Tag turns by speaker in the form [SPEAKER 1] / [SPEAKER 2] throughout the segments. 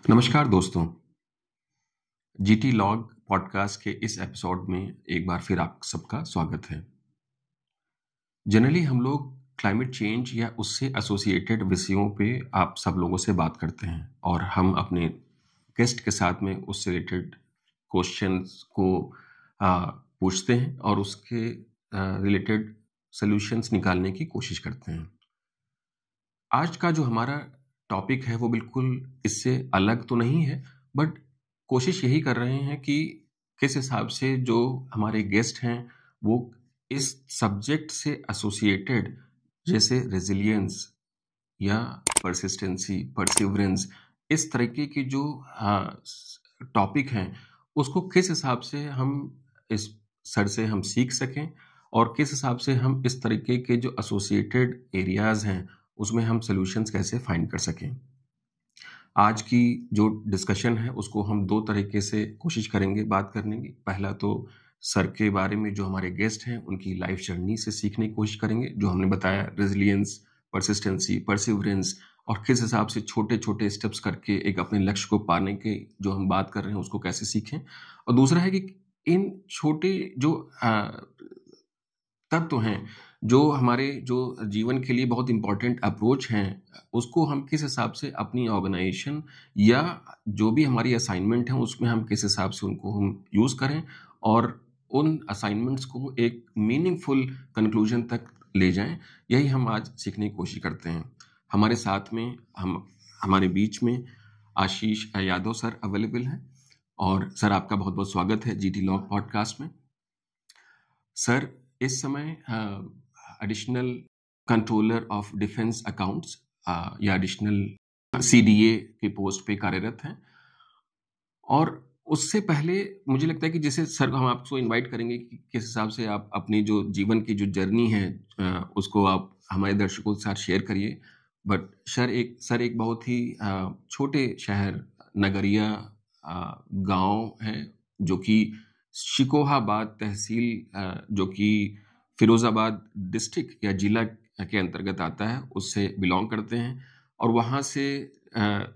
[SPEAKER 1] नमस्कार दोस्तों। GT log podcast के इस एपिसोड में एक बार फिर आप सबका स्वागत है। जनरली हम लोग क्लाइमेट चेंज या उससे एसोसिएटेड विषयों पे आप सब लोगों से बात करते हैं और हम अपने गेस्ट के साथ में उससे रिलेटेड क्वेश्चंस को पूछते हैं और उसके रिलेटेड सॉल्यूशंस निकालने की कोशिश करते हैं। आज का जो हमारा टॉपिक है वो बिल्कुल इससे अलग तो नहीं है, बट कोशिश यही कर रहे हैं कि किस हिसाब से जो हमारे गेस्ट हैं वो इस सब्जेक्ट से एसोसिएटेड, जैसे रेजिलियंस या परसिस्टेंसी, परसिवरेंस, इस तरीके की जो टॉपिक हैं उसको किस हिसाब से हम इस सर से हम सीख सकें और किस हिसाब से हम इस तरीके के जो एसोसिएटेड एरियाज हैं उसमें हम सॉल्यूशंस कैसे फाइंड कर सकें। आज की जो डिस्कशन है उसको हम दो तरीके से कोशिश करेंगे बात करने की। पहला तो सर के बारे में, जो हमारे गेस्ट हैं उनकी लाइफ जर्नी से सीखने की कोशिश करेंगे, जो हमने बताया रेजिलियंस, परसिस्टेंसी, परसिवरेंस, और किस हिसाब से छोटे छोटे स्टेप्स करके एक अपने लक्ष्य को पाने के जो हम बात कर रहे हैं उसको कैसे सीखें। और दूसरा है कि इन छोटे जो तत्व हैं, जो हमारे जो जीवन के लिए बहुत इंपॉर्टेंट अप्रोच हैं, उसको हम किस हिसाब से अपनी ऑर्गेनाइजेशन या जो भी हमारी असाइनमेंट है उसमें हम किस हिसाब से उनको हम यूज़ करें और उन असाइनमेंट्स को एक मीनिंगफुल कंक्लूजन तक ले जाएं। यही हम आज सीखने की कोशिश करते हैं। हमारे साथ में हमारे बीच में आशीष यादव सर अवेलेबल हैं। और सर, आपका बहुत बहुत स्वागत है जीटी लॉग पॉडकास्ट में। सर इस समय additional controller of defence accounts या एडिशनल सीडीए के पोस्ट पे कार्यरत हैं। और उससे पहले मुझे लगता है कि जैसे सर हम आपको इनवाइट करेंगे कि किस हिसाब से आप अपनी जो जीवन की जो जर्नी है उसको आप हमारे दर्शकों के साथ शेयर करिए। बट सर एक बहुत ही छोटे शहर, नगरिया गांव है, जो कि शिकोहाबाद तहसील, जो कि फिरोजाबाद डिस्ट्रिक्ट या जिला के अंतर्गत आता है, उससे बिलोंग करते हैं। और वहाँ से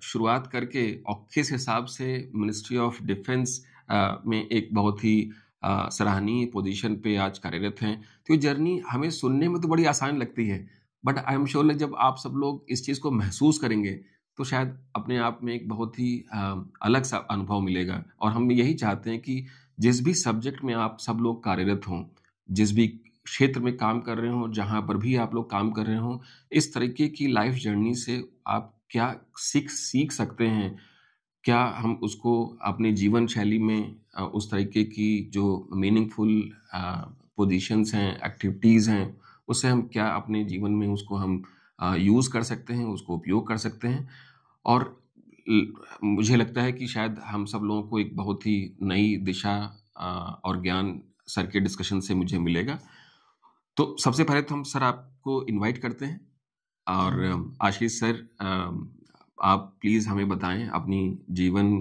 [SPEAKER 1] शुरुआत करके और किस हिसाब से मिनिस्ट्री ऑफ डिफेंस में एक बहुत ही सराहनीय पोजीशन पे आज कार्यरत हैं। तो ये जर्नी हमें सुनने में तो बड़ी आसान लगती है, बट आई एम श्योर जब आप सब लोग इस चीज़ को महसूस करेंगे तो शायद अपने आप में एक बहुत ही अलग सा अनुभव मिलेगा। और हम यही चाहते हैं कि जिस भी सब्जेक्ट में आप सब लोग कार्यरत हों, जिस भी क्षेत्र में काम कर रहे हों, जहाँ पर भी आप लोग काम कर रहे हों, इस तरीके की लाइफ जर्नी से आप क्या सीख सकते हैं, क्या हम उसको अपने जीवन शैली में उस तरीके की जो मीनिंगफुल पोजीशंस हैं, एक्टिविटीज़ हैं, उससे हम क्या अपने जीवन में उसको हम यूज़ कर सकते हैं, उसको उपयोग कर सकते हैं। और मुझे लगता है कि शायद हम सब लोगों को एक बहुत ही नई दिशा और ज्ञान सर के डिस्कशन से मुझे मिलेगा। तो सबसे पहले तो हम सर आपको इनवाइट करते हैं और आशीष सर, आप प्लीज़ हमें बताएं अपनी जीवन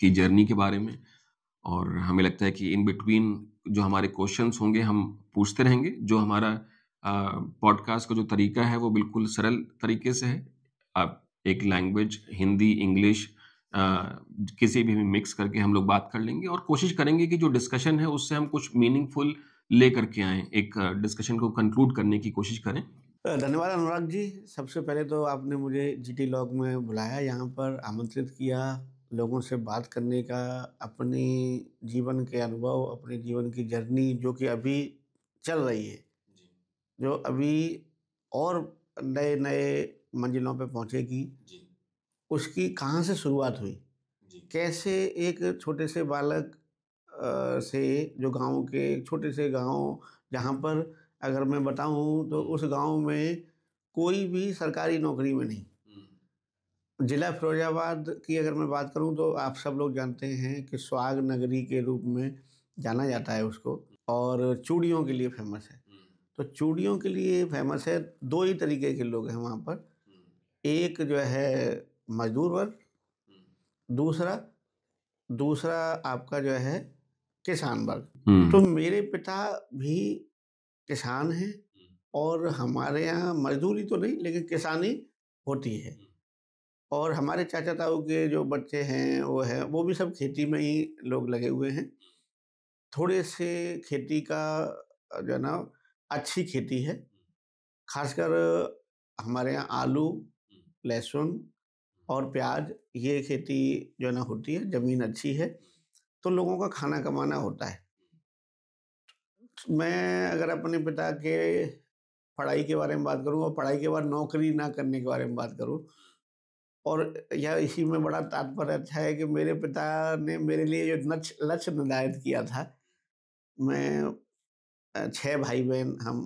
[SPEAKER 1] की जर्नी के बारे में। और हमें लगता है कि इन बिटवीन जो हमारे क्वेश्चंस होंगे हम पूछते रहेंगे। जो हमारा पॉडकास्ट का जो तरीका है वो बिल्कुल सरल तरीके से है। आप एक लैंग्वेज, हिंदी, इंग्लिश, किसी भी मिक्स करके हम लोग बात कर लेंगे और कोशिश करेंगे कि जो डिस्कशन है उससे हम कुछ मीनिंगफुल ले करके आएँ, एक डिस्कशन को कंक्लूड करने की कोशिश करें।
[SPEAKER 2] धन्यवाद अनुराग जी। सबसे पहले तो आपने मुझे जीटी लॉग में बुलाया, यहाँ पर आमंत्रित किया, लोगों से बात करने का, अपनी जीवन के अनुभव, अपने जीवन की जर्नी जो कि अभी चल रही है, जो अभी और नए-नए मंजिलों पे पहुँचेगी, उसकी कहाँ से शुरुआत हुई? कैसे एक छोटे से बालक से, जो गाँव के एक छोटे से गाँव, जहाँ पर अगर मैं बताऊँ तो उस गाँव में कोई भी सरकारी नौकरी में नहीं। जिला फिरोजाबाद की अगर मैं बात करूँ तो आप सब लोग जानते हैं कि स्वाग नगरी के रूप में जाना जाता है उसको, और चूड़ियों के लिए फेमस है। तो चूड़ियों के लिए फेमस है, 2 ही तरीके के लोग हैं वहाँ पर। एक जो है मज़दूर वर्ग, दूसरा दूसरा आपका जो है किसान वर्ग। तो मेरे पिता भी किसान हैं और हमारे यहाँ मज़दूरी तो नहीं लेकिन किसानी होती है। और हमारे चाचा ताऊ के जो बच्चे हैं, वो भी सब खेती में ही लोग लगे हुए हैं। थोड़े से खेती का जो है ना अच्छी खेती है, ख़ासकर हमारे यहाँ आलू, लहसुन और प्याज़ ये खेती जो है ना होती है, ज़मीन अच्छी है, तो लोगों का खाना कमाना होता है। मैं अगर अपने पिता के पढ़ाई के बारे में बात करूँ और पढ़ाई के बाद नौकरी ना करने के बारे में बात करूँ, और यह इसी में बड़ा तात्पर्य अच्छा है कि मेरे पिता ने मेरे लिए जो लक्ष्य निर्धारित किया था, मैं 6 भाई-बहन हम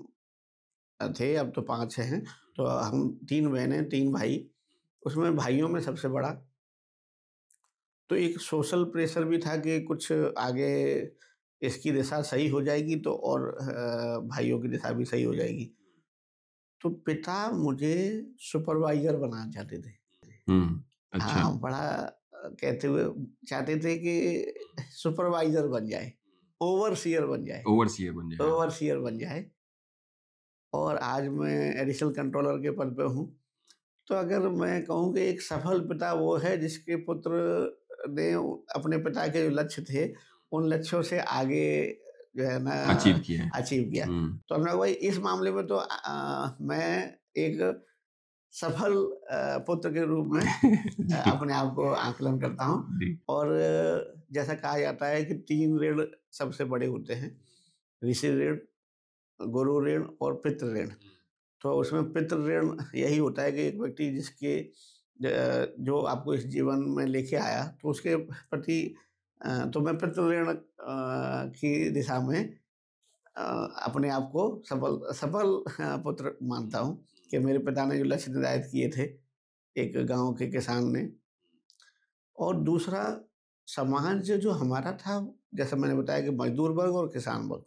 [SPEAKER 2] थे, अब तो 5 हैं, तो हम 3 बहनें, 3 भाई, उसमें भाइयों में सबसे बड़ा। तो एक सोशल प्रेशर भी था कि कुछ आगे इसकी दिशा सही हो जाएगी तो और भाइयों की दिशा भी सही हो जाएगी। तो पिता मुझे सुपरवाइज़र बनाना चाहते थे।
[SPEAKER 1] अच्छा।
[SPEAKER 2] हाँ, बड़ा कहते हुए चाहते थे कि सुपरवाइज़र बन जाए, ओवरसीयर बन जाए,
[SPEAKER 1] ओवरसीयर बन जाए, हाँ।
[SPEAKER 2] ओवरसीयर बन जाए, और आज मैं एडिशनल कंट्रोलर के पद पे हूँ। तो अगर मैं कहूँ कि एक सफल पिता वो है जिसके पुत्र ने अपने पिता के जो लक्ष्य थे, उन लक्ष्यों से आगे जो है ना
[SPEAKER 1] अचीव किया है।
[SPEAKER 2] अचीव किया। तो अनुराग भाई, इस मामले में तो मैं एक सफल पुत्र के रूप में
[SPEAKER 1] जी।
[SPEAKER 2] अपने आप को आकलन करता हूँ।
[SPEAKER 1] जी।
[SPEAKER 2] और जैसा कहा जाता है कि 3 ऋण सबसे बड़े होते हैं, ऋषि ऋण, गुरु ऋण और पितृ ऋण। तो उसमें पितृ ऋण यही होता है कि एक व्यक्ति जिसके जो आपको इस जीवन में लेके आया, तो उसके प्रति तो मैं पितृ ऋण की दिशा में अ, अपने आप को सफल सफल पुत्र मानता हूँ कि मेरे पिता ने जो लक्ष्य निर्धारित किए थे, एक गाँव के किसान ने। और दूसरा, समाज जो हमारा था, जैसा मैंने बताया कि मज़दूर वर्ग और किसान वर्ग,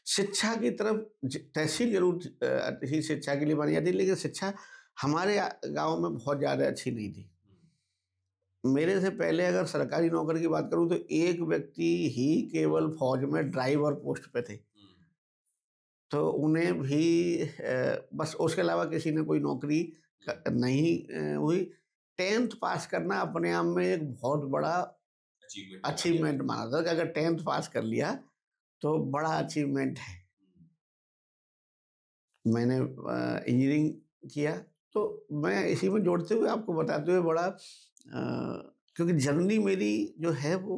[SPEAKER 2] शिक्षा की तरफ तहसील ज़रूर ही शिक्षा के लिए बनी जाती, लेकिन शिक्षा हमारे गाँव में बहुत ज़्यादा अच्छी नहीं थी। मेरे से पहले अगर सरकारी नौकरी की बात करूँ तो एक व्यक्ति ही केवल फ़ौज में ड्राइवर पोस्ट पे थे। तो उन्हें भी बस उसके अलावा किसी ने कोई नौकरी नहीं हुई। 10th पास करना अपने आप में एक बहुत बड़ा अचीवमेंट माना था कि अगर 10th पास कर लिया तो बड़ा अचीवमेंट है। मैंने इंजीनियरिंग किया, तो मैं इसी में जोड़ते हुए आपको बताते हुए बड़ा क्योंकि जर्नी मेरी जो है वो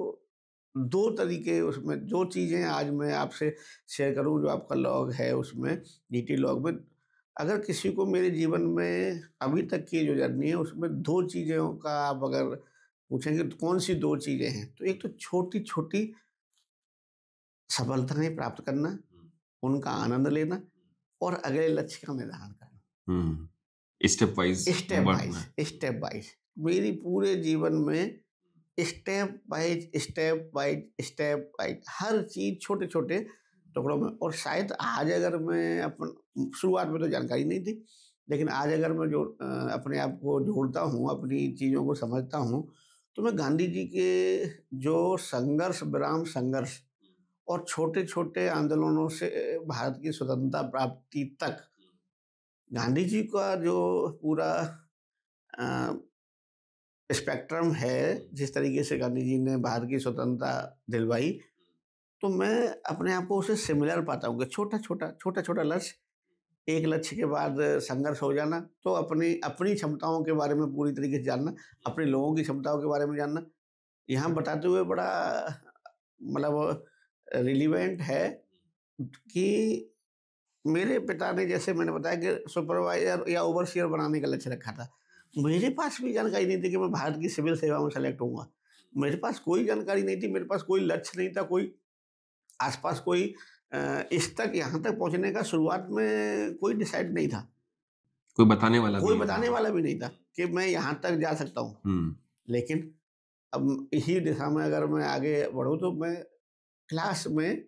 [SPEAKER 2] 2 तरीके, उसमें 2 चीज़ें आज मैं आपसे शेयर करूँ, जो आपका लॉग है उसमें, जीटी लॉग में, अगर किसी को मेरे जीवन में अभी तक की जो जर्नी है उसमें 2 चीज़ों का आप अगर पूछेंगे तो कौन-सी 2 चीज़ें हैं? तो एक तो छोटी-छोटी सफलताएँ प्राप्त करना, उनका आनंद लेना और अगले लक्ष्य का निर्धारण करना।
[SPEAKER 1] स्टेप वाइज
[SPEAKER 2] स्टेप
[SPEAKER 1] बढ़ना।
[SPEAKER 2] Wise, step wise. मेरी पूरे जीवन में step wise, step wise, step wise, हर चीज़ छोटे-छोटे टुकड़ों में। और शायद आज अगर मैं शुरुआत में तो जानकारी नहीं थी, लेकिन आज अगर मैं अपने आप को जोड़ता हूँ, अपनी चीज़ों को समझता हूँ, तो मैं गांधी जी के जो संघर्ष विराम संघर्ष और छोटे-छोटे आंदोलनों से भारत की स्वतंत्रता प्राप्ति तक, गांधी जी का जो पूरा अ, स्पेक्ट्रम है, जिस तरीके से गांधी जी ने भारत की स्वतंत्रता दिलवाई, तो मैं अपने आप को उससे सिमिलर पाता हूँ कि छोटा-छोटा लक्ष्य, एक लक्ष्य के बाद संघर्ष हो जाना, तो अपनी अपनी क्षमताओं के बारे में पूरी तरीके से जानना, अपने लोगों की क्षमताओं के बारे में जानना। यहाँ बताते हुए बड़ा मतलब रिलेवेंट है कि मेरे पिता ने, जैसे मैंने बताया कि सुपरवाइज़र या ओवरसीयर बनाने का लक्ष्य रखा था। मेरे पास भी जानकारी नहीं थी कि मैं भारत की सिविल सेवा में सेलेक्ट होऊँगा। मेरे पास कोई जानकारी नहीं थी, मेरे पास कोई लक्ष्य नहीं था, कोई आस-पास कोई इस तक यहाँ तक पहुँचने का शुरुआत में कोई डिसाइड नहीं था।
[SPEAKER 1] कोई बताने वाला भी
[SPEAKER 2] कोई
[SPEAKER 1] नहीं
[SPEAKER 2] बताने
[SPEAKER 1] था।
[SPEAKER 2] वाला भी नहीं था कि मैं यहाँ तक जा सकता हूँ। लेकिन अब इसी दिशा में अगर मैं आगे बढ़ूँ तो मैं क्लास में,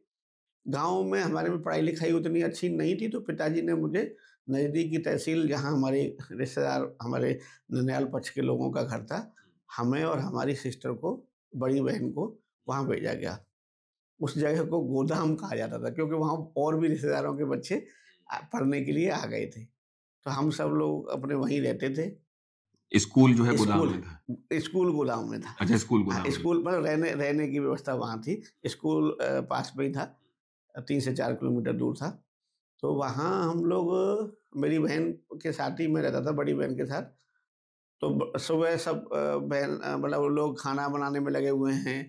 [SPEAKER 2] गाँव में हमारे में पढ़ाई-लिखाई उतनी अच्छी नहीं थी, तो पिताजी ने मुझे नज़दीक की तहसील, जहाँ हमारे रिश्तेदार, हमारे ननिहाल पक्ष के लोगों का घर था, हमें और हमारी सिस्टर को, बड़ी बहन को वहाँ भेजा गया। उस जगह को गोदाम कहा जाता था क्योंकि वहाँ और भी रिश्तेदारों के बच्चे पढ़ने के लिए आ गए थे। तो हम सब लोग अपने वहीं रहते थे।
[SPEAKER 1] स्कूल जो है गोदाम
[SPEAKER 2] स्कूल
[SPEAKER 1] में था।
[SPEAKER 2] स्कूल गोदाम में था।
[SPEAKER 1] अच्छा, स्कूल
[SPEAKER 2] हाँ,
[SPEAKER 1] गोदाम में।
[SPEAKER 2] स्कूल मतलब रहने की व्यवस्था वहाँ थी। स्कूल पास में ही था, 3 से 4 किलोमीटर दूर था। तो वहाँ हम लोग मेरी बहन के साथ ही मैं रहता था, बड़ी बहन के साथ। तो सुबह सब मतलब वो लोग खाना बनाने में लगे हुए हैं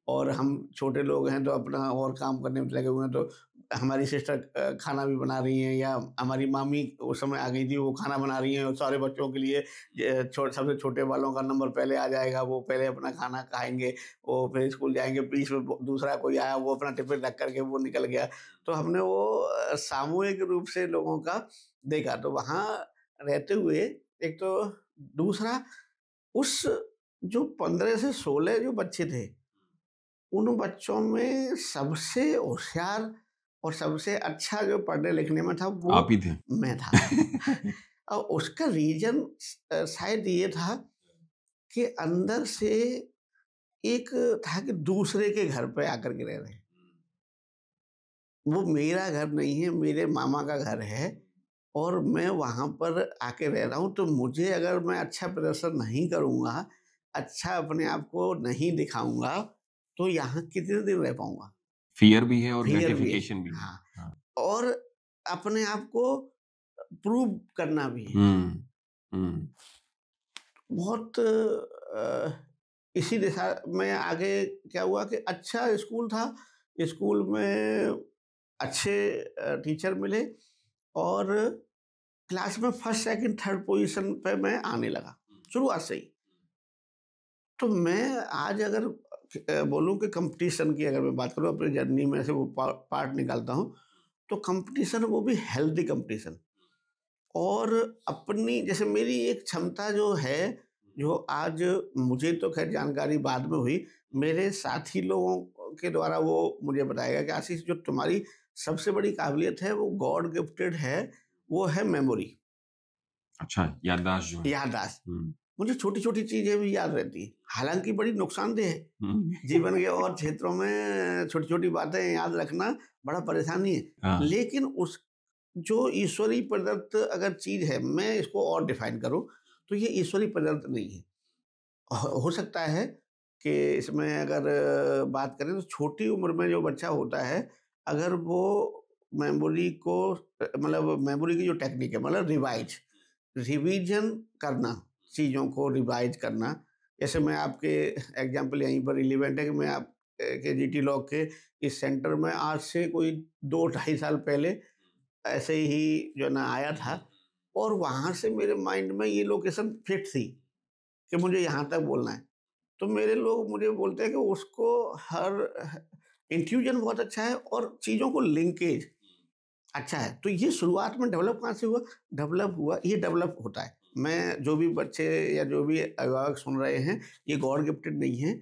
[SPEAKER 2] और हम छोटे लोग हैं तो अपना और काम करने में लगे हुए हैं। तो हमारी सिस्टर खाना भी बना रही हैं या हमारी मामी उस समय आ गई थी, वो खाना बना रही हैं और सारे बच्चों के लिए सबसे छोटे वालों का नंबर पहले आ जाएगा, वो पहले अपना खाना खाएंगे, वो फिर स्कूल जाएंगे। बीच में दूसरा कोई आया, वो अपना टिफिन रख करके वो निकल गया। तो हमने वो सामूहिक रूप से लोगों का देखा। तो वहाँ रहते हुए एक तो दूसरा उस जो 15 से 16 जो बच्चे थे, उन बच्चों में सबसे होशियार और सबसे अच्छा जो पढ़ने लिखने में था वो
[SPEAKER 1] आप ही थे।
[SPEAKER 2] मैं था। और उसका रीज़न शायद ये था कि अंदर से एक था कि दूसरे के घर पे आकर के रह रहे हैं। वो मेरा घर नहीं है, मेरे मामा का घर है और मैं वहाँ पर आके रह रहा हूँ, तो मुझे अगर मैं अच्छा प्रदर्शन नहीं करूँगा, अच्छा अपने आप को नहीं दिखाऊँगा, तो यहाँ कितने दिन रह पाऊँगा?
[SPEAKER 1] फ़ियर भी है और
[SPEAKER 2] फ़ियर भी है।
[SPEAKER 1] ग्रेटिफ़िकेशन भी है।
[SPEAKER 2] हाँ,
[SPEAKER 1] हाँ।
[SPEAKER 2] और अपने आप को प्रूव करना भी है।
[SPEAKER 1] हुँ, हुँ।
[SPEAKER 2] बहुत इसी दिशा में आगे क्या हुआ कि अच्छा स्कूल था, स्कूल में अच्छे टीचर मिले और क्लास में फर्स्ट, सेकंड, थर्ड पोज़ीशन पे मैं आने लगा, शुरुआत से ही। तो मैं आज अगर बोलूँ कि कॉम्पिटिशन की अगर मैं बात करूँ अपनी जर्नी में से वो पार्ट निकालता हूँ, तो कॉम्पिटिशन वो भी हेल्दी कॉम्पिटिशन। और अपनी जैसे मेरी एक क्षमता जो है, जो आज मुझे तो ख़ैर जानकारी बाद में हुई, मेरे साथी लोगों के द्वारा वो मुझे बताया गया कि आशीष जो तुम्हारी सबसे बड़ी काबिलियत है वो गॉड गिफ्टेड है, वो है मेमोरी,
[SPEAKER 1] अच्छा, याददाश्त जो है।
[SPEAKER 2] याददाश्त।
[SPEAKER 1] हुँ,
[SPEAKER 2] मुझे छोटी-छोटी चीज़ें भी याद रहती हैं, हालाँकि बड़ी नुकसानदेह है।
[SPEAKER 1] हुँ।
[SPEAKER 2] जीवन के और क्षेत्रों में छोटी-छोटी बातें याद रखना बड़ा परेशानी है।
[SPEAKER 1] हाँ।
[SPEAKER 2] लेकिन उस जो ईश्वरीय प्रदत्त अगर चीज़ है, मैं इसको और डिफ़ाइन करूँ, तो ये ईश्वरीय प्रदत्त नहीं है। हो सकता है कि इसमें अगर बात करें तो छोटी उम्र में जो बच्चा होता है, अगर वो मेमोरी को मतलब मेमोरी की जो टेक्निक है मतलब रिवीजन करना, चीज़ों को रिवाइज़ करना। जैसे मैं आपके एग्ज़ाम्पल यहीं पर रिलेवेंट है कि मैं आप के जीटी लॉ के इस सेंटर में आज से कोई 2 ढाई साल पहले ऐसे ही जो है ना आया था और वहाँ से मेरे माइंड में ये लोकेशन फिट थी कि मुझे यहाँ तक बोलना है। तो मेरे लोग मुझे बोलते हैं कि उसको हर इंट्यूजन बहुत अच्छा है और चीज़ों को लिंकेज अच्छा है। तो ये शुरुआत में डेवलप कहाँ से हुआ? डेवलप हुआ ये डेवलप होता है। मैं जो भी बच्चे या जो भी अभिभावक सुन रहे हैं, ये गॉड गिफ्टेड नहीं है,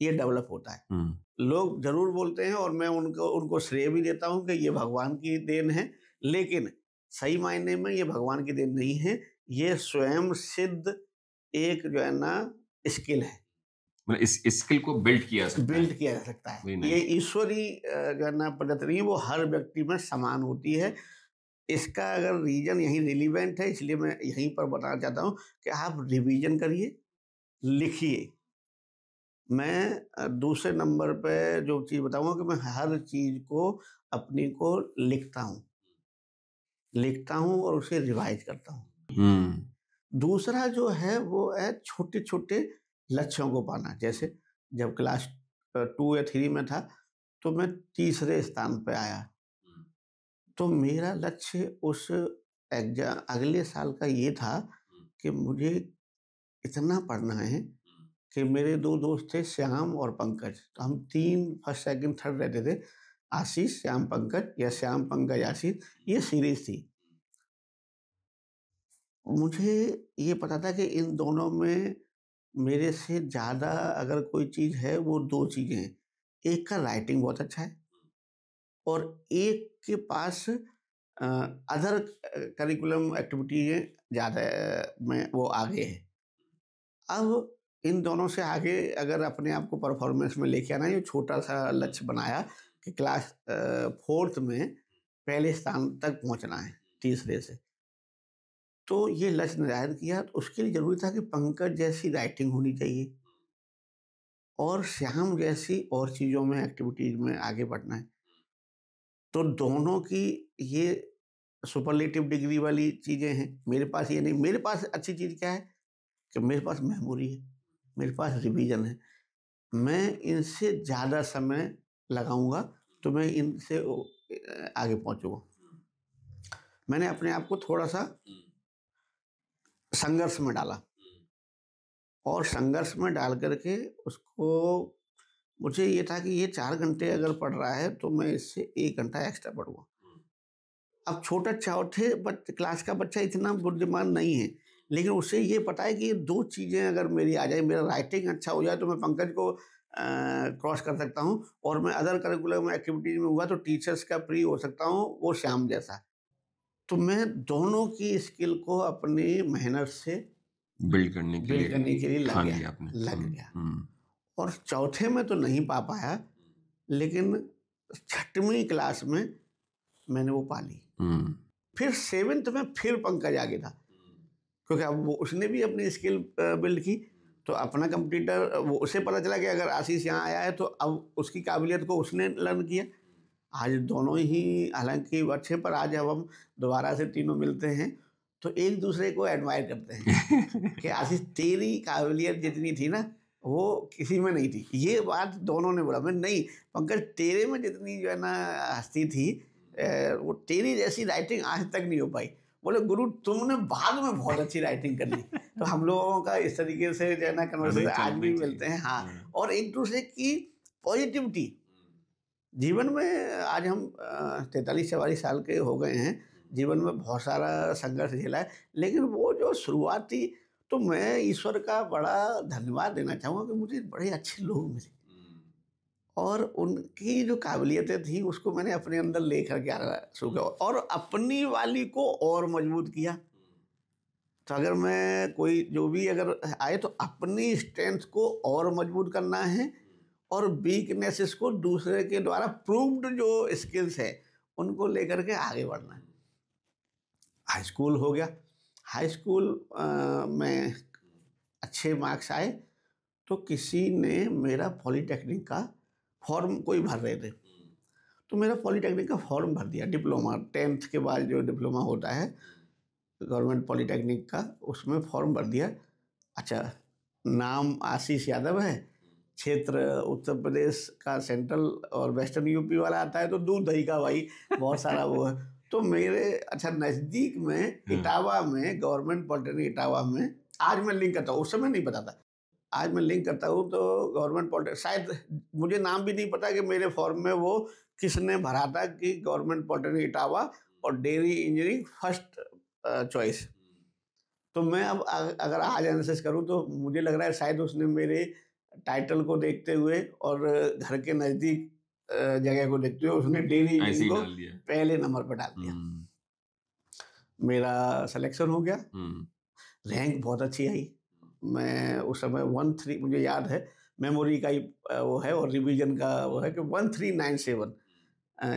[SPEAKER 2] ये डेवलप होता है।
[SPEAKER 1] हुँ,
[SPEAKER 2] लोग ज़रूर बोलते हैं और मैं उनको उनको श्रेय भी देता हूँ कि ये भगवान की देन है, लेकिन सही मायने में ये भगवान की देन नहीं है, ये स्वयं सिद्ध एक जो है ना स्किल है,
[SPEAKER 1] मतलब इस स्किल को बिल्ड किया जा सकता है।
[SPEAKER 2] बिल्ड किया जा सकता है।
[SPEAKER 1] वेरी
[SPEAKER 2] ये
[SPEAKER 1] नाइस।
[SPEAKER 2] ईश्वरीय जो है ना पद्धति नहीं है, वो हर व्यक्ति में समान होती है। इसका अगर रीज़न यहीं रिलेवेंट है, इसलिए मैं यहीं पर बताना चाहता हूँ कि आप रिवीजन करिए, लिखिए। मैं दूसरे नंबर पे जो चीज़ बताऊँगा कि मैं हर चीज़ को अपनी को लिखता हूँ और उसे रिवाइज़ करता हूँ।
[SPEAKER 1] हुँ,
[SPEAKER 2] दूसरा जो है वो है छोटे-छोटे लक्ष्यों को पाना। जैसे जब क्लास 2 या 3 में था, तो मैं तीसरे स्थान पे आया। तो मेरा लक्ष्य उस अगले साल का ये था कि मुझे इतना पढ़ना है कि मेरे 2 दोस्त थे श्याम और पंकज। तो हम 3 फर्स्ट, सेकंड, थर्ड रहते थे। आशीष, श्याम, पंकज या श्याम, पंकज, आशीष ये सीरीज़ थी। मुझे ये पता था कि इन दोनों में मेरे से ज़्यादा अगर कोई चीज़ है वो 2 चीज़ें हैं। एक का राइटिंग बहुत अच्छा है और एक के पास अदर करिकुलम एक्टिविटीज़ ज़्यादा में वो आगे है। अब इन दोनों से आगे अगर अपने आप को परफॉर्मेंस में लेके आना है, ये छोटा-सा लक्ष्य बनाया कि क्लास 4th में पहले स्थान तक पहुँचना है, तीसरे से। तो ये लक्ष्य निर्धारित किया, तो उसके लिए ज़रूरी था कि पंकज जैसी राइटिंग होनी चाहिए और श्याम जैसी और चीज़ों में, एक्टिविटीज़ में आगे बढ़ना है। तो दोनों की ये सुपरलेटिव डिग्री वाली चीज़ें हैं। मेरे पास ये नहीं, मेरे पास अच्छी चीज़ क्या है कि मेरे पास मेमोरी है, मेरे पास रिवीजन है। मैं इनसे ज़्यादा समय लगाऊँगा तो मैं इनसे आगे पहुँचूँगा। मैंने अपने आप को थोड़ा-सा संघर्ष में डाला और संघर्ष में डाल कर के उसको, मुझे ये था कि ये 4 घंटे अगर पढ़ रहा है तो मैं इससे 1 घंटा एक्स्ट्रा पढ़ूँगा। अब छोटा चौथे क्लास का बच्चा इतना बुद्धिमान नहीं है, लेकिन उसे ये पता है कि ये 2 चीज़ें अगर मेरी आ जाए, मेरा राइटिंग अच्छा हो जाए तो मैं पंकज को क्रॉस कर सकता हूँ और मैं अदर करिकुलम एक्टिविटीज़ में हुआ तो टीचर्स का प्री हो सकता हूँ, वो श्याम जैसा। तो मैं दोनों की स्किल को अपनी मेहनत से
[SPEAKER 1] बिल्ड करने के लिए
[SPEAKER 2] लग
[SPEAKER 1] ठान
[SPEAKER 2] गया,
[SPEAKER 1] लिया आपने।
[SPEAKER 2] लग गया।
[SPEAKER 1] हुँ।
[SPEAKER 2] और चौथे में तो नहीं पा पाया, लेकिन 6वीं क्लास में मैंने वो पा ली।
[SPEAKER 1] हुँ।
[SPEAKER 2] फिर 7th में फिर पंकज आगे था, क्योंकि अब वो उसने भी अपनी स्किल बिल्ड की, तो अपना कंप्यूटर वो उसे पता चला कि अगर आशीष यहाँ आया है तो अब उसकी काबिलियत को उसने लर्न किया। आज दोनों ही हालांकि अच्छे, पर आज जब हम दोबारा से तीनों मिलते हैं तो एक दूसरे को एडमायर करते हैं कि आशीष तेरी काबिलियत जितनी थी ना वो किसी में नहीं थी। ये बात दोनों ने बोला, मैं नहीं पंकज, तेरे में जितनी जो है ना हस्ती थी, वो तेरी जैसी राइटिंग आज तक नहीं हो पाई। बोले गुरु तुमने बाद में बहुत अच्छी राइटिंग कर ली। तो हम लोगों का इस तरीके से जो है ना कन्वर्सेशन आज भी मिलते हैं। हाँ, और एक दूसरे की पॉजिटिविटी जीवन में, आज हम 43-44 साल के हो गए हैं, जीवन में बहुत सारा संघर्ष झेला है, लेकिन वो जो शुरुआत थी, तो मैं ईश्वर का बड़ा धन्यवाद देना चाहूँगा कि मुझे बड़े अच्छे लोग मिले और उनकी जो काबिलियतें थी उसको मैंने अपने अंदर लेकर के आना शुरू किया और अपनी वाली को और मजबूत किया। तो अगर मैं कोई जो भी अगर आए तो अपनी स्ट्रेंथ को और मजबूत करना है और वीकनेसेस को दूसरे के द्वारा प्रूव्ड जो स्किल्स है उनको लेकर के आगे बढ़ना है। हाई स्कूल हो गया, हाई स्कूल में अच्छे मार्क्स आए तो किसी ने मेरा पॉलिटेक्निक का फॉर्म, कोई भर रहे थे तो मेरा पॉलिटेक्निक का फॉर्म भर दिया। डिप्लोमा 10th के बाद जो डिप्लोमा होता है गवर्नमेंट पॉलिटेक्निक का, उसमें फॉर्म भर दिया। अच्छा, नाम आशीष यादव है, क्षेत्र उत्तर प्रदेश का सेंट्रल और वेस्टर्न यूपी वाला आता है तो दूध दही का भाई बहुत सारा वो है। तो मेरे अच्छा नज़दीक में इटावा में गवर्नमेंट पॉलिटेक्निक इटावा में, आज मैं लिंक करता हूँ, उस समय नहीं पता था, आज मैं लिंक करता हूँ तो गवर्नमेंट पॉलिटेक्निक, शायद मुझे नाम भी नहीं पता कि मेरे फॉर्म में वो किसने भरा था कि गवर्नमेंट पॉलिटेक्निक इटावा और डेयरी इंजीनियरिंग फर्स्ट चॉइस। तो मैं अब अगर आज एनालिसिस करूँ तो मुझे लग रहा है शायद उसने मेरे टाइटल को देखते हुए और घर के नज़दीक जगह को देखते हुए उसने डेयरी इंजीनियरिंग को पहले नंबर पर डाल दिया। मेरा सिलेक्शन हो गया, रैंक बहुत अच्छी आई। मैं उस समय 13, मुझे याद है, मेमोरी का ही वो है और रिवीजन का वो है कि 1397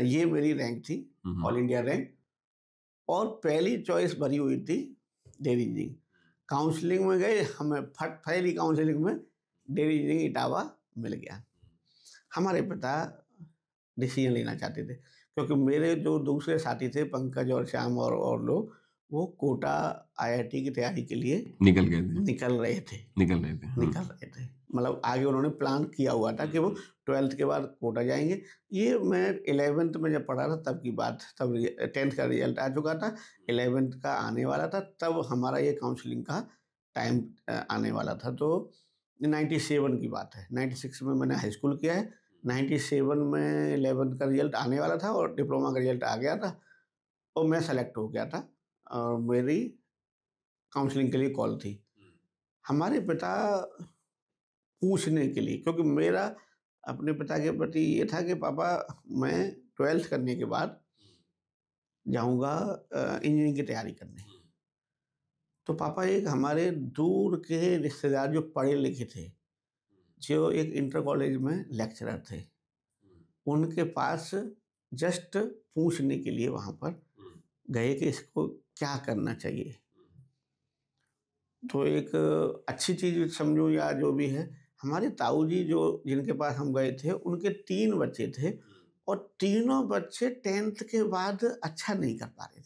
[SPEAKER 2] ये मेरी रैंक थी, ऑल इंडिया रैंक। और पहली चॉइस भरी हुई थी डेयरी इंजीनियरिंग। काउंसलिंग में गए, हमें पहली काउंसलिंग में डेयरी इंजीनियरिंग इटावा मिल गया। हमारे पिता डिसीजन लेना चाहते थे क्योंकि मेरे जो दूसरे साथी थे पंकज और श्याम और लोग, वो कोटा आईआईटी की तैयारी के लिए निकल रहे थे। मतलब आगे उन्होंने प्लान किया हुआ था कि वो 12th के बाद कोटा जाएंगे। ये मैं 11th में जब पढ़ा था तब की बात, तब 10th का रिजल्ट आ चुका था, 11th का आने वाला था, तब हमारा ये काउंसलिंग का टाइम आने वाला था। तो 97 की बात है, 96 में मैंने हाई स्कूल किया है, 97 में 11th का रिजल्ट आने वाला था और डिप्लोमा का रिजल्ट आ गया था और मैं सेलेक्ट हो गया था और मेरी काउंसलिंग के लिए कॉल थी। हमारे पिता पूछने के लिए, क्योंकि मेरा अपने पिता के प्रति ये था कि पापा मैं 12th करने के बाद जाऊंगा इंजीनियरिंग की तैयारी करने। तो पापा एक हमारे दूर के रिश्तेदार जो पढ़े लिखे थे, जो एक इंटर कॉलेज में लेक्चरर थे, उनके पास जस्ट पूछने के लिए वहाँ पर गए कि इसको क्या करना चाहिए। तो एक अच्छी चीज़ समझो या जो भी है, हमारे ताऊ जी जो जिनके पास हम गए थे, उनके 3 बच्चे थे और तीनों बच्चे 10th के बाद अच्छा नहीं कर पा रहे थे।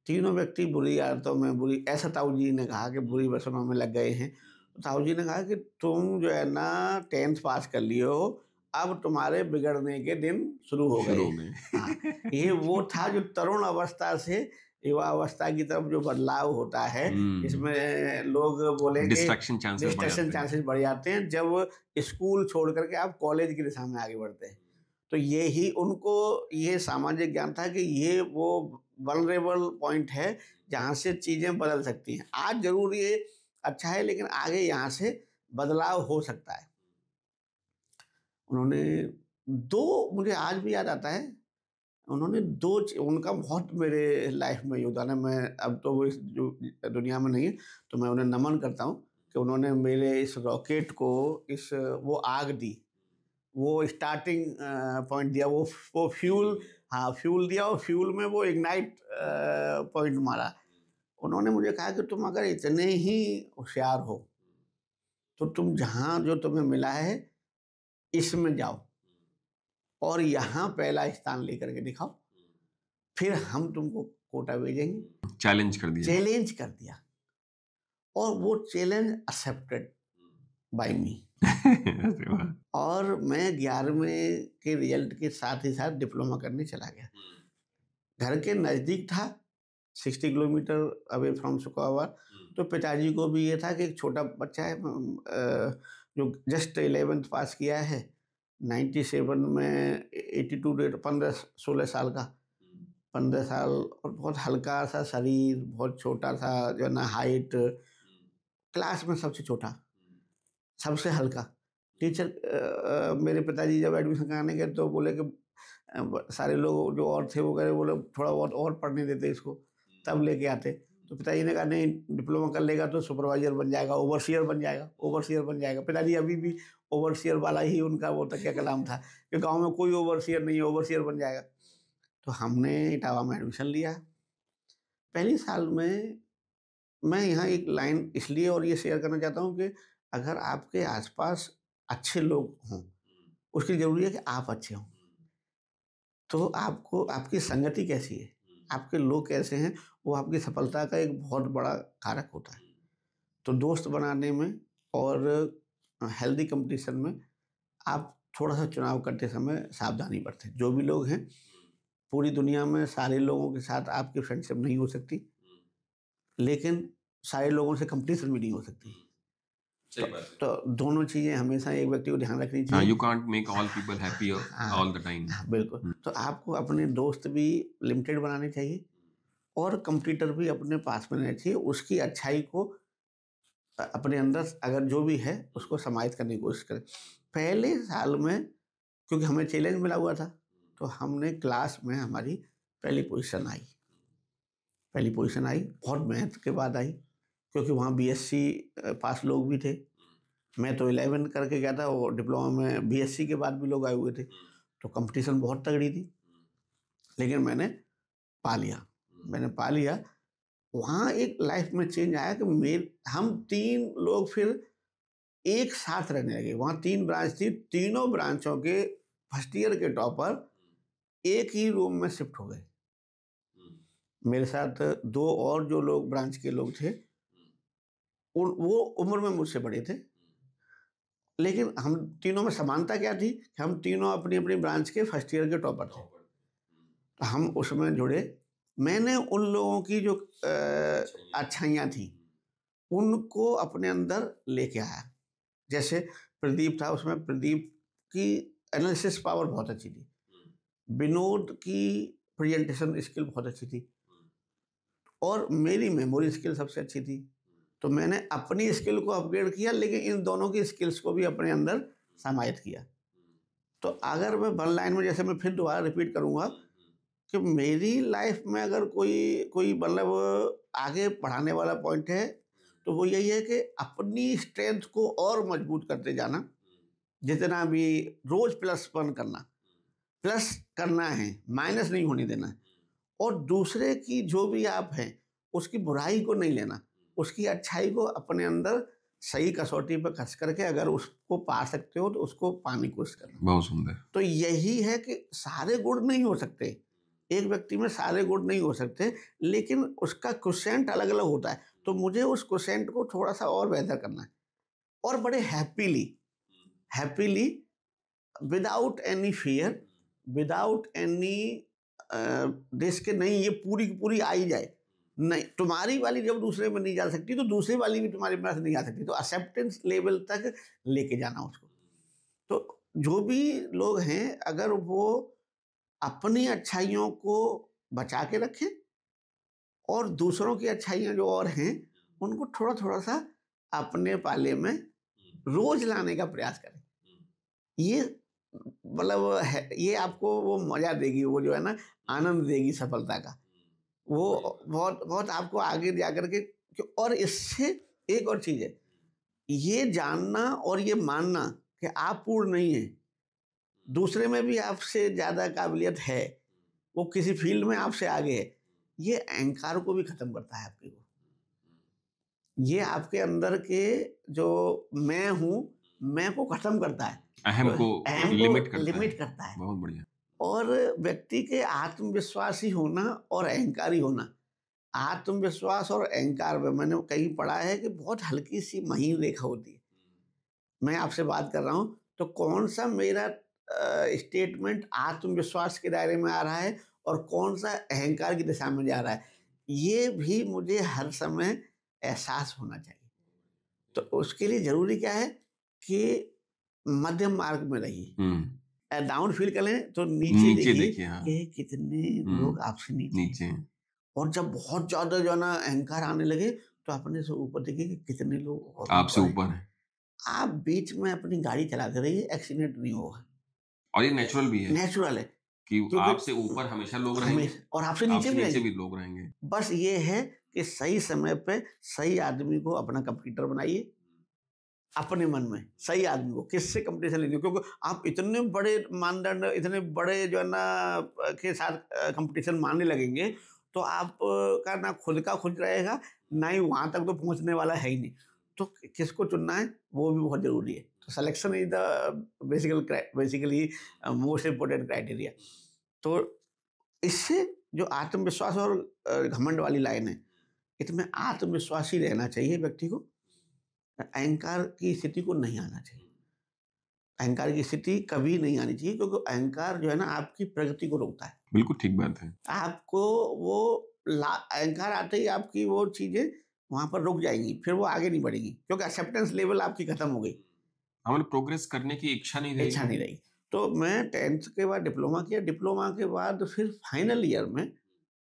[SPEAKER 2] तीनों व्यक्ति बुरी आदतों में बुरी ऐसा ताऊ जी ने कहा कि बुरी व्यसनों में लग गए हैं। तो ताऊ जी ने कहा कि तुम जो है ना 10th पास कर लिए हो, अब तुम्हारे बिगड़ने के दिन शुरू हो गए।
[SPEAKER 1] शुरू में
[SPEAKER 2] हाँ, ये वो था जो तरुण अवस्था से युवा अवस्था की तरफ जो बदलाव होता है, इसमें लोग बोलेंगे
[SPEAKER 1] डिस्ट्रैक्शन चांसेस बढ़
[SPEAKER 2] डिस्ट्रैक्शन
[SPEAKER 1] जाते हैं।
[SPEAKER 2] चांसेस बढ़ जाते हैं जब स्कूल छोड़ करके आप कॉलेज की दिशा में आगे बढ़ते हैं। तो ये ही उनको ये सामाजिक ज्ञान था कि ये वो वल्नरेबल पॉइंट है जहाँ से चीज़ें बदल सकती हैं। आज ज़रूर ये अच्छा है लेकिन आगे यहाँ से बदलाव हो सकता है। उन्होंने 2 मुझे आज भी याद आता है, उन्होंने 2 उनका बहुत मेरे लाइफ में योगदान है। मैं अब तो वो इस जो दुनिया में नहीं है, तो मैं उन्हें नमन करता हूँ कि उन्होंने मेरे इस रॉकेट को वो आग दी, वो स्टार्टिंग पॉइंट दिया, वो फ्यूल हाँ, फ्यूल दिया और फ्यूल में वो इग्नाइट पॉइंट मारा। उन्होंने मुझे कहा कि तुम अगर इतने ही होशियार हो, तो तुम जहाँ जो तुम्हें मिला है, इसमें जाओ और यहाँ पहला स्थान लेकर के दिखाओ, फिर हम तुमको कोटा भेजेंगे।
[SPEAKER 1] चैलेंज कर दिया।
[SPEAKER 2] चैलेंज कर दिया और वो चैलेंज एक्सेप्टेड बाय मी।
[SPEAKER 1] अरे वाह!
[SPEAKER 2] और मैं 11वीं के रिजल्ट के साथ ही साथ डिप्लोमा करने चला गया। घर के नज़दीक था, 60 किलोमीटर अवे फ्रॉम शुक्रवार। तो पिताजी को भी ये था कि एक छोटा बच्चा है जो जस्ट 11th पास किया है, 97 में 82 रेट, 15-16 साल का, 15 साल और बहुत हल्का सा शरीर, बहुत छोटा सा जो है ना हाइट, क्लास में सबसे छोटा, सबसे हल्का। टीचर मेरे पिताजी जब एडमिशन कराने गए तो बोले कि सारे लोग जो और थे वो कह रहे, बोले थोड़ा बहुत और पढ़ने देते इसको, तब लेके आते। तो पिताजी ने कहा नहीं, डिप्लोमा कर लेगा तो सुपरवाइजर बन जाएगा, ओवरसियर बन जाएगा, ओवरसियर बन जाएगा। पिताजी अभी भी ओवरसियर वाला ही उनका वो तकिया कलाम था कि गाँव में कोई ओवरसियर नहीं है, ओवरसियर बन जाएगा। तो हमने इटावा में एडमिशन लिया। पहले साल में मैं यहाँ एक लाइन इसलिए और ये शेयर करना चाहता हूँ कि अगर आपके आसपास अच्छे लोग हों, उसकी ज़रूरी है कि आप अच्छे हों। तो आपको आपकी संगति कैसी है, आपके लोग कैसे हैं, वो आपकी सफलता का एक बहुत बड़ा कारक होता है। तो दोस्त बनाने में और हेल्दी कंपटीशन में आप थोड़ा-सा चुनाव करते समय सावधानी बरतें। जो भी लोग हैं, पूरी दुनिया में सारे लोगों के साथ आपकी फ्रेंडशिप नहीं हो सकती, लेकिन सारे लोगों से कंपटीशन भी नहीं हो सकती।
[SPEAKER 1] सही बात है।
[SPEAKER 2] तो दोनों चीज़ें हमेशा एक व्यक्ति को ध्यान रखनी
[SPEAKER 1] हाँ,
[SPEAKER 2] चाहिए।
[SPEAKER 1] You can't make all people happy
[SPEAKER 2] हाँ,
[SPEAKER 1] ऑल द टाइम।
[SPEAKER 2] हाँ, बिल्कुल। तो आपको अपने दोस्त भी लिमिटेड बनाने चाहिए और कंपटीटर भी अपने पास में रहना चाहिए। उसकी अच्छाई को अपने अंदर अगर जो भी है उसको समाहित करने की कोशिश करें। पहले साल में क्योंकि हमें चैलेंज मिला हुआ था, तो हमने क्लास में हमारी पहली पोज़ीशन आई। पहली पोज़ीशन आई, बहुत मेहनत के बाद आई, क्योंकि वहाँ बीएससी पास लोग भी थे। मैं तो 11 करके गया था और डिप्लोमा में बीएससी के बाद भी लोग आए हुए थे, तो कंपटीशन बहुत तगड़ी थी। लेकिन मैंने पा लिया। वहाँ एक लाइफ में चेंज आया कि हम 3 लोग फिर एक साथ रहने लगे। वहाँ 3 ब्रांच थी, तीनों ब्रांचों के फर्स्ट ईयर के टॉपर एक ही रूम में शिफ्ट हो गए। मेरे साथ 2 और जो लोग ब्रांच के लोग थे, वो उम्र में मुझसे बड़े थे। लेकिन हम तीनों में समानता क्या थी कि हम तीनों अपनी-अपनी ब्रांच के फर्स्ट ईयर के टॉपर थे। तो हम उसमें जुड़े। मैंने उन लोगों की जो अच्छाइयाँ थी, उनको अपने अंदर लेके आया। जैसे प्रदीप था, उसमें प्रदीप की एनालिसिस पावर बहुत अच्छी थी। विनोद की प्रेजेंटेशन स्किल बहुत अच्छी थी और मेरी मेमोरी स्किल सबसे अच्छी थी। तो मैंने अपनी स्किल को अपग्रेड किया, लेकिन इन दोनों की स्किल्स को भी अपने अंदर समाहित किया। तो अगर मैं वन लाइन में, जैसे मैं फिर दोबारा रिपीट करूँगा कि मेरी लाइफ में अगर कोई मतलब आगे बढ़ाने वाला पॉइंट है, तो वो यही है कि अपनी स्ट्रेंथ को और मजबूत करते जाना। जितना भी रोज़ प्लस करना है, माइनस नहीं होने देना है। और दूसरे की जो भी आप हैं, उसकी बुराई को नहीं लेना। उसकी अच्छाई को अपने अंदर सही कसौटी पे कस करके अगर उसको पा सकते हो तो उसको पाने की कोशिश करना।
[SPEAKER 1] बहुत सुंदर।
[SPEAKER 2] तो यही है कि सारे गुण नहीं हो सकते, एक व्यक्ति में सारे गुण नहीं हो सकते, लेकिन उसका क्वोशिएंट अलग-अलग होता है। तो मुझे उस क्वोशिएंट को थोड़ा-सा और बेहतर करना है और बड़े happily without any fear, without any this के नहीं ये पूरी की पूरी आ ही जाए। नहीं, तुम्हारी वाली जब दूसरे में नहीं जा सकती तो दूसरी वाली भी तुम्हारे पास नहीं आ सकती। तो एक्सेप्टेंस लेवल तक लेके जाना उसको। तो जो भी लोग हैं अगर वो अपनी अच्छाइयों को बचा के रखें और दूसरों की अच्छाइयाँ जो और हैं उनको थोड़ा-थोड़ा सा अपने पाले में रोज़ लाने का प्रयास करें। ये मतलब है, ये आपको वो मज़ा देगी, वो जो है ना आनंद देगी सफलता का। वो बहुत बहुत आपको आगे जाकर के और इससे एक और चीज़ है, ये जानना और ये मानना कि आप पूर्ण नहीं हैं, दूसरे में भी आपसे ज़्यादा काबिलियत है, वो किसी फील्ड में आपसे आगे है, ये अहंकार को भी खत्म करता है आपके को। ये आपके अंदर के जो मैं हूँ, मैं को खत्म करता है।
[SPEAKER 1] अहम को
[SPEAKER 2] अहम
[SPEAKER 1] लिमिट
[SPEAKER 2] को
[SPEAKER 1] करता है।
[SPEAKER 2] लिमिट करता है।
[SPEAKER 1] बहुत बढ़िया।
[SPEAKER 2] और व्यक्ति के आत्मविश्वासी होना और अहंकारी होना, आत्मविश्वास और अहंकार में मैंने कहीं पढ़ा है कि बहुत हल्की सी महीन रेखा होती है। मैं आपसे बात कर रहा हूँ तो कौन सा मेरा स्टेटमेंट आत्मविश्वास के दायरे में आ रहा है और कौन सा अहंकार की दिशा में जा रहा है, ये भी मुझे हर समय एहसास होना चाहिए। तो उसके लिए ज़रूरी क्या है कि मध्यम मार्ग में रहिए। डाउन फील करें तो नीचे देखिए
[SPEAKER 1] हाँ।
[SPEAKER 2] कि कितने लोग आपसे नीचे हैं। और जब बहुत ज़्यादा जो है ना अहंकार आने लगे तो अपने से ऊपर देखिए कि कितने लोग और
[SPEAKER 1] आपसे ऊपर हैं।
[SPEAKER 2] आप बीच में अपनी गाड़ी चलाते रहिए, एक्सीडेंट नहीं होगा।
[SPEAKER 1] और ये नेचुरल भी है
[SPEAKER 2] नेचुरल है
[SPEAKER 1] कि
[SPEAKER 2] क्योंकि
[SPEAKER 1] आपसे ऊपर हमेशा लोग रहेंगे
[SPEAKER 2] और आपसे नीचे भी रहेंगे।
[SPEAKER 1] भी लोग रहेंगे।
[SPEAKER 2] बस ये है कि सही समय पे सही आदमी को अपना कंपटीटर बनाइए, अपने मन में सही आदमी को, किससे कंपटीशन लीजिए, क्योंकि आप इतने बड़े मानदंड, इतने बड़े जो है ना के साथ कंपटीशन मानने लगेंगे तो आप का ना खुद का खुद रहेगा, ना ही वहाँ तक तो पहुँचने वाला है ही नहीं। तो किसको चुनना है वो भी बहुत ज़रूरी है। तो selection is the basically most important criteria. तो इससे जो आत्मविश्वास और घमंड वाली लाइन है, इसमें आत्मविश्वासी रहना चाहिए व्यक्ति को, अहंकार की स्थिति को नहीं आना चाहिए। अहंकार की स्थिति कभी नहीं आनी चाहिए क्योंकि अहंकार जो है ना आपकी प्रगति को रोकता है।
[SPEAKER 1] बिल्कुल ठीक बात है।
[SPEAKER 2] आपको वो अहंकार आते ही आपकी वो चीज़ें वहाँ पर रुक जाएँगी, फिर वो आगे नहीं बढ़ेगी क्योंकि एक्सेप्टेंस लेवल आपकी खत्म हो गई।
[SPEAKER 1] हमें प्रोग्रेस करने की इच्छा नहीं रही।
[SPEAKER 2] इच्छा नहीं रही। तो मैं 10th के बाद डिप्लोमा किया, डिप्लोमा के बाद फिर फाइनल ईयर में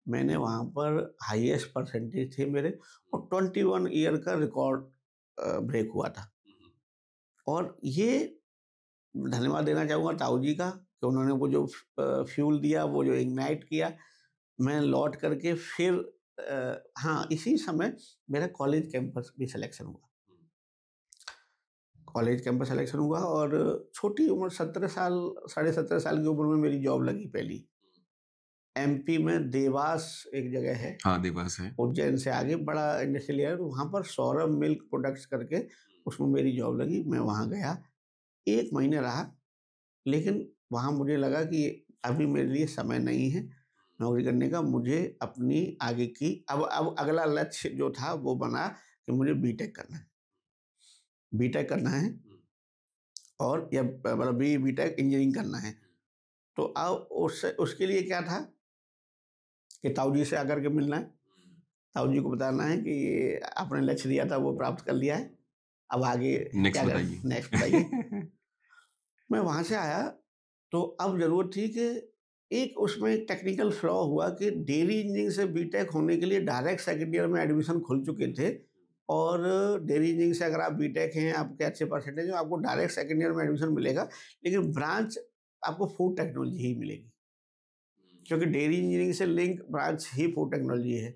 [SPEAKER 2] मैंने वहाँ पर हाईएस्ट परसेंटेज थे मेरे और 21 ईयर का रिकॉर्ड ब्रेक हुआ था। और ये धन्यवाद देना चाहूँगा ताऊ जी का कि उन्होंने वो जो फ्यूल दिया, वो जो इग्नाइट किया, मैं लौट करके फिर हाँ, इसी समय मेरा कॉलेज कैंपस भी सिलेक्शन हुआ। कॉलेज कैंपस सिलेक्शन हुआ और छोटी उम्र 17 साल, साढ़े 17 साल की उम्र में मेरी जॉब लगी पहली। एमपी में देवास एक जगह है।
[SPEAKER 1] हाँ, देवास है।
[SPEAKER 2] उज्जैन से आगे बड़ा इंडस्ट्रियल एरिया, वहाँ पर सौरभ मिल्क प्रोडक्ट्स करके उसमें मेरी जॉब लगी। मैं वहाँ गया, 1 महीने रहा, लेकिन वहाँ मुझे लगा कि अभी मेरे लिए समय नहीं है नौकरी करने का। मुझे अपनी आगे की अब अगला लक्ष्य जो था वो बना कि मुझे बीटेक करना है। बीटेक करना है और या मतलब बीटेक इंजीनियरिंग करना है। तो अब उसके लिए क्या था कि ताऊ जी से आकर के मिलना है, ताऊ जी को बताना है कि आपने लक्ष्य दिया था वो प्राप्त कर लिया है, अब आगे
[SPEAKER 1] नेक्स्ट बताइए।
[SPEAKER 2] नेक्स्ट बताइए। मैं वहाँ से आया तो अब ज़रूरत थी कि एक उसमें एक टेक्निकल फ्लॉ हुआ कि डेयरी इंजीनियरिंग से बीटेक होने के लिए डायरेक्ट सेकंड ईयर में एडमिशन खुल चुके थे और डेयरी इंजीनियरिंग से अगर आप बीटेक हैं, आपके अच्छे परसेंटेज हैं, आपको डायरेक्ट सेकंड ईयर में एडमिशन मिलेगा, लेकिन ब्रांच आपको फूड टेक्नोलॉजी ही मिलेगी क्योंकि डेयरी इंजीनियरिंग से लिंक ब्रांच ही फूड टेक्नोलॉजी है।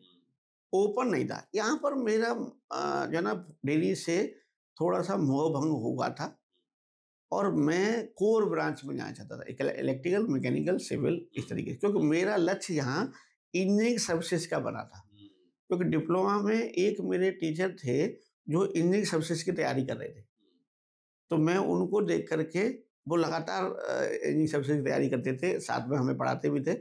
[SPEAKER 2] ओपन नहीं था। यहाँ पर मेरा जो है ना डेयरी से थोड़ा-सा मोह भंग हुआ था और मैं कोर ब्रांच में जाना चाहता था, इलेक्ट्रिकल, मैकेनिकल, सिविल, इस तरीके से, क्योंकि मेरा लक्ष्य यहाँ इंजीनियरिंग सर्विसेज का बना था। क्योंकि डिप्लोमा में एक मेरे टीचर थे, जो इंजीनियरिंग सर्विसेज की तैयारी कर रहे थे। तो मैं उनको देख कर के, वो लगातार इंजीनियरिंग सर्विसेज की तैयारी करते थे, साथ में हमें पढ़ाते भी थे।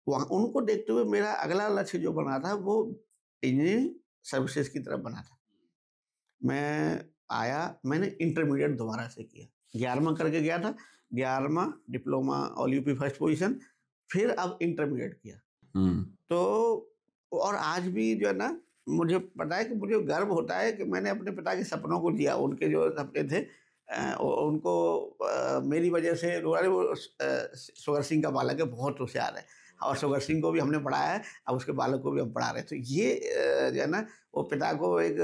[SPEAKER 2] वहाँ उनको देखते हुए मेरा अगला लक्ष्य जो बना था, वो इंजीनियरिंग सर्विसेज की तरफ बना था। मैं आया, मैंने इंटरमीडिएट दोबारा से किया। 11वां करके गया था, 11वां diploma all UP first position, फिर अब इंटरमीडिएट किया। तो और आज भी जो है ना, मुझे पता है कि मुझे गर्व होता है कि मैंने अपने पिता के सपनों को जिया। उनके जो सपने थे उनको मेरी वजह से, अरे वो सुगर सिंह का बालक है, बहुत होशियार है, और सुगर सिंह को भी हमने पढ़ाया है, अब उसके बालक को भी हम पढ़ा रहे हैं। तो ये जो है ना, वो पिता को एक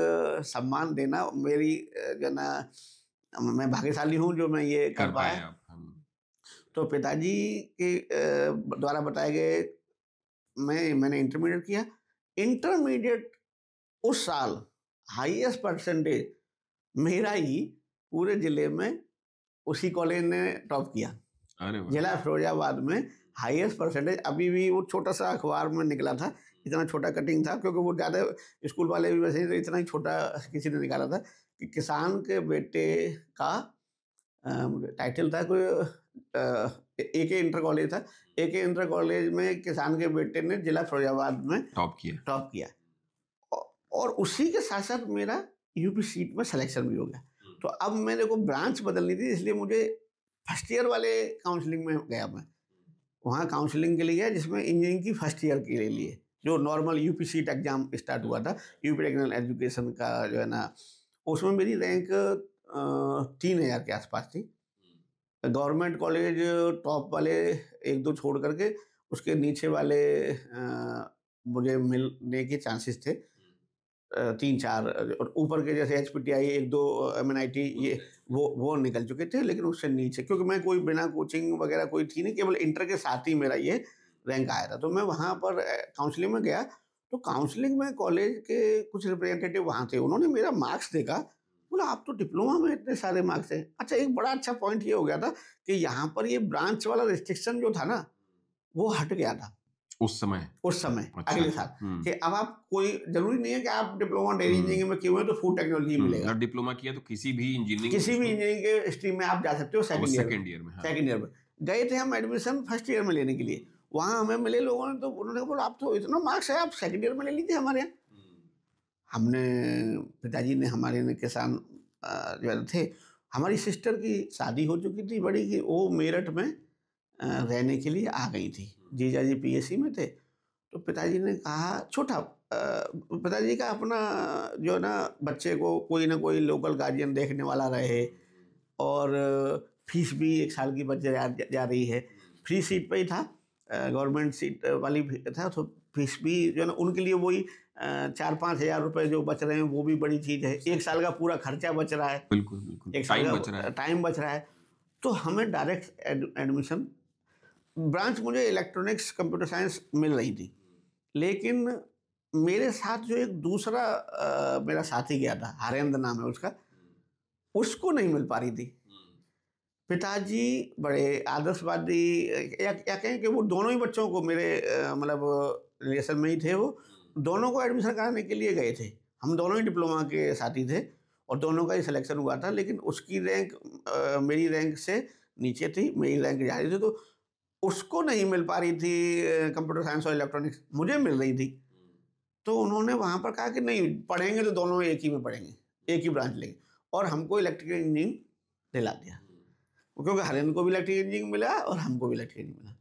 [SPEAKER 2] सम्मान देना, मेरी जो है ना, मैं भाग्यशाली हूँ जो मैं ये कर पाया। तो पिताजी के द्वारा बताए गए मैंने इंटरमीडिएट किया। इंटरमीडिएट उस साल हाईएस्ट परसेंटेज मेरा ही पूरे जिले में, उसी कॉलेज ने टॉप किया। जिला फिरोजाबाद में हाईएस्ट परसेंटेज। अभी भी वो छोटा सा अखबार में निकला था, इतना छोटा कटिंग था, क्योंकि वो ज़्यादा स्कूल वाले भी वैसे ही, इतना ही छोटा किसी ने निकाला था कि किसान के बेटे का टाइटल था कोई, एक इंटर कॉलेज था, एक इंटर कॉलेज में किसान के बेटे ने जिला फिरोजाबाद में टॉप किया। और उसी के साथ साथ मेरा यूपी सीट में सिलेक्शन भी हो गया। तो अब मेरे को ब्रांच बदलनी थी, इसलिए मुझे फर्स्ट ईयर वाले काउंसलिंग में गया। मैं वहाँ काउंसलिंग के लिए गया, जिसमें इंजीनियरिंग की फर्स्ट ईयर के लिए जो normal UP seat exam start हुआ था, यूपी टेक्निकल एजुकेशन का जो है ना, उसमें मेरी रैंक 3000 के आसपास थी। गवर्नमेंट कॉलेज टॉप वाले एक दो छोड़ करके, उसके नीचे वाले मुझे मिलने के चांसेस थे 3-4, और ऊपर के जैसे HPTI 1-2 MNIT, ये वो निकल चुके थे, लेकिन उससे नीचे, क्योंकि मैं कोई बिना कोचिंग वगैरह कोई थी नहीं, केवल इंटर के साथ ही मेरा ये रैंक आया था। तो मैं वहाँ पर काउंसलिंग में गया, तो काउंसलिंग में कॉलेज के कुछ रिप्रेजेंटेटिव वहाँ थे, उन्होंने मेरा मार्क्स देखा, बोला आप तो डिप्लोमा में इतने सारे मार्क्स हैं। अच्छा, एक बड़ा अच्छा पॉइंट ये हो गया था कि यहाँ पर ये ब्रांच वाला रिस्ट्रिक्शन जो था ना, वो हट गया था उस समय। अच्छा, अगले साल कि अब आप, कोई जरूरी नहीं है कि आप डिप्लोमा डेयरी इंजीनियरिंग में किए हुए तो फूड टेक्नोलॉजी मिलेगा।
[SPEAKER 1] डिप्लोमा किया तो किसी भी इंजीनियरिंग
[SPEAKER 2] के स्ट्रीम में आप जा सकते हो। सेकंड ईयर में गए थे हम एडमिशन फर्स्ट ईयर में लेने के लिए, वहाँ हमें मिले लोगों ने, तो उन्होंने बोला आप तो इतना मार्क्स है, आप सेकंड ईयर में ले लीजिए हमारे यहाँ। हमने, पिताजी ने हमारे ने किसान जो थे, हमारी सिस्टर की शादी हो चुकी थी बड़ी की, वो मेरठ में रहने के लिए आ गई थी। जीजा जी PSC में थे। तो पिताजी ने कहा, छोटा पिताजी का अपना जो है ना, बच्चे को कोई ना कोई लोकल गार्जियन देखने वाला रहे, और फीस भी 1 साल की बच जा रही है, फ्री सीट पे ही था, गवर्नमेंट सीट वाली था, तो फीस भी जो है ना उनके लिए वही 4-5 हज़ार रुपये जो बच रहे हैं, वो भी बड़ी चीज़ है। 1 साल का पूरा खर्चा बच रहा है।
[SPEAKER 1] बिल्कुल
[SPEAKER 2] 1 साल का टाइम बच रहा है। तो हमें डायरेक्ट एडमिशन, ब्रांच मुझे इलेक्ट्रॉनिक्स कंप्यूटर साइंस मिल रही थी, लेकिन मेरे साथ जो एक दूसरा मेरा साथी गया था, हरेंद्र नाम है उसका, उसको नहीं मिल पा रही थी। पिताजी बड़े आदर्शवादी, या कहें कि वो दोनों ही बच्चों को, मेरे मतलब रिलेशन में ही थे, वो दोनों को एडमिशन कराने के लिए गए थे। हम दोनों ही डिप्लोमा के साथी थे, और दोनों का ही सिलेक्शन हुआ था, लेकिन उसकी रैंक मेरी रैंक से नीचे थी, मेरी रैंक ज़्यादा थी, तो उसको नहीं मिल पा रही थी कंप्यूटर साइंस और इलेक्ट्रॉनिक्स, मुझे मिल रही थी। तो उन्होंने वहाँ पर कहा कि नहीं, पढ़ेंगे तो दोनों एक ही में पढ़ेंगे, एक ही ब्रांच लेंगे, और हमको इलेक्ट्रिकल इंजीनियरिंग दिला दिया, क्योंकि हरेंद्र को भी इलेक्ट्रिकल इंजीनियरिंग मिला और हमको भी इलेक्ट्रिकल इंजीनियरिंग मिला।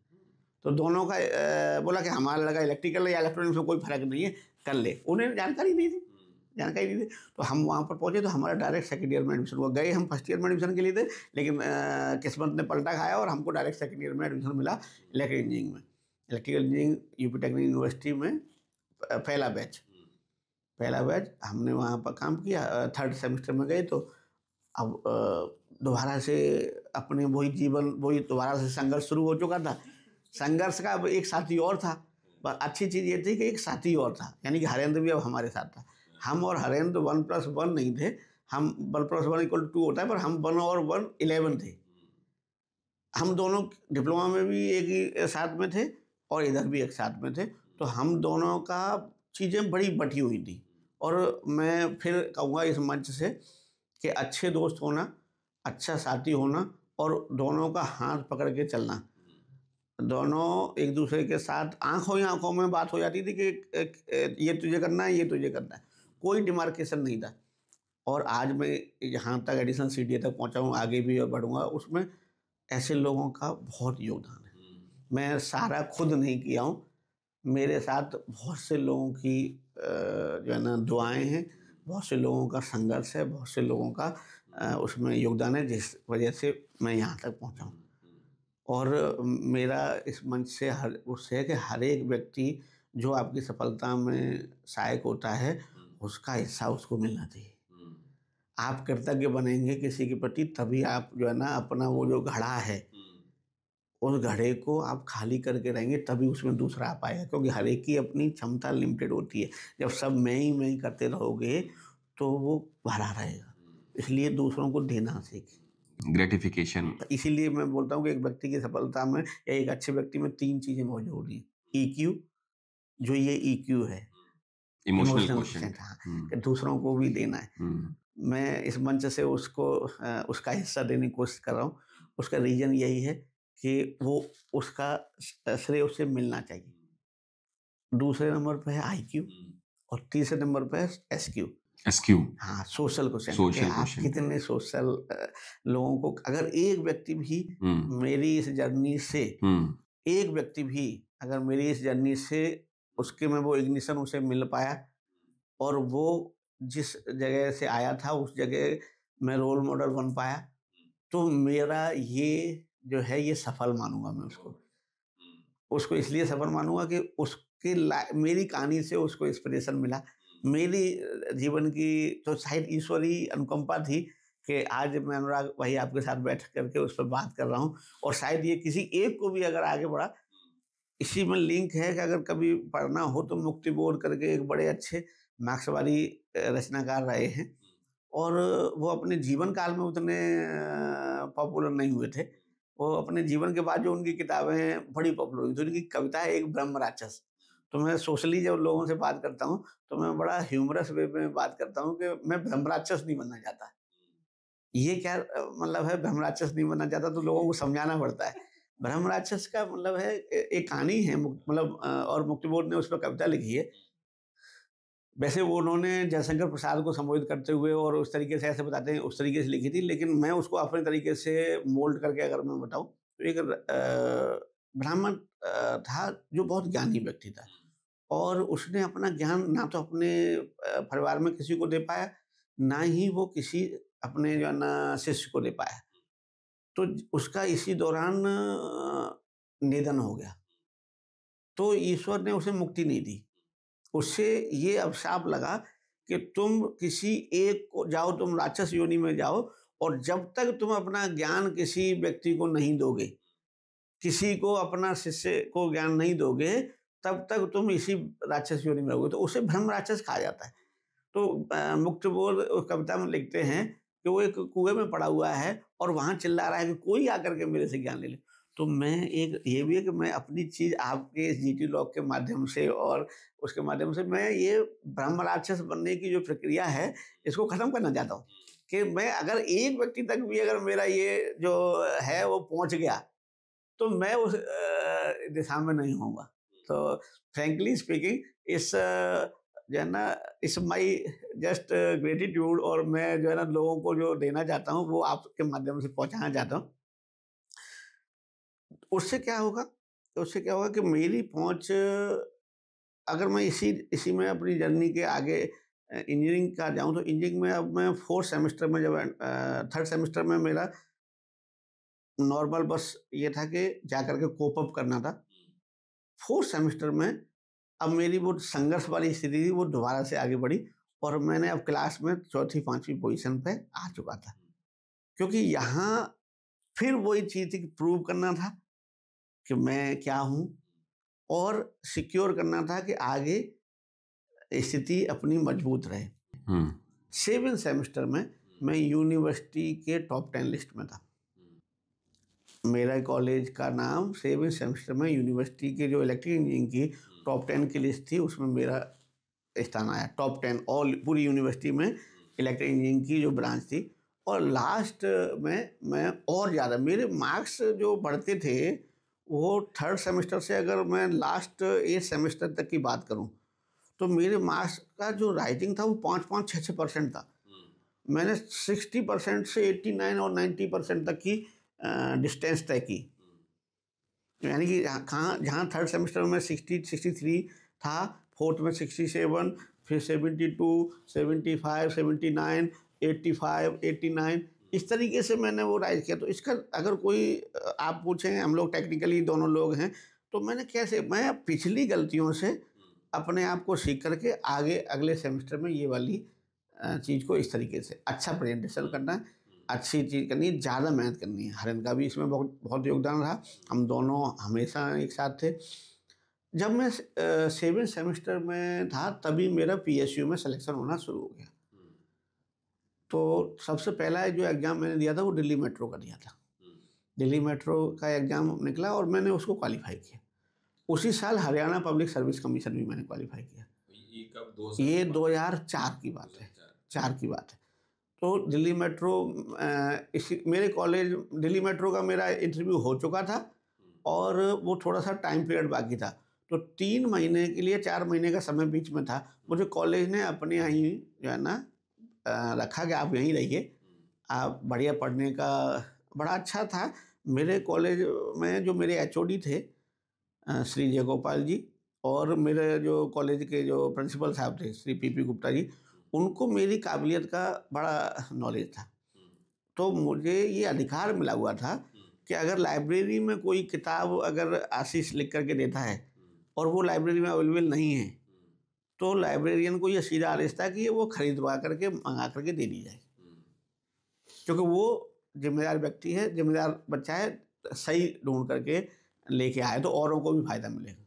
[SPEAKER 2] तो दोनों का बोला कि हमारा लगा इलेक्ट्रिकल या इलेक्ट्रॉनिक्स में कोई फर्क नहीं है, कर ले। उन्हें जानकारी नहीं थी। तो हम वहाँ पर पहुँचे, तो हमारा डायरेक्ट सेकंड ईयर में एडमिशन हुआ। गए हम फर्स्ट ईयर में एडमिशन के लिए थे, लेकिन किस्मत ने पलटा खाया और हमको डायरेक्ट सेकंड ईयर में एडमिशन मिला इलेक्ट्रिकल इंजीनियरिंग में। Electrical engineering UP technical university में पहला बैच हमने वहाँ पर काम किया। 3rd सेमेस्टर में गए, तो अब दोबारा से अपने वही जीवन, वही दोबारा से संघर्ष शुरू हो चुका था। संघर्ष का अब एक साथी और था, पर अच्छी चीज़ ये थी कि एक साथी और था, यानी कि हरेंद्र भी अब हमारे साथ था। हम और हरेंद्र 1+1 नहीं थे, हम 1+1 = 2 होता है, पर हम 1 और 1 11 थे। हम दोनों डिप्लोमा में भी एक ही साथ में थे और इधर भी एक साथ में थे। तो हम दोनों का चीज़ें बड़ी बटी हुई थी। और मैं फिर कहूँगा इस मंच से कि अच्छे दोस्त होना, अच्छा साथी होना और दोनों का हाथ पकड़ के चलना। दोनों एक दूसरे के साथ आँखों ही आँखों में बात हो जाती थी कि ये तुझे करना है, ये तुझे करना है। कोई डिमार्केशन नहीं था। और आज मैं यहाँ तक एडिशनल सीडीए तक पहुँचा हूँ, आगे भी और बढ़ूँगा, उसमें ऐसे लोगों का बहुत योगदान है। मैं सारा खुद नहीं किया हूँ, मेरे साथ बहुत से लोगों की जो है ना दुआएँ हैं, बहुत से लोगों का संघर्ष है, बहुत से लोगों का उसमें योगदान है, जिस वजह से मैं यहाँ तक पहुँचा हूँ। और मेरा इस मंच से हर उससे है कि हर एक व्यक्ति जो आपकी सफलता में सहायक होता है, उसका हिस्सा उसको मिलना चाहिए। आप कृतज्ञ बनेंगे किसी के प्रति, तभी आप जो है ना अपना वो जो घड़ा है, उस घड़े को आप खाली करके रहेंगे, तभी उसमें दूसरा आ पाएगा, क्योंकि हर एक की अपनी क्षमता लिमिटेड होती है। जब सब मैं ही करते रहोगे, तो वो भरा रहेगा। इसलिए दूसरों को देना सीखें।
[SPEAKER 1] ग्रेटिफिकेशन।
[SPEAKER 2] इसीलिए मैं बोलता हूँ कि एक व्यक्ति की सफलता में या एक अच्छे व्यक्ति में 3 चीज़ें बहुत ज़रूरी हैं। ईक्यू, जो ये ईक्यू है,
[SPEAKER 1] इमोशनल
[SPEAKER 2] इमोशनल
[SPEAKER 1] क्वोशंट।
[SPEAKER 2] कोशेंट, हाँ, कि दूसरों को भी देना है।
[SPEAKER 1] हम्म।
[SPEAKER 2] मैं इस मंच से उसको उसका हिस्सा देने की कोशिश कर रहा हूँ। उसका रीज़न यही है कि वो उसका श्रेय उसे मिलना चाहिए। दूसरे नंबर पे है आईक्यू और तीसरे नंबर पे है एसक्यू।
[SPEAKER 1] एसक्यू।
[SPEAKER 2] हाँ, सोशल कोशेंट कि
[SPEAKER 1] सोशल
[SPEAKER 2] आप
[SPEAKER 1] क्वोशंट।
[SPEAKER 2] कितने सोशल लोगों को, अगर एक व्यक्ति भी
[SPEAKER 1] हम्म।
[SPEAKER 2] मेरी इस जर्नी से,
[SPEAKER 1] हम्म।
[SPEAKER 2] एक व्यक्ति भी अगर मेरी इस जर्नी से उसके में वो इग्निशन उसे मिल पाया और वो जिस जगह से आया था उस जगह मैं रोल मॉडल बन पाया, तो मेरा ये जो है ये सफल मानूँगा मैं उसको। उसको इसलिए सफल मानूँगा कि उसके मेरी कहानी से उसको इंस्पिरेशन मिला। मेरी जीवन की तो शायद ईश्वरीय अनुकंपा थी कि आज मैं अनुराग भाई आपके साथ बैठ कर के उस पे बात कर रहा हूँ, और शायद ये किसी एक को भी अगर आगे बढ़ा। इसी में लिंक है कि अगर कभी पढ़ना हो तो मुक्तिबोध करके एक बड़े अच्छे मार्क्सवादी रचनाकार रहे हैं, और वो अपने जीवन काल में उतने पॉपुलर नहीं हुए थे। वो अपने जीवन के बाद जो उनकी किताबें हैं बड़ी पॉपुलर हुई। तो उनकी कविता है एक ब्रह्म राक्षस। तो मैं सोशली जब लोगों से बात करता हूँ, तो मैं बड़ा ह्यूमरस वे में बात करता हूँ कि मैं ब्रह्म राक्षस नहीं बनना चाहता। ये क्या मतलब है ब्रह्म राक्षस नहीं बनना चाहता, तो लोगों को समझाना पड़ता है। ब्रह्म राक्षस का मतलब है एक कहानी है, मतलब और मुक्तिबोध ने उस पर कविता लिखी है। वैसे वो उन्होंने जयशंकर प्रसाद को संबोधित करते हुए और उस तरीके से ऐसे बताते हैं, उस तरीके से लिखी थी, लेकिन मैं उसको अपने तरीके से मोल्ड करके अगर मैं बताऊँ, तो एक ब्राह्मण था जो बहुत ज्ञानी व्यक्ति था, और उसने अपना ज्ञान ना तो अपने परिवार में किसी को दे पाया, ना ही वो किसी अपने जो है ना शिष्य को दे पाया। तो उसका इसी दौरान निधन हो गया। तो ईश्वर ने उसे मुक्ति नहीं दी। उससे ये अभिशाप लगा कि तुम किसी एक को जाओ, तुम राक्षस योनि में जाओ, और जब तक तुम अपना ज्ञान किसी व्यक्ति को नहीं दोगे, किसी को अपना शिष्य को ज्ञान नहीं दोगे, तब तक तुम इसी राक्षस योनि में रहोगे। तो उसे ब्रह्म राक्षस कहा जाता है। तो मुक्तिबोध उस कविता में लिखते हैं कि वो एक कुएं में पड़ा हुआ है और वहाँ चिल्ला रहा है कि कोई आकर के मेरे से ज्ञान ले ले। तो मैं एक ये भी है कि मैं अपनी चीज़ आपके इस जीटी लॉग के माध्यम से और उसके माध्यम से मैं ये ब्रह्म राक्षस बनने की जो प्रक्रिया है, इसको ख़त्म करना चाहता हूँ कि मैं अगर एक व्यक्ति तक भी अगर मेरा ये जो है वो पहुँच गया, तो मैं उस दिशा में नहीं होऊँगा। तो फ्रैंकली स्पीकिंग इस जो है ना इट्स माई जस्ट ग्रेटिट्यूड, और मैं जो है ना लोगों को जो देना चाहता हूँ वो आपके माध्यम से पहुँचाना चाहता हूँ। उससे क्या होगा? उससे क्या होगा कि मेरी पहुँच अगर मैं इसी इसी में अपनी जर्नी के आगे इंजीनियरिंग का जाऊँ, तो इंजीनियरिंग में अब मैं 4th सेमेस्टर में जब 3rd सेमेस्टर में मेरा नॉर्मल बस ये था कि जाकर के कोप अप करना था। 4th सेमेस्टर में अब मेरी वो संघर्ष वाली स्थिति थी, वो दोबारा से आगे बढ़ी, और मैंने अब क्लास में 4th-5वीं पोजीशन पे आ चुका था। क्योंकि यहाँ फिर वही चीज़ थी कि प्रूव करना था कि मैं क्या हूँ, और सिक्योर करना था कि आगे स्थिति अपनी मजबूत रहे। 7th सेमेस्टर में मैं यूनिवर्सिटी के टॉप 10 लिस्ट में था। मेरा कॉलेज का नाम 7th सेमेस्टर में यूनिवर्सिटी के जो इलेक्ट्रिकल इंजीनियरिंग की टॉप 10 की लिस्ट थी, उसमें मेरा स्थान आया, टॉप 10 ऑल पूरी यूनिवर्सिटी में इलेक्ट्रिकल इंजीनियरिंग की जो ब्रांच थी। और लास्ट में मैं और ज़्यादा मेरे मार्क्स जो बढ़ते थे, वो थर्ड सेमेस्टर से अगर मैं लास्ट 8 सेमेस्टर तक की बात करूं, तो मेरे मार्क्स का जो राइटिंग था वो 5-5, 6-6% था। मैंने 60% से 89 और 90% तक की डिस्टेंस तय की। यानी कि कहाँ जहाँ थर्ड सेमेस्टर में 60-63 था, फोर्थ में 67, फिर 72, 75, 79, 85, 89, इस तरीके से मैंने वो राइज किया। तो इसका अगर कोई आप पूछें, हम लोग टेक्निकली दोनों लोग हैं, तो मैं पिछली गलतियों से अपने आप को सीख करके आगे अगले सेमेस्टर में ये वाली चीज़ को इस तरीके से अच्छा प्रेजेंटेशन करना है, अच्छी चीज़ करनी है, ज़्यादा मेहनत करनी है। हरिन का भी इसमें बहुत बहुत योगदान रहा। हम दोनों हमेशा एक साथ थे। जब मैं 7 सेमेस्टर में था, तभी मेरा पीएसयू में सिलेक्शन होना शुरू हो गया। तो सबसे पहला जो एग्ज़ाम मैंने दिया था वो दिल्ली मेट्रो का दिया था। दिल्ली मेट्रो का एग्ज़ाम निकला और मैंने उसको क्वालिफाई किया। उसी साल हरियाणा पब्लिक सर्विस कमीशन भी मैंने क्वालिफाई किया।
[SPEAKER 1] ये कब?
[SPEAKER 2] ये 2004 की बात है, 4 की बात है। तो दिल्ली मेट्रो इसी मेरे कॉलेज दिल्ली मेट्रो का मेरा इंटरव्यू हो चुका था और वो थोड़ा सा टाइम पीरियड बाकी था। तो 3 महीने के लिए 4 महीने का समय बीच में था। मुझे कॉलेज ने अपने यहाँ ही जो है ना रखा कि आप यहीं रहिए, आप बढ़िया पढ़ने का बड़ा अच्छा था। मेरे कॉलेज में जो मेरे एचओडी थे श्री जयगोपाल जी, और मेरे जो कॉलेज के जो प्रिंसिपल साहब थे श्री पीपी गुप्ता जी, उनको मेरी काबिलियत का बड़ा नॉलेज था। तो मुझे ये अधिकार मिला हुआ था कि अगर लाइब्रेरी में कोई किताब अगर आशीष लिख करके देता है और वो लाइब्रेरी में अवेलेबल नहीं है, तो लाइब्रेरियन को ये सीधा आदेश था कि वो खरीदवा करके मंगा करके दे दी जाए, क्योंकि वो जिम्मेदार व्यक्ति है, जिम्मेदार बच्चा है, सही ढूंढ करके लेके आए तो औरों को भी फायदा मिलेगा।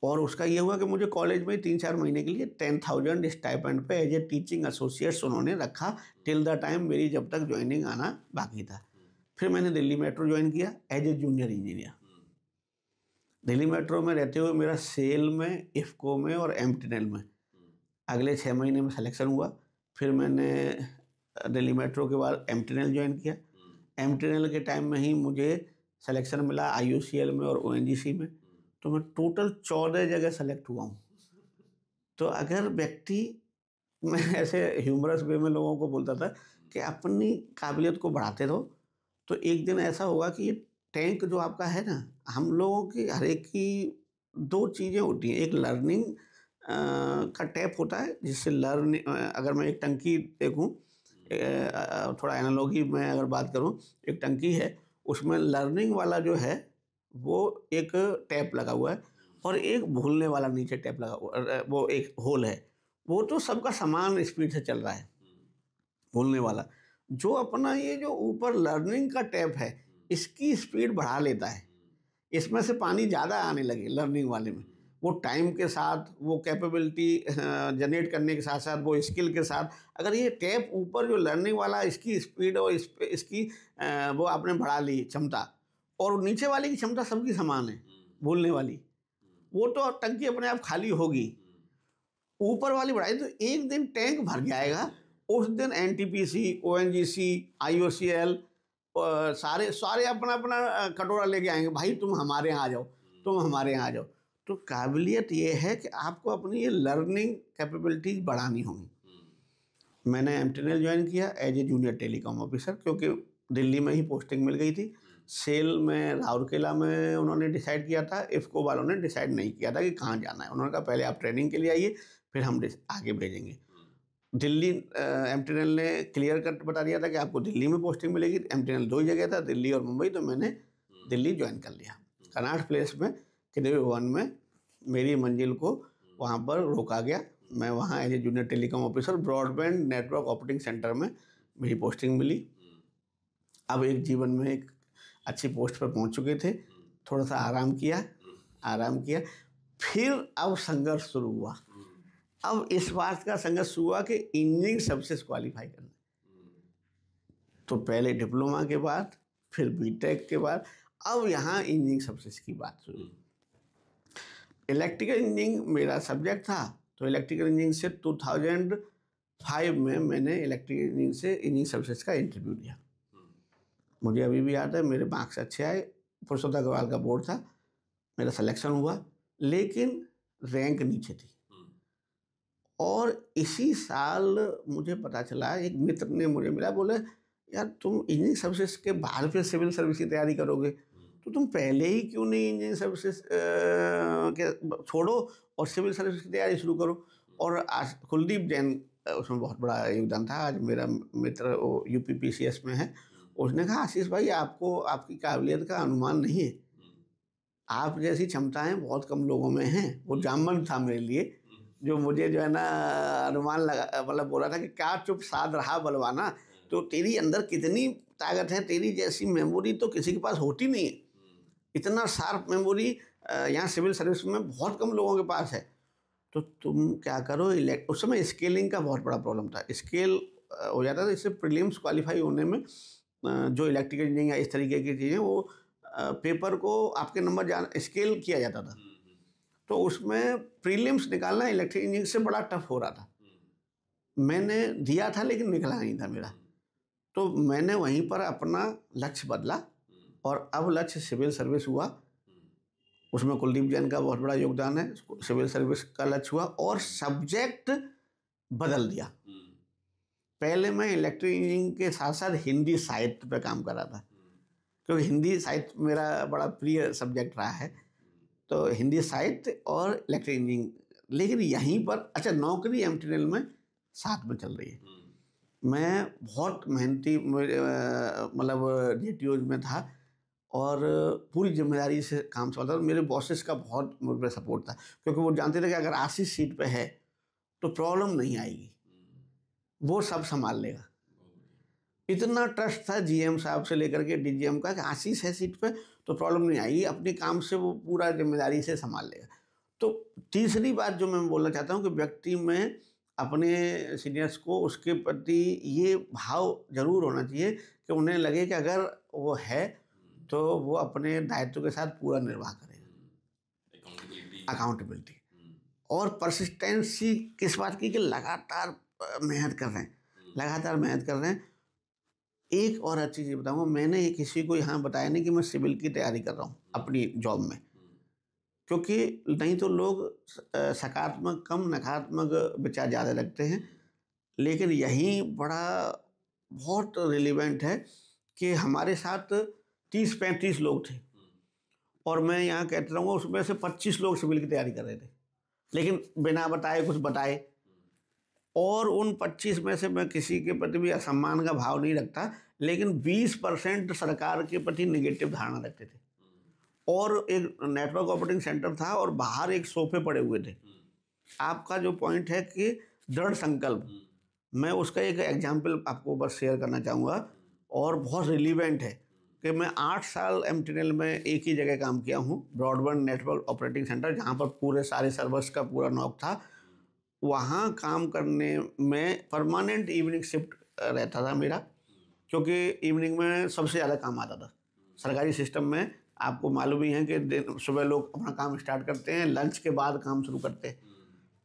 [SPEAKER 2] और उसका ये हुआ कि मुझे कॉलेज में 3-4 महीने के लिए 10,000 स्टाइपेंड पे एज ए टीचिंग एसोसिएट्स उन्होंने रखा टिल द टाइम मेरी जब तक ज्वाइनिंग आना बाकी था। फिर मैंने दिल्ली मेट्रो ज्वाइन किया as a junior engineer. Delhi metro में रहते हुए मेरा सेल में, इफ्को में और एमटीएनएल में अगले 6 महीने में सिलेक्शन हुआ। फिर मैंने दिल्ली मेट्रो के बाद एमटीएनएल ज्वाइन किया। एमटीएनएल के टाइम में ही मुझे सिलेक्शन मिला आईयूसीएल में और ओएनजीसी में। तो मैं टोटल 14 जगह सेलेक्ट हुआ हूँ। तो अगर व्यक्ति, मैं ऐसे ह्यूमरस वे में लोगों को बोलता था कि अपनी काबिलियत को बढ़ाते रहो, तो एक दिन ऐसा होगा कि ये टैंक जो आपका है ना, हम लोगों की हर एक की 2 चीज़ें होती हैं। एक लर्निंग का टैप होता है, जिससे अगर मैं एक टंकी देखूँ, थोड़ा एनालॉजी में अगर बात करूँ, एक टंकी है, उसमें लर्निंग वाला जो है वो एक टैप लगा हुआ है और एक भूलने वाला नीचे टैप लगा हुआ, वो एक होल है। वो तो सबका समान स्पीड से चल रहा है। भूलने वाला जो अपना ये जो ऊपर लर्निंग का टैप है, इसकी स्पीड बढ़ा लेता है, इसमें से पानी ज़्यादा आने लगे लर्निंग वाले में। वो टाइम के साथ, वो कैपेबिलिटी जनरेट करने के साथ साथ, वो स्किल के साथ, अगर ये टैप ऊपर जो लर्निंग वाला इसकी स्पीड और इसकी वो आपने बढ़ा ली क्षमता, और नीचे वाली की क्षमता सबकी समान है, भूलने वाली, वो तो टंकी अपने आप खाली होगी। ऊपर वाली बढ़ाई तो एक दिन टैंक भर जाएगा। उस दिन एनटीपीसी, ओएनजीसी, आईओसीएल सारे सारे अपना अपना कटोरा लेके आएंगे, भाई तुम हमारे यहाँ आ जाओ, तुम हमारे यहाँ आ जाओ। तो काबिलियत ये है कि आपको अपनी ये लर्निंग कैपेबिलिटीज बढ़ानी होगी। मैंने एमटीएनएल ज्वाइन किया as a junior telecom officer, क्योंकि दिल्ली में ही पोस्टिंग मिल गई थी। सेल में राउरकेला में उन्होंने डिसाइड किया था, इफ्को वालों ने डिसाइड नहीं किया था कि कहाँ जाना है। उन्होंने कहा पहले आप ट्रेनिंग के लिए आइए, फिर हम आगे भेजेंगे। दिल्ली एमटीएनएल ने क्लियर कट बता दिया था कि आपको दिल्ली में पोस्टिंग मिलेगी। एमटीएनएल 2 ही जगह था, दिल्ली और मुंबई, तो मैंने दिल्ली ज्वाइन कर लिया। कनॉट प्लेस में किदेवी भवन में मेरी मंजिल को वहाँ पर रोका गया। मैं वहाँ as a junior telecom officer broadband network operating centre में मेरी पोस्टिंग मिली। अब एक जीवन में एक अच्छी पोस्ट पर पहुँच चुके थे, थोड़ा सा आराम किया। फिर अब संघर्ष शुरू हुआ। अब इस बात का संघर्ष हुआ कि इंजीनियरिंग सबसे क्वालिफाई करना। तो पहले डिप्लोमा के बाद, फिर बीटेक के बाद, अब यहाँ इंजीनियरिंग सबसे की बात शुरू। इलेक्ट्रिकल इंजीनियरिंग मेरा सब्जेक्ट था, तो इलेक्ट्रिकल इंजीनियरिंग से 2005 में मैंने इलेक्ट्रिकल इंजीनियरिंग से इंजीनियरिंग सर्विसेज का इंटरव्यू दिया। मुझे अभी भी याद है, मेरे मार्क्स अच्छे आए, पुरुषोत्तम अग्रवाल का बोर्ड था, मेरा सिलेक्शन हुआ, लेकिन रैंक नीचे थी। और इसी साल मुझे पता चला, एक मित्र ने मुझे मिला, बोले यार तुम इंजीनियरिंग सर्विसेज के बाद फिर सिविल सर्विस की तैयारी करोगे, तो तुम पहले ही क्यों नहीं इंजीनियरिंग सर्विसेज के छोड़ो और सिविल सर्विस की तैयारी शुरू करो। और आज कुलदीप जैन उसमें बहुत बड़ा योगदान था, आज मेरा मित्र वो यूपीपीसीएस में है, उसने कहा आशीष भाई आपको आपकी काबिलियत का अनुमान नहीं है, आप जैसी क्षमताएं बहुत कम लोगों में हैं। वो जामन था मेरे लिए, जो मुझे जो है ना अनुमान लगा, मतलब बोला था कि क्या चुप साध रहा बलवाना, तो तेरी अंदर कितनी ताकत है, तेरी जैसी मेमोरी तो किसी के पास होती नहीं है, इतना शार्प मेमोरी यहाँ सिविल सर्विस में बहुत कम लोगों के पास है, तो तुम क्या करो। उस समय स्केलिंग का बहुत बड़ा प्रॉब्लम था, स्केल हो जाता था, इससे प्रीलिम्स क्वालिफाई होने में जो इलेक्ट्रिकल इंजीनियरिंग या इस तरीके की चीज़ें, वो पेपर को आपके नंबर स्केल किया जाता था, तो उसमें प्रीलिम्स निकालना इलेक्ट्रिकल इंजीनियरिंग से बड़ा टफ हो रहा था। मैंने दिया था लेकिन निकला नहीं था मेरा, तो मैंने वहीं पर अपना लक्ष्य बदला और अब लक्ष्य सिविल सर्विस हुआ। उसमें कुलदीप जैन का बहुत बड़ा योगदान है, सिविल सर्विस का लक्ष्य हुआ और सब्जेक्ट बदल दिया। पहले मैं इलेक्ट्रिकल इंजीनियरिंग के साथ साथ हिंदी साहित्य पे काम कर रहा था, क्योंकि हिंदी साहित्य मेरा बड़ा प्रिय सब्जेक्ट रहा है, तो हिंदी साहित्य और इलेक्ट्रिकल इंजीनियरिंग। लेकिन यहीं पर अच्छा नौकरी एमटीएनएल में साथ में चल रही है। मैं बहुत मेहनती मतलब डीटीओज में था और पूरी जिम्मेदारी से काम चलता था। मेरे बॉसेस का बहुत मुझ पर सपोर्ट था, क्योंकि वो जानते थे कि अगर आशीष सीट पे है तो प्रॉब्लम नहीं आएगी, वो सब संभाल लेगा। इतना ट्रस्ट था जीएम साहब से लेकर के डीजीएम का कि आशीष है सीट पे तो प्रॉब्लम नहीं आएगी, अपने काम से वो पूरा जिम्मेदारी से संभाल लेगा। तो तीसरी बात जो मैं बोलना चाहता हूँ कि व्यक्ति में अपने सीनियर्स को उसके प्रति ये भाव जरूर होना चाहिए कि उन्हें लगे कि अगर वो है तो वो अपने दायित्व के साथ पूरा निर्वाह करेगा। अकाउंटेबिलिटी और परसिस्टेंसी किस बात की, कि लगातार मेहनत कर रहे हैं, लगातार मेहनत कर रहे हैं। एक और अच्छी चीज़ बताऊँगा, मैंने किसी को यहाँ बताया नहीं कि मैं सिविल की तैयारी कर रहा हूँ अपनी जॉब में, क्योंकि नहीं तो लोग सकारात्मक कम नकारात्मक विचार ज़्यादा रखते हैं। लेकिन यही बड़ा बहुत रिलेवेंट है कि हमारे साथ 30-35 लोग थे और मैं यहाँ कहता रहूँगा उसमें से 25 लोग सिविल की तैयारी कर रहे थे, लेकिन बिना बताए कुछ बताए। और उन 25 में से मैं किसी के प्रति भी असम्मान का भाव नहीं रखता, लेकिन 20% सरकार के प्रति नेगेटिव धारणा रखते थे। और एक नेटवर्क ऑपरेटिंग सेंटर था और बाहर एक सोफे पड़े हुए थे। आपका जो पॉइंट है कि दृढ़ संकल्प, मैं उसका एक एग्जाम्पल आपको बस शेयर करना चाहूँगा और बहुत रिलीवेंट है कि मैं 8 साल एमटीएनएल में एक ही जगह काम किया हूँ, ब्रॉडबैंड नेटवर्क ऑपरेटिंग सेंटर, जहाँ पर पूरे सारे सर्वर्स का पूरा नॉक था। वहाँ काम करने में परमानेंट इवनिंग शिफ्ट रहता था मेरा, क्योंकि इवनिंग में सबसे ज़्यादा काम आता था। सरकारी सिस्टम में आपको मालूम ही है कि सुबह लोग अपना काम स्टार्ट करते हैं, लंच के बाद काम शुरू करते हैं,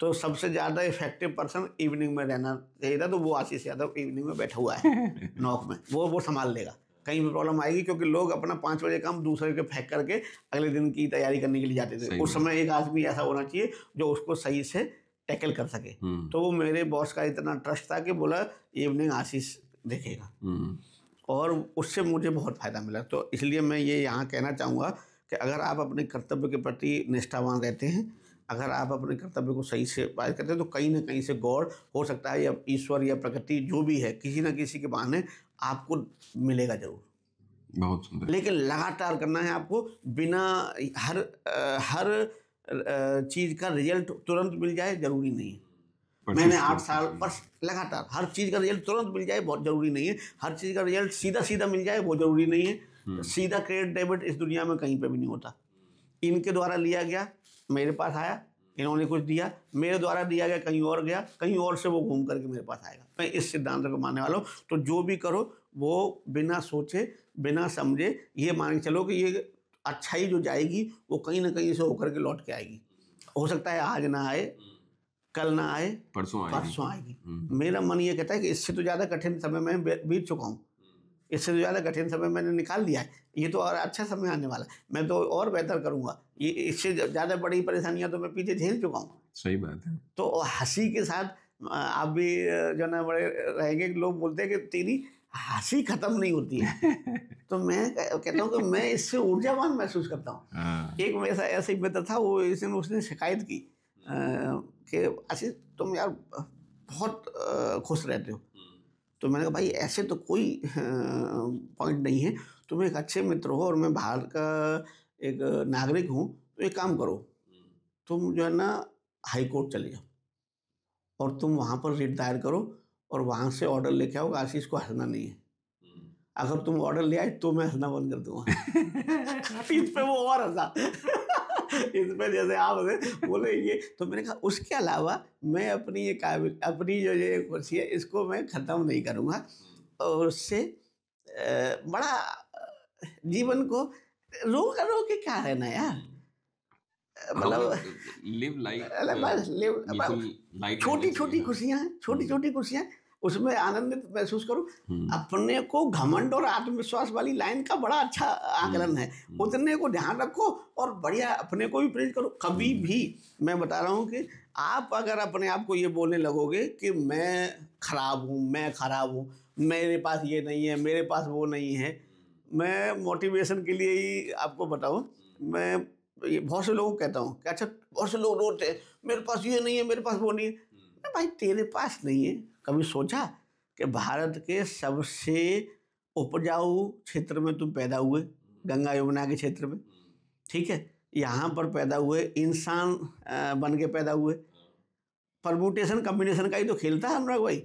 [SPEAKER 2] तो सबसे ज़्यादा इफेक्टिव पर्सन इवनिंग में रहना चाहिए था। तो वो आशीष यादव इवनिंग में बैठा हुआ है नॉक में, वो संभाल लेगा, कहीं भी प्रॉब्लम आएगी, क्योंकि लोग अपना 5 बजे काम दूसरे के फेंक करके अगले दिन की तैयारी करने के लिए जाते थे। उस समय एक आदमी ऐसा होना चाहिए जो उसको सही से टैकल कर सके। तो वो मेरे बॉस का इतना ट्रस्ट था कि बोला इवनिंग आशीष देखेगा, और उससे मुझे बहुत फ़ायदा मिला। तो इसलिए मैं ये यहाँ कहना चाहूँगा कि अगर आप अपने कर्तव्य के प्रति निष्ठावान रहते हैं, अगर आप अपने कर्तव्य को सही से पालन करते हैं, तो कहीं ना कहीं से गौर हो सकता है, या ईश्वर या प्रकृति जो भी है, किसी न किसी के बहाने आपको मिलेगा जरूर।
[SPEAKER 1] बहुत सुंदर। लेकिन
[SPEAKER 2] लगातार करना है आपको, बिना हर चीज़ का रिजल्ट तुरंत मिल जाए जरूरी नहीं है। मैंने 8 साल पर लगातार हर चीज़ का रिजल्ट तुरंत मिल जाए बहुत ज़रूरी नहीं है, हर चीज़ का रिजल्ट सीधा सीधा मिल जाए वो ज़रूरी नहीं है। सीधा क्रेडिट डेबिट इस दुनिया में कहीं पे भी नहीं होता। इनके द्वारा लिया गया मेरे पास आया, इन्होंने कुछ दिया, मेरे द्वारा दिया गया कहीं और गया, कहीं और से वो घूम करके मेरे पास आएगा। मैं इस सिद्धांत को मानने वाला हूँ। तो जो भी करो वो बिना सोचे बिना समझे ये मान के चलो कि ये अच्छाई जो जाएगी वो कहीं ना कहीं से होकर के लौट के आएगी। हो सकता है आज ना आए, कल ना आए,
[SPEAKER 1] परसों
[SPEAKER 2] परसों आएगी। मेरा मन ये कहता है कि इससे तो ज़्यादा कठिन समय मैं बीत चुका हूँ, इससे तो ज़्यादा कठिन समय मैंने निकाल लिया है, ये तो और अच्छा समय आने वाला है, मैं तो और बेहतर करूँगा, ये इससे ज़्यादा बड़ी परेशानियाँ तो मैं पीछे झेल चुका हूँ।
[SPEAKER 1] सही बात है।
[SPEAKER 2] तो हंसी के साथ आप भी जो ना बड़े रहेंगे, लोग बोलते हैं कि तेरी हंसी खत्म नहीं होती है। तो मैं कहता हूँ कि मैं इससे ऊर्जावान महसूस करता हूँ। एक मेरा ऐसा ही मित्र था, वो इस दिन उसने शिकायत की कि आशीष तुम यार बहुत खुश रहते हो। तो मैंने कहा भाई ऐसे तो कोई पॉइंट नहीं है, तुम एक अच्छे मित्र हो और मैं भारत का एक नागरिक हूँ, तो एक काम करो, तुम जो है ना हाई कोर्ट चले जाओ और तुम वहाँ पर रिट दायर करो और वहाँ से ऑर्डर लेके आओ, आशीष को हंसना नहीं है। अगर तुम ऑर्डर ले आए तो मैं हंसना बंद कर दूंगा। इस पे वो और हंसा। इस पे जैसे आप बोले ये, तो मैंने कहा उसके अलावा मैं अपनी ये अपनी जो ये कुर्सी है इसको मैं ख़त्म नहीं करूँगा, और उससे बड़ा जीवन को रो के क्या रहना यार, मतलब
[SPEAKER 1] लिव लाइक
[SPEAKER 2] बस छोटी छोटी खुशियाँ उसमें आनंदित महसूस करो। अपने को घमंड और आत्मविश्वास वाली लाइन का बड़ा अच्छा आकलन है, उतने को ध्यान रखो और बढ़िया अपने को भी प्रेज करो। कभी भी मैं बता रहा हूँ कि आप अगर अपने आप को ये बोलने लगोगे कि मैं खराब हूँ, मेरे पास ये नहीं है, मेरे पास वो नहीं है, मैं मोटिवेशन के लिए ही आपको बताऊँ, मैं बहुत से लोगों को कहता हूँ कि अच्छा बहुत से लोग रोते हैं मेरे पास ये नहीं है, मेरे पास वो नहीं है। भाई तेरे पास नहीं है, कभी सोचा कि भारत के सबसे उपजाऊ क्षेत्र में तुम पैदा हुए, गंगा यमुना के क्षेत्र में, ठीक है, यहाँ पर पैदा हुए, इंसान बन के पैदा हुए, परम्यूटेशन कम्बिनेशन का ही तो खेलता है अनुराग भाई।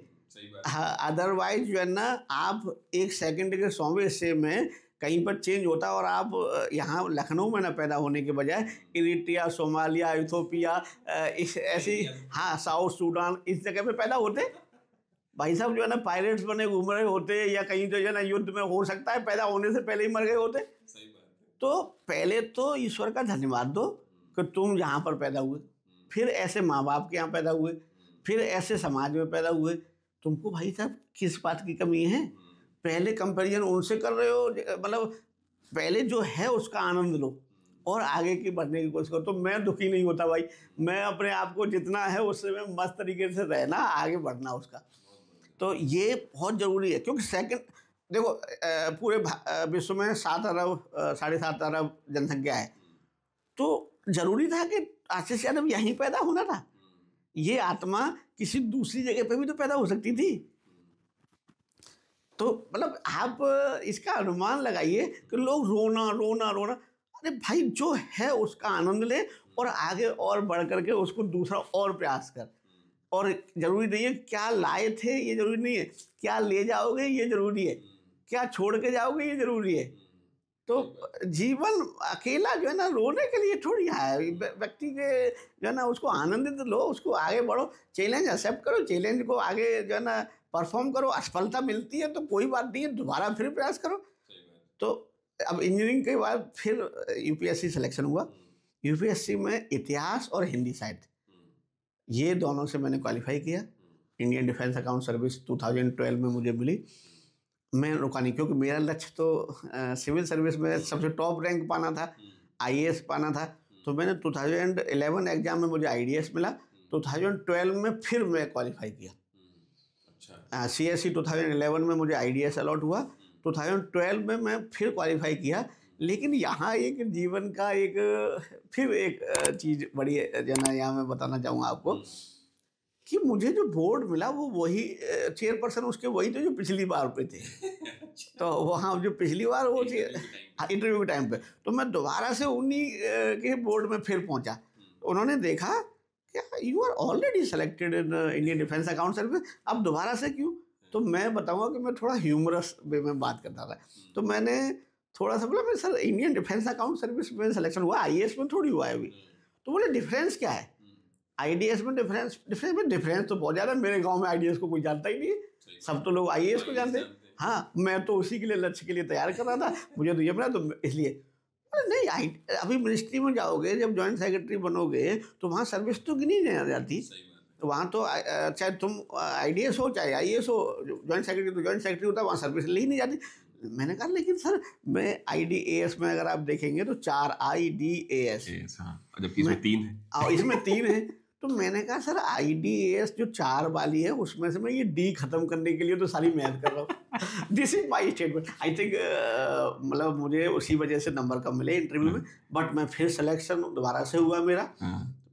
[SPEAKER 2] हाँ, अदरवाइज जो है ना आप एक सेकंड के 100वें हिस्से में कहीं पर चेंज होता और आप यहाँ लखनऊ में ना पैदा होने के बजाय इरिट्रिया, सोमालिया, इथोपिया, इस ऐसी हाँ साउथ सूडान इस जगह पे पैदा होते, भाई साहब जो है ना पायरेट्स बने घूम रहे होते, या कहीं तो जो है ना युद्ध में हो सकता है पैदा होने से पहले ही मर गए होते। तो पहले तो ईश्वर का धन्यवाद दो कि तुम यहाँ पर पैदा हुए, फिर ऐसे माँ बाप के यहाँ पैदा हुए, फिर ऐसे समाज में पैदा हुए। तुमको भाई साहब किस बात की कमी है? पहले कंपैरिजन उनसे कर रहे हो, मतलब पहले जो है उसका आनंद लो और आगे की बढ़ने की कोशिश करो। तो मैं दुखी नहीं होता भाई, मैं अपने आप को जितना है उससे मैं मस्त तरीके से रहना, आगे बढ़ना उसका। तो ये बहुत ज़रूरी है, क्योंकि सेकंड देखो पूरे विश्व में 7 अरब 7.5 अरब जनसंख्या है, तो ज़रूरी था कि आशीष यादव यहीं पैदा होना था? ये आत्मा किसी दूसरी जगह पे भी तो पैदा हो सकती थी। तो मतलब आप इसका अनुमान लगाइए कि लोग रोना, अरे भाई जो है उसका आनंद ले और आगे और बढ़ करके उसको दूसरा और प्रयास कर। और ज़रूरी नहीं है क्या लाए थे, ये ज़रूरी नहीं है, क्या ले जाओगे ये ज़रूरी है, क्या छोड़ के जाओगे ये ज़रूरी है। तो जीवन अकेला जो है ना रोने के लिए थोड़ी है, व्यक्ति के जो है ना उसको आनंदित लो, उसको आगे बढ़ो, चैलेंज एक्सेप्ट करो, चैलेंज को आगे जो है ना परफॉर्म करो, असफलता मिलती है तो कोई बात नहीं है, दोबारा फिर प्रयास करो। तो अब इंजीनियरिंग के बाद फिर यूपीएससी सिलेक्शन हुआ, यूपीएससी में इतिहास और हिंदी साहित्य ये दोनों से मैंने क्वालिफाई किया। इंडियन डिफेंस अकाउंट सर्विस 2012 में मुझे मिली। मैं रुका नहीं, क्योंकि मेरा लक्ष्य तो सिविल सर्विस में सबसे टॉप रैंक पाना था, आईएएस पाना था। तो मैंने 2011 एग्जाम में मुझे आईडीएस मिला, 2012 में फिर मैं क्वालिफाई किया। CSE 2011 में मुझे आईडीएस अलॉट हुआ, 2012 में मैं फिर क्वालिफाई किया। लेकिन यहाँ एक जीवन का एक फिर एक चीज़ बड़ी जो ना यहाँ मैं बताना चाहूँगा आपको कि मुझे जो बोर्ड मिला वो वही चेयरपर्सन उसके वही थे जो पिछली बार पे थे। तो वहाँ जो पिछली बार वो थे इंटरव्यू के टाइम पे, तो मैं दोबारा से उन्हीं के बोर्ड में फिर पहुँचा। उन्होंने देखा क्या you are already selected in Indian defence account service, अब दोबारा से क्यों? तो मैं बताऊँगा कि मैं थोड़ा ह्यूमरस वे में बात करता था। तो मैंने थोड़ा सा बोला मैं sir Indian defence account service में सिलेक्शन हुआ, आईएएस में थोड़ी हुआ है अभी। तो बोले डिफरेंस क्या है? आईडीएस में डिफरेंस तो बहुत ज़्यादा, मेरे गांव में आईडीएस को कोई जानता ही नहीं है, सब तो लोग आईएएस को जानते हैं। हाँ, मैं तो उसी के लिए लक्ष्य के लिए तैयार कर रहा था, मुझे तो ये पता, तो इसलिए अरे नहीं, अभी मिनिस्ट्री में जाओगे, जब जॉइंट सेक्रेटरी बनोगे तो वहाँ सर्विस तो गिनी नहीं जाती। तो वहाँ तो चाहे तुम आईडीएस हो चाहे आईएएस हो, जॉइंट सेक्रेटरी तो जॉइंट सेक्रेटरी होता है, वहाँ सर्विस ली नहीं जाती। मैंने कहा लेकिन सर मैं आईडीएएस में अगर आप देखेंगे तो 4 आईडीएएस,
[SPEAKER 1] जबकि इसमें 3 है
[SPEAKER 2] और इसमें 3 है। तो मैंने कहा सर आईडीएएस जो 4 वाली है उसमें से मैं ये डी खत्म करने के लिए तो सारी मेहनत कर रहा हूँ। This is my statement. I think मतलब मुझे उसी वजह से नंबर कम मिले इंटरव्यू में, बट मैं फिर सिलेक्शन दोबारा से हुआ मेरा,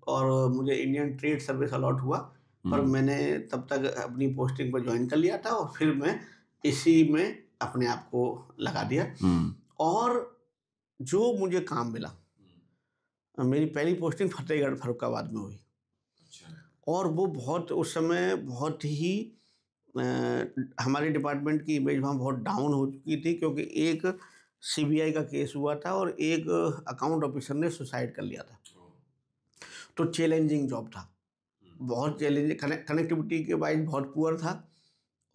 [SPEAKER 2] और मुझे इंडियन ट्रेड सर्विस अलॉट हुआ। पर मैंने तब तक अपनी पोस्टिंग पर ज्वाइन कर लिया था, और फिर मैं इसी में अपने आप को लगा दिया। और जो मुझे काम मिला, मेरी पहली पोस्टिंग फतेहगढ़ फर्रुखाबाद में हुई। और वो बहुत उस समय बहुत ही हमारे डिपार्टमेंट की इमेज वहाँ बहुत डाउन हो चुकी थी, क्योंकि एक सीबीआई का केस हुआ था और एक अकाउंट ऑफिसर ने सुसाइड कर लिया था। तो चैलेंजिंग जॉब था, बहुत चैलेंजिंग, कनेक्टिविटी के वाइज बहुत पुअर था।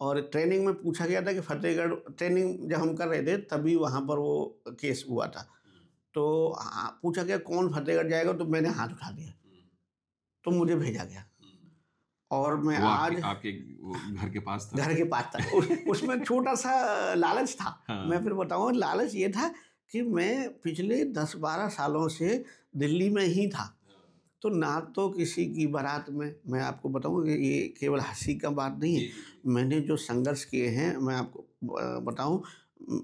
[SPEAKER 2] और ट्रेनिंग में पूछा गया था कि फतेहगढ़, ट्रेनिंग जब हम कर रहे थे तभी वहाँ पर वो केस हुआ था। तो पूछा गया कौन फतेहगढ़ जाएगा, तो मैंने हाथ उठा दिया, तो मुझे भेजा गया। और मैं आज
[SPEAKER 1] आपके घर के पास था,
[SPEAKER 2] घर के पास था। उसमें छोटा सा लालच था। हाँ। मैं फिर बताऊँ, लालच ये था कि मैं पिछले 10-12 सालों से दिल्ली में ही था, तो ना तो किसी की बारात में, मैं आपको बताऊँ ये केवल हंसी का बात नहीं है, मैंने जो संघर्ष किए हैं मैं आपको बताऊँ,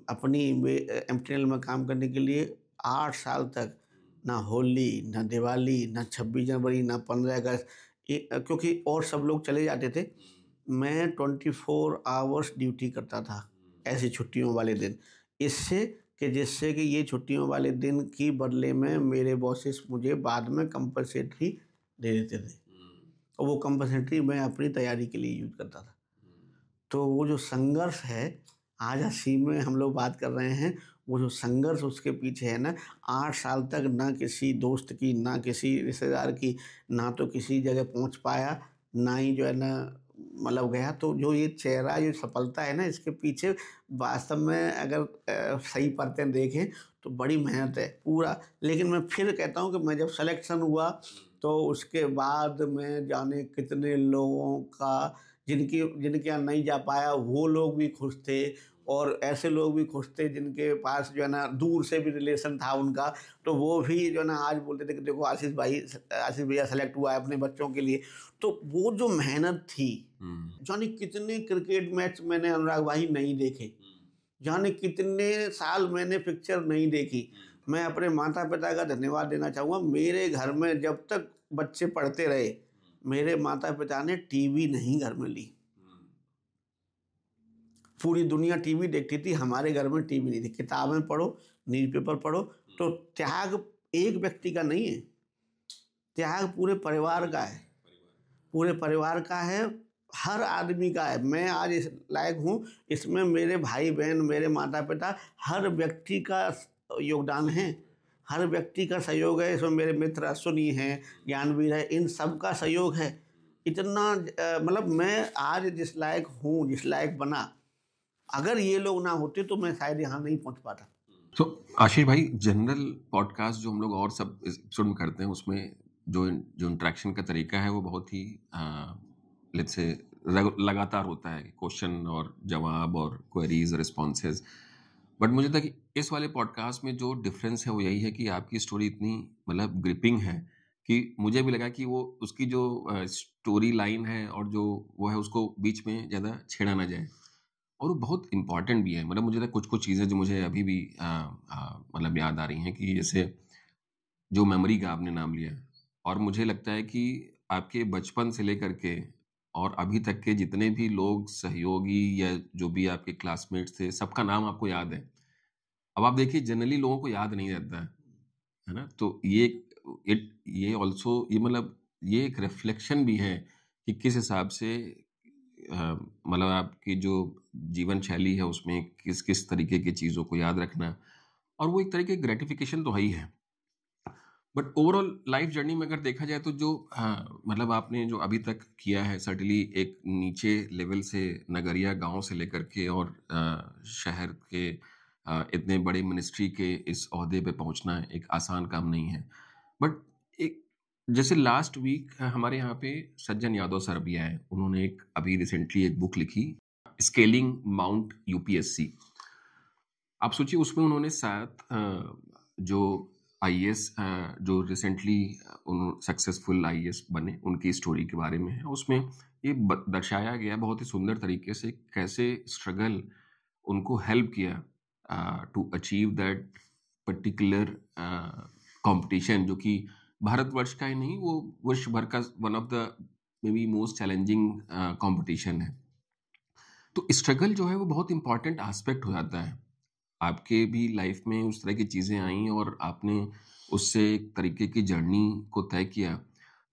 [SPEAKER 2] अपनी एमटीएनएल में काम करने के लिए 8 साल तक ना होली, ना दिवाली, ना 26 जनवरी, ना 15 अगस्त, क्योंकि और सब लोग चले जाते थे, मैं 24 आवर्स ड्यूटी करता था ऐसी छुट्टियों वाले दिन, जिससे कि ये छुट्टियों वाले दिन की बदले में मेरे बॉसेस मुझे बाद में कंपनसेटरी दे देते थे, और वो कंपनसेटरी मैं अपनी तैयारी के लिए यूज करता था। तो वो जो संघर्ष है, आज हंसी में हम लोग बात कर रहे हैं, वो जो संघर्ष उसके पीछे है ना, 8 साल तक ना किसी दोस्त की, ना किसी रिश्तेदार की, ना तो किसी जगह पहुंच पाया, ना ही जो है ना मतलब गया। तो जो ये चेहरा, जो सफलता है ना, इसके पीछे वास्तव में अगर सही परतें देखें तो बड़ी मेहनत है पूरा। लेकिन मैं फिर कहता हूँ कि मैं जब सिलेक्शन हुआ तो उसके बाद मैं जाने कितने लोगों का, जिनके यहाँ नहीं जा पाया, वो लोग भी खुश थे, और ऐसे लोग भी खुश थे जिनके पास जो है ना दूर से भी रिलेशन था उनका, तो वो भी जो है ना आज बोलते थे कि देखो आशीष भैया सेलेक्ट हुआ है अपने बच्चों के लिए। तो वो जो मेहनत थी, जाने कितने क्रिकेट मैच मैंने अनुराग भाई नहीं देखे, जाने कितने साल मैंने पिक्चर नहीं देखी। मैं अपने माता पिता का धन्यवाद देना चाहूँगा, मेरे घर में जब तक बच्चे पढ़ते रहे, मेरे माता पिता ने टीवी नहीं घर में ली। पूरी दुनिया टीवी देखती थी, हमारे घर में टीवी नहीं थी। किताबें पढ़ो, न्यूज़पेपर पढ़ो। तो त्याग एक व्यक्ति का नहीं है, त्याग पूरे परिवार का है, पूरे परिवार का है, हर आदमी का है। मैं आज इस लायक हूँ, इसमें मेरे भाई बहन, मेरे माता पिता, हर व्यक्ति का योगदान है, हर व्यक्ति का सहयोग है। इसमें मेरे मित्र अश्विनी हैं, ज्ञानवीर है, इन सब का सहयोग है। इतना मतलब मैं आज जिस लायक हूँ, जिस लायक बना, अगर ये लोग ना होते तो मैं शायद यहाँ नहीं पहुँच पाता।
[SPEAKER 1] तो आशीष भाई, जनरल पॉडकास्ट जो हम लोग और सब एपिसोड में करते हैं, उसमें जो इंटरेक्शन का तरीका है वो बहुत ही लेट्स से लगातार होता है, क्वेश्चन और जवाब और क्वेरीज, रिस्पॉन्सेज। बट मुझे लगता है कि इस वाले पॉडकास्ट में जो डिफरेंस है वो यही है कि आपकी स्टोरी इतनी मतलब ग्रिपिंग है कि मुझे भी लगा कि वो उसकी जो स्टोरी लाइन है और जो वो है उसको बीच में ज़्यादा छेड़ा ना जाए, और वो बहुत इम्पॉर्टेंट भी है। मतलब मुझे कुछ कुछ चीज़ें जो मुझे अभी भी मतलब याद आ रही हैं, कि जैसे जो मेमोरी का आपने नाम लिया, और मुझे लगता है कि आपके बचपन से लेकर के और अभी तक के जितने भी लोग सहयोगी या जो भी आपके क्लासमेट्स थे, सबका नाम आपको याद है। अब आप देखिए, जनरली लोगों को याद नहीं रहता है ना? तो ये ऑल्सो ये मतलब ये एक रिफ्लेक्शन भी है कि किस हिसाब से मतलब आपकी जो जीवन शैली है उसमें किस किस तरीके की चीज़ों को याद रखना, और वो एक तरीके की ग्रेटिफिकेशन तो है ही है। बट ओवरऑल लाइफ जर्नी में अगर देखा जाए तो जो मतलब आपने जो अभी तक किया है, सर्टनली एक नीचे लेवल से, नगरिया गांव से लेकर के और शहर के इतने बड़े मिनिस्ट्री के इस ओहदे पे पहुंचना एक आसान काम नहीं है। बट एक जैसे लास्ट वीक हमारे यहाँ पे सज्जन यादव सर भी आए, उन्होंने एक अभी रिसेंटली एक बुक लिखी, स्केलिंग माउंट यूपीएससी। आप सोचिए उसमें उन्होंने 7 जो आईएएस जो रिसेंटली सक्सेसफुल आईएएस बने उनकी स्टोरी के बारे में है। उसमें ये दर्शाया गया बहुत ही सुंदर तरीके से कैसे स्ट्रगल उनको हेल्प किया to achieve that particular competition, जो कि भारतवर्ष का ही नहीं, वो विश्व भर का one of the may be most challenging competition है। तो स्ट्रगल जो है वो बहुत इंपॉर्टेंट एस्पेक्ट हो जाता है। आपके भी लाइफ में उस तरह की चीज़ें आई और आपने उससे एक तरीके की जर्नी को तय किया।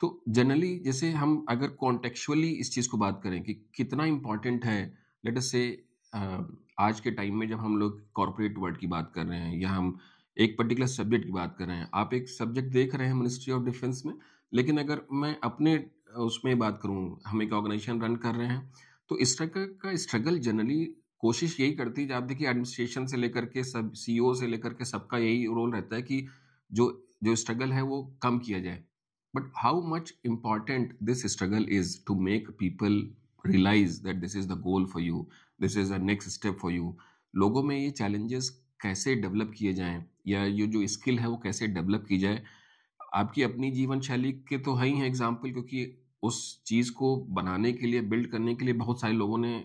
[SPEAKER 1] तो जनरली जैसे हम अगर कॉन्टेक्चुअली इस चीज़ को बात करें कि कितना इम्पॉर्टेंट है, लेट अस से आज के टाइम में जब हम लोग कॉर्पोरेट वर्ल्ड की बात कर रहे हैं या हम एक पर्टिकुलर सब्जेक्ट की बात कर रहे हैं, आप एक सब्जेक्ट देख रहे हैं मिनिस्ट्री ऑफ डिफेंस में, लेकिन अगर मैं अपने उसमें बात करूं, हम एक ऑर्गेनाइजेशन रन कर रहे हैं, तो इस तरह का स्ट्रगल जनरली कोशिश यही करती है। आप देखिए एडमिनिस्ट्रेशन से लेकर के सब सीईओ से लेकर के सबका यही रोल रहता है कि जो जो स्ट्रगल है वो कम किया जाए। But how much important this struggle is to make people realise that this is the goal for you, this is the next step for you. लोगों में ये चैलेंजेस कैसे डेवलप किए जाएं या ये जो स्किल है वो कैसे डेवलप की जाए। आपकी अपनी जीवन शैली के तो है ही हैं एग्जाम्पल, क्योंकि उस चीज़ को बनाने के लिए, बिल्ड करने के लिए बहुत सारे लोगों ने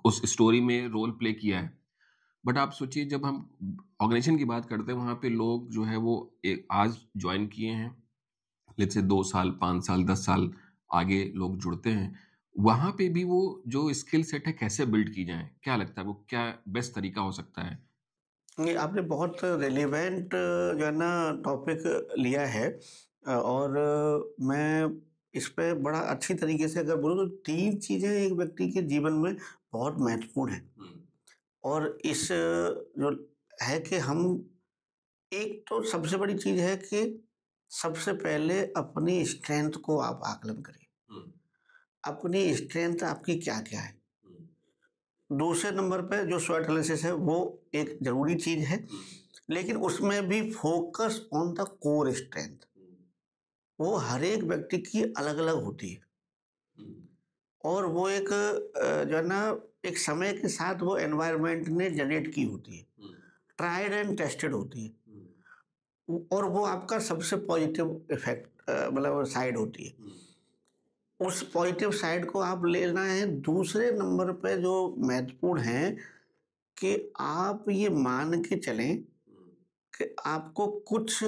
[SPEAKER 1] उस स्टोरी में रोल प्ले किया है। बट आप सोचिए जब हम ऑर्गेनाइजेशन की बात करते हैं, वहाँ पे लोग जो है वो आज ज्वाइन किए हैं, लेट्स से 2 साल 5 साल 10 साल आगे लोग जुड़ते हैं, वहाँ पे भी वो जो स्किल सेट है कैसे बिल्ड की जाए, क्या लगता है वो क्या बेस्ट तरीका हो सकता है?
[SPEAKER 2] ये आपने बहुत रेलेवेंट जो है ना टॉपिक लिया है। और मैं इस पे बड़ा अच्छी तरीके से अगर बोलूँ तो 3 चीज़ें एक व्यक्ति के जीवन में बहुत महत्वपूर्ण हैं। और इस जो है कि हम एक तो सबसे बड़ी चीज़ है कि सबसे पहले अपनी स्ट्रेंथ को आप आकलन करिए। अपनी स्ट्रेंथ आपकी क्या-क्या है? दूसरे नंबर पे जो स्वॉट एनालिसिस है वो एक ज़रूरी चीज़ है, लेकिन उसमें भी focus on the core strength. वो हर एक व्यक्ति की अलग-अलग होती है और वो एक जो है ना एक समय के साथ वो एनवायरनमेंट ने जनरेट की होती है, ट्राइड एंड टेस्टेड होती है। और वो आपका सबसे पॉजिटिव इफेक्ट मतलब साइड होती है। उस पॉजिटिव साइड को आप लेना है। दूसरे नंबर पे जो महत्वपूर्ण है कि आप ये मान के चलें कि आपको कुछ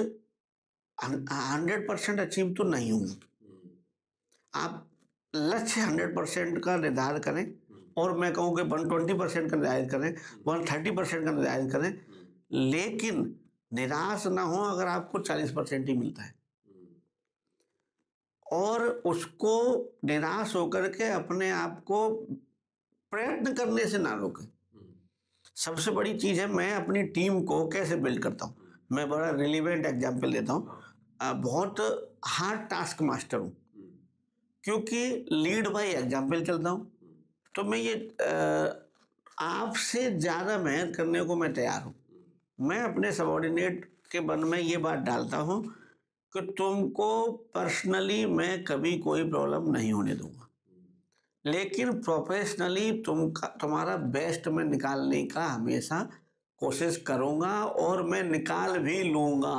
[SPEAKER 2] 100% अचीव तो नहीं होंगे। आप लक्ष्य 100% का निर्धारण करें और मैं कहूँ कि 120% का निर्धारण करें, 130% का निर्धारण करें, लेकिन निराश ना हो अगर आपको 40% ही मिलता है। और उसको निराश होकर के अपने आप को प्रयत्न करने से ना रोकें। सबसे बड़ी चीज़ है मैं अपनी टीम को कैसे बिल्ड करता हूँ। मैं बड़ा रिलेवेंट एग्जांपल देता हूँ। बहुत हार्ड टास्क मास्टर हूँ, क्योंकि लीड बाय एग्जांपल चलता हूँ। तो मैं ये आपसे ज़्यादा मेहनत करने को मैं तैयार हूँ। मैं अपने सबॉर्डिनेट के मन में ये बात डालता हूँ कि तुमको पर्सनली मैं कभी कोई प्रॉब्लम नहीं होने दूंगा, लेकिन प्रोफेशनली तुम्हारा बेस्ट मैं निकालने का हमेशा कोशिश करूंगा और मैं निकाल भी लूंगा,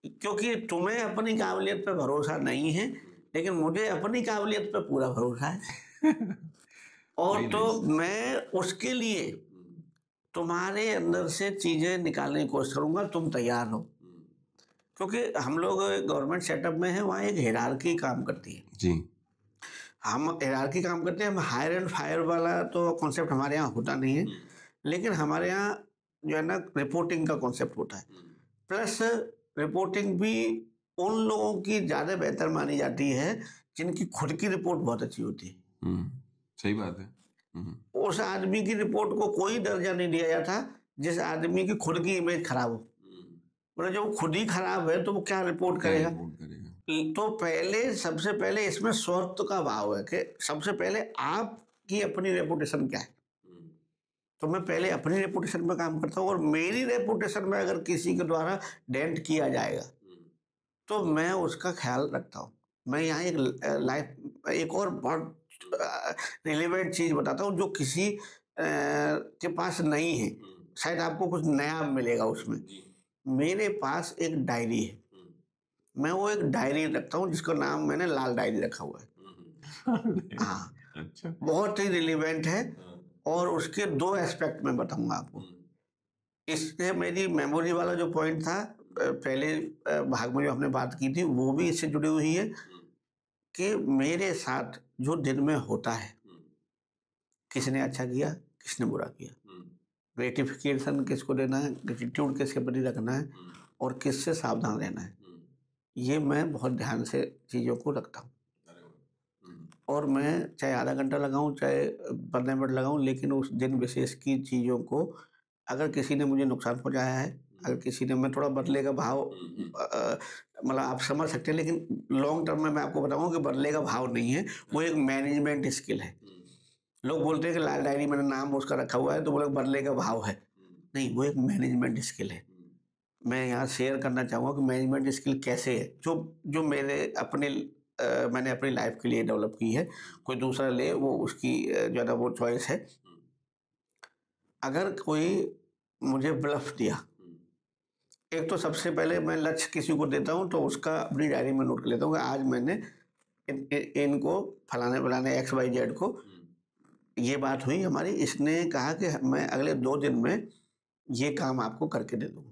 [SPEAKER 2] क्योंकि तुम्हें अपनी काबिलियत पे भरोसा नहीं है, लेकिन मुझे अपनी काबिलियत पे पूरा भरोसा है। और तो मैं उसके लिए तुम्हारे अंदर से चीज़ें निकालने की कोशिश करूंगा, तुम तैयार हो। क्योंकि हम लोग गवर्नमेंट सेटअप में हैं, वहाँ एक हिरार्की काम करती है
[SPEAKER 1] जी।
[SPEAKER 2] हम हिरार्की काम करते हैं। हम हायर एंड फायर वाला तो कॉन्सेप्ट हमारे यहाँ होता नहीं है, लेकिन हमारे यहाँ जो है ना रिपोर्टिंग का कॉन्सेप्ट होता है। प्लस रिपोर्टिंग भी उन लोगों की ज़्यादा बेहतर मानी जाती है जिनकी खुद की रिपोर्ट बहुत अच्छी होती है।
[SPEAKER 1] सही बात है।
[SPEAKER 2] उस आदमी की रिपोर्ट को कोई दर्जा नहीं दिया जाता जिस आदमी की खुद की इमेज खराब हो। मतलब जब खुद ही खराब है तो वो क्या रिपोर्ट करेगा। तो पहले सबसे पहले इसमें स्वत्व का भाव है कि सबसे पहले आपकी अपनी रेपुटेशन क्या है। तो मैं पहले अपनी रेपुटेशन पे काम करता हूँ, और मेरी रेपुटेशन में अगर किसी के द्वारा डेंट किया जाएगा तो मैं उसका ख्याल रखता हूँ। मैं यहाँ एक और बहुत रिलेवेंट चीज़ बताता हूँ जो किसी के पास नहीं है। शायद आपको कुछ नया मिलेगा उसमें। मेरे पास एक डायरी है। मैं वो एक डायरी रखता हूँ जिसका नाम मैंने लाल डायरी रखा हुआ है। हाँ,
[SPEAKER 1] अच्छा।
[SPEAKER 2] बहुत ही रिलेवेंट है, और उसके 2 एस्पेक्ट मैं बताऊँगा आपको। इससे मेरी मेमोरी वाला जो पॉइंट था, पहले भाग में जो हमने बात की थी, वो भी इससे जुड़ी हुई है कि मेरे साथ जो दिन में होता है, किसने अच्छा किया, किसने बुरा किया, ग्रेटिफिकेशन किसको देना है, ग्रेटिट्यूड किसके प्रति रखना है, और किससे सावधान रहना है। ये मैं बहुत ध्यान से चीज़ों को रखता हूँ, और मैं चाहे आधा घंटा लगाऊँ, चाहे 15 मिनट लगाऊँ, लेकिन उस दिन विशेष की चीज़ों को, अगर किसी ने मुझे नुकसान पहुँचाया है, अगर किसी ने, मैं थोड़ा बदले का भाव मतलब आप समझ सकते हैं, लेकिन लॉन्ग टर्म में मैं आपको बताऊँगा कि बदले का भाव नहीं है, वो एक मैनेजमेंट स्किल है। लोग बोलते हैं कि लाल डायरी मैंने नाम उसका रखा हुआ है तो बोले बदले का भाव है। नहीं, वो एक मैनेजमेंट स्किल है। मैं यहाँ शेयर करना चाहूँगा कि मैनेजमेंट स्किल कैसे है, जो मैंने अपनी लाइफ के लिए डेवलप की है। कोई दूसरा ले, वो उसकी जो है ना वो चॉइस है। अगर कोई मुझे ब्लफ दिया, एक तो सबसे पहले मैं लक्ष्य किसी को देता हूँ तो उसका अपनी डायरी में नोट कर लेता हूँ कि आज मैंने इनको फलाने XYZ को ये बात हुई हमारी, इसने कहा कि मैं अगले 2 दिन में ये काम आपको करके दे दूँगा।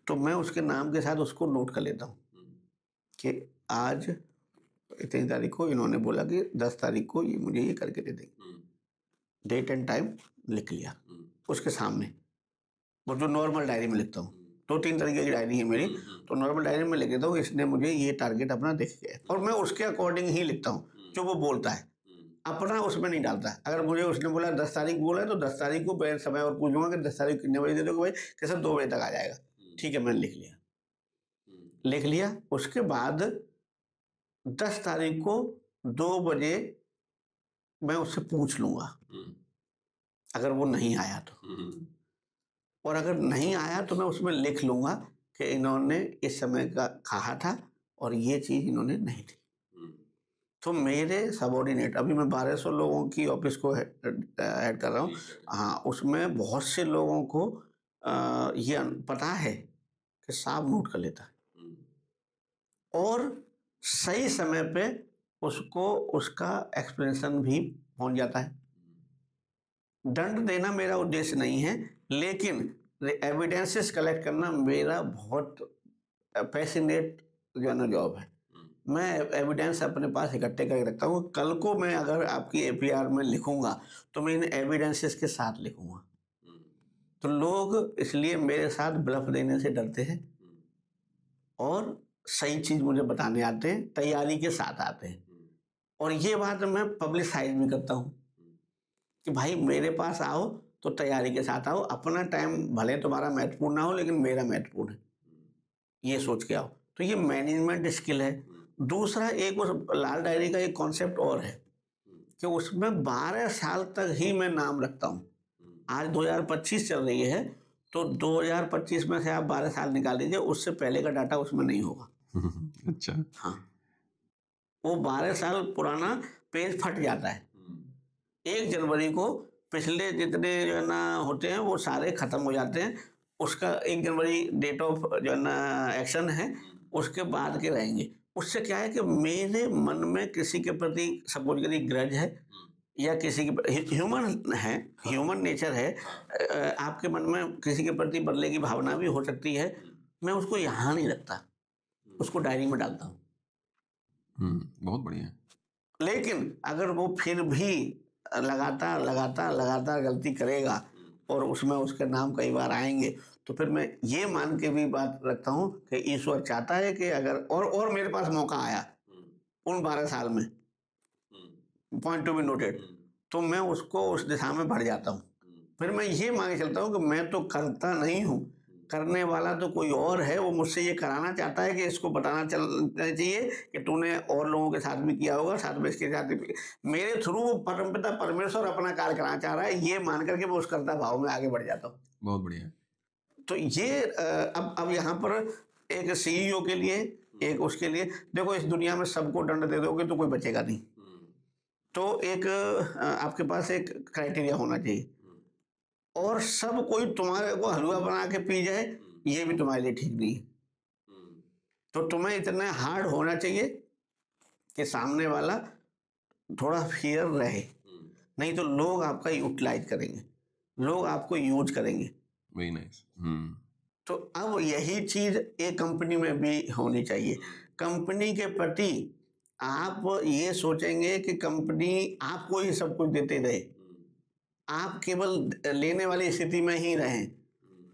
[SPEAKER 2] तो मैं उसके नाम के साथ उसको नोट कर लेता हूँ कि आज इतनी तारीख को इन्होंने बोला कि 10 तारीख को ये मुझे ये करके दे देंगे। डेट एंड टाइम लिख लिया उसके सामने, वो जो नॉर्मल डायरी में लिखता हूँ। 2-3 तरीके की डायरी है मेरी, तो नॉर्मल डायरी में लिख देता हूँ इसने मुझे ये टारगेट अपना देख के, और मैं उसके अकॉर्डिंग ही लिखता हूँ जो वो बोलता है, अपना उसमें नहीं डालता। अगर मुझे उसने बोला 10 तारीख बोला है तो 10 तारीख को मैं समय और पूछूंगा कि 10 तारीख कितने बजे दे दोगे भाई, कि सर 2 बजे तक आ जाएगा। ठीक है, मैंने लिख लिया। उसके बाद 10 तारीख को 2 बजे मैं उससे पूछ लूंगा अगर वो नहीं आया तो, और अगर नहीं आया तो मैं उसमें लिख लूंगा कि इन्होंने इस समय का कहा था और ये चीज़ इन्होंने नहीं थी। तो मेरे सबॉर्डिनेट, अभी मैं 1200 लोगों की ऑफिस को हेड कर रहा हूँ। हाँ, उसमें बहुत से लोगों को ये पता है कि साहब नोट कर लेता है, और सही समय पे उसको उसका एक्सप्लेनेशन भी पहुंच जाता है। दंड देना मेरा उद्देश्य नहीं है, लेकिन एविडेंसेस कलेक्ट करना मेरा बहुत पैशनेट जो है ना जॉब है। मैं एविडेंस अपने पास इकट्ठे करके रखता हूँ। कल को मैं अगर आपकी एफआईआर में लिखूंगा तो मैं इन एविडेंसेस के साथ लिखूंगा। तो लोग इसलिए मेरे साथ ब्लफ देने से डरते हैं और सही चीज मुझे बताने आते हैं, तैयारी के साथ आते हैं। और ये बात मैं पब्लिसाइज भी करता हूँ कि भाई मेरे पास आओ तो तैयारी के साथ आओ, अपना टाइम भले तुम्हारा महत्वपूर्ण ना हो लेकिन मेरा महत्वपूर्ण है, ये सोच के आओ। तो ये मैनेजमेंट स्किल है। दूसरा, एक उस लाल डायरी का एक कॉन्सेप्ट और है कि उसमें 12 साल तक ही मैं नाम रखता हूँ। आज 2025 चल रही है, तो 2025 में से आप 12 साल निकाल लीजिए, उससे पहले का डाटा उसमें नहीं होगा।
[SPEAKER 1] अच्छा।
[SPEAKER 2] हाँ, वो 12 साल पुराना पेज फट जाता है। 1 जनवरी को पिछले जितने जो है ना होते हैं वो सारे खत्म हो जाते हैं। उसका 1 जनवरी डेट ऑफ जो है ना एक्शन है, उसके बाद के रहेंगे। उससे क्या है कि मेरे मन में किसी के प्रति सपोज करिए ग्रज है, या किसी के ह्यूमन नेचर है, आपके मन में किसी के प्रति बदले की भावना भी हो सकती है। मैं उसको यहाँ नहीं रखता, उसको डायरी में डालता हूँ।
[SPEAKER 1] बहुत बढ़िया।
[SPEAKER 2] लेकिन अगर वो फिर भी लगातार गलती करेगा और उसमें उसके नाम कई बार आएंगे, तो फिर मैं ये मान के भी बात रखता हूँ कि ईश्वर चाहता है कि अगर और मेरे पास मौका आया उन 12 साल में, पॉइंट टू बी नोटेड, तो मैं उसको उस दिशा में बढ़ जाता हूँ। फिर मैं ये मान के चलता हूँ कि मैं तो करता नहीं हूँ, करने वाला तो कोई और है, वो मुझसे ये कराना चाहता है कि इसको बताना चलना चाहिए कि तूने और लोगों के साथ भी किया होगा, साथ में इसके साथ भी। मेरे थ्रू वो परमपिता परमेश्वर अपना कार्य कराना चाह रहा है, ये मान करके मैं उस कर्ता भाव में आगे बढ़ जाता हूँ।
[SPEAKER 1] बहुत बढ़िया।
[SPEAKER 2] तो ये अब यहाँ पर एक सीईओ के लिए, एक उसके लिए, देखो इस दुनिया में सबको दंड दे दोगे तो कोई बचेगा नहीं। तो एक आपके पास एक क्राइटेरिया होना चाहिए, और सब कोई तुम्हारे को हलवा बना के पी जाए, ये भी तुम्हारे लिए ठीक नहीं है। तो तुम्हें इतना हार्ड होना चाहिए कि सामने वाला थोड़ा फियर रहे, नहीं तो लोग आपका यूटिलाइज करेंगे, लोग आपको यूज करेंगे।
[SPEAKER 1] Very nice.
[SPEAKER 2] तो अब यही चीज एक कंपनी में भी होनी चाहिए। कंपनी के प्रति आप ये सोचेंगे कि कंपनी आपको ही सब कुछ देते रहे, आप केवल लेने वाली स्थिति में ही रहें,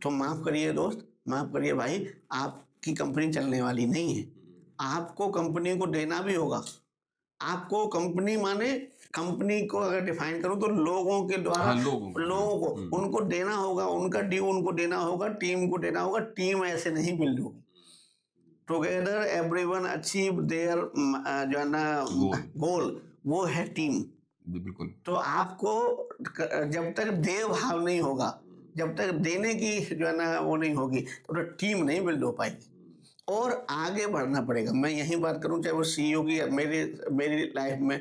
[SPEAKER 2] तो माफ करिए दोस्त, माफ करिए भाई, आपकी कंपनी चलने वाली नहीं है। आपको कंपनी को देना भी होगा। आपको कंपनी माने, कंपनी को अगर डिफाइन करूं तो लोगों के द्वारा,
[SPEAKER 1] हाँ, लोगों
[SPEAKER 2] को उनको देना होगा, उनका ड्यू उनको देना होगा, टीम को देना होगा। टीम ऐसे नहीं बिल्ड होगी। टुगेदर एवरीवन अचीव देयर जो है ना गोल, वो है टीम।
[SPEAKER 1] बिल्कुल।
[SPEAKER 2] तो आपको जब तक देव भाव नहीं होगा, जब तक देने की जो है ना वो नहीं होगी, तो टीम नहीं बिल्ड हो पाएगी और आगे बढ़ना पड़ेगा। मैं यही बात करूं, चाहे वो सीईओ की, मेरी लाइफ में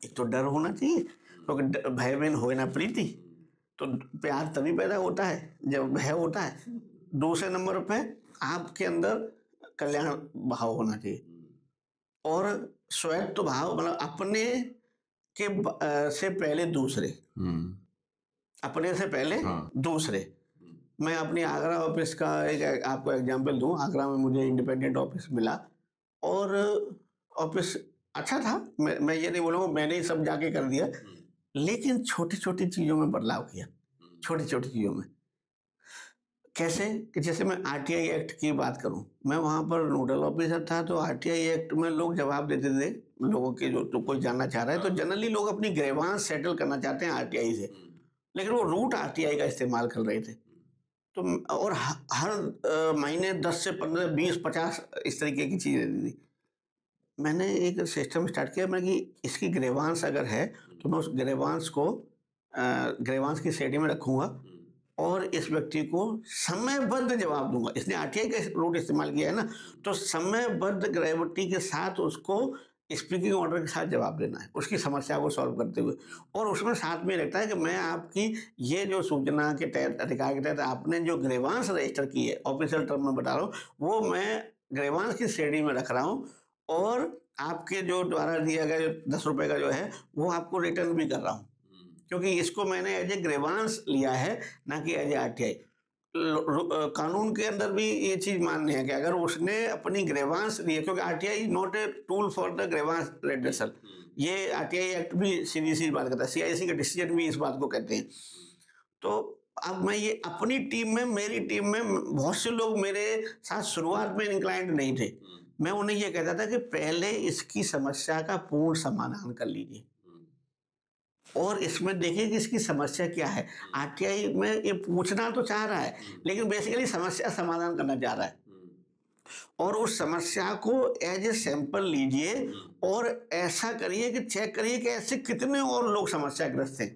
[SPEAKER 2] एक तो डर होना चाहिए, क्योंकि भय में होए ना प्रीति। तो प्यार तभी पैदा होता है जब भय होता है। दूसरे नंबर पे आपके अंदर कल्याण भाव होना चाहिए, और स्वायत्त भाव, मतलब अपने के से पहले दूसरे, अपने से पहले दूसरे। मैं अपनी आगरा ऑफिस का एक आपको एग्जांपल दूं। आगरा में मुझे इंडिपेंडेंट ऑफिस मिला, और ऑफिस अच्छा था, मैं ये नहीं बोलूँगा मैंने ही सब जाके कर दिया, लेकिन छोटी छोटी चीज़ों में बदलाव किया। छोटी छोटी चीज़ों में कैसे कि जैसे मैं आरटीआई एक्ट की बात करूं, मैं वहां पर नोडल ऑफिसर था, तो आरटीआई एक्ट में लोग जवाब देते थे लोगों के, जो तो कोई जानना चाह रहा है, तो जनरली लोग अपनी ग्रीवांस सेटल करना चाहते हैं आरटीआई से, लेकिन वो रूट आरटीआई का इस्तेमाल कर रहे थे। तो और हर महीने 10 से 15, 20, 50 इस तरीके की चीज़ें देती थी। मैंने एक सिस्टम स्टार्ट किया, मैं कि इसकी ग्रीवांस अगर है तो मैं उस ग्रीवांस को ग्रीवांस की श्रेणी में रखूंगा, और इस व्यक्ति को समयबद्ध जवाब दूंगा। इसने आरटीआई का रूट इस्तेमाल किया है ना, तो समयबद्ध ग्रेविटी के साथ उसको स्पीकिंग ऑर्डर के साथ जवाब देना है, उसकी समस्या को सॉल्व करते हुए। और उसमें साथ में रहता है कि मैं आपकी ये जो सूचना के तहत, अधिकार के तहत आपने जो ग्रीवांस रजिस्टर की है, ऑफिशियल टर्म में बता रहा हूँ, वो मैं ग्रीवांस की श्रेणी में रख रहा हूँ, और आपके जो द्वारा दिया गया 10 रुपये का जो है वो आपको रिटर्न भी कर रहा हूँ, क्योंकि इसको मैंने एज ए ग्रीवांस लिया है, ना कि एज ए आरटीआई। कानून के अंदर भी ये चीज मान्य है कि अगर उसने अपनी ग्रीवांस ली है, क्योंकि RTI not a tool for the grievance redressal, ये आरटीआई एक्ट भी सीधी सी बात करता है, सीआईसी का डिसीजन भी इस बात को कहते हैं। तो अब मैं ये अपनी टीम में, मेरी टीम में बहुत से लोग मेरे साथ शुरुआत में इंक्लाइंड नहीं थे। मैं उन्हें ये कहता था कि पहले इसकी समस्या का पूर्ण समाधान कर लीजिए, और इसमें देखिए कि इसकी समस्या क्या है। आरटीआई में ये पूछना तो चाह रहा है, लेकिन बेसिकली समस्या समाधान करना चाह रहा है, और उस समस्या को एज ए सैंपल लीजिए, और ऐसा करिए कि चेक करिए कि ऐसे कितने और लोग समस्याग्रस्त हैं,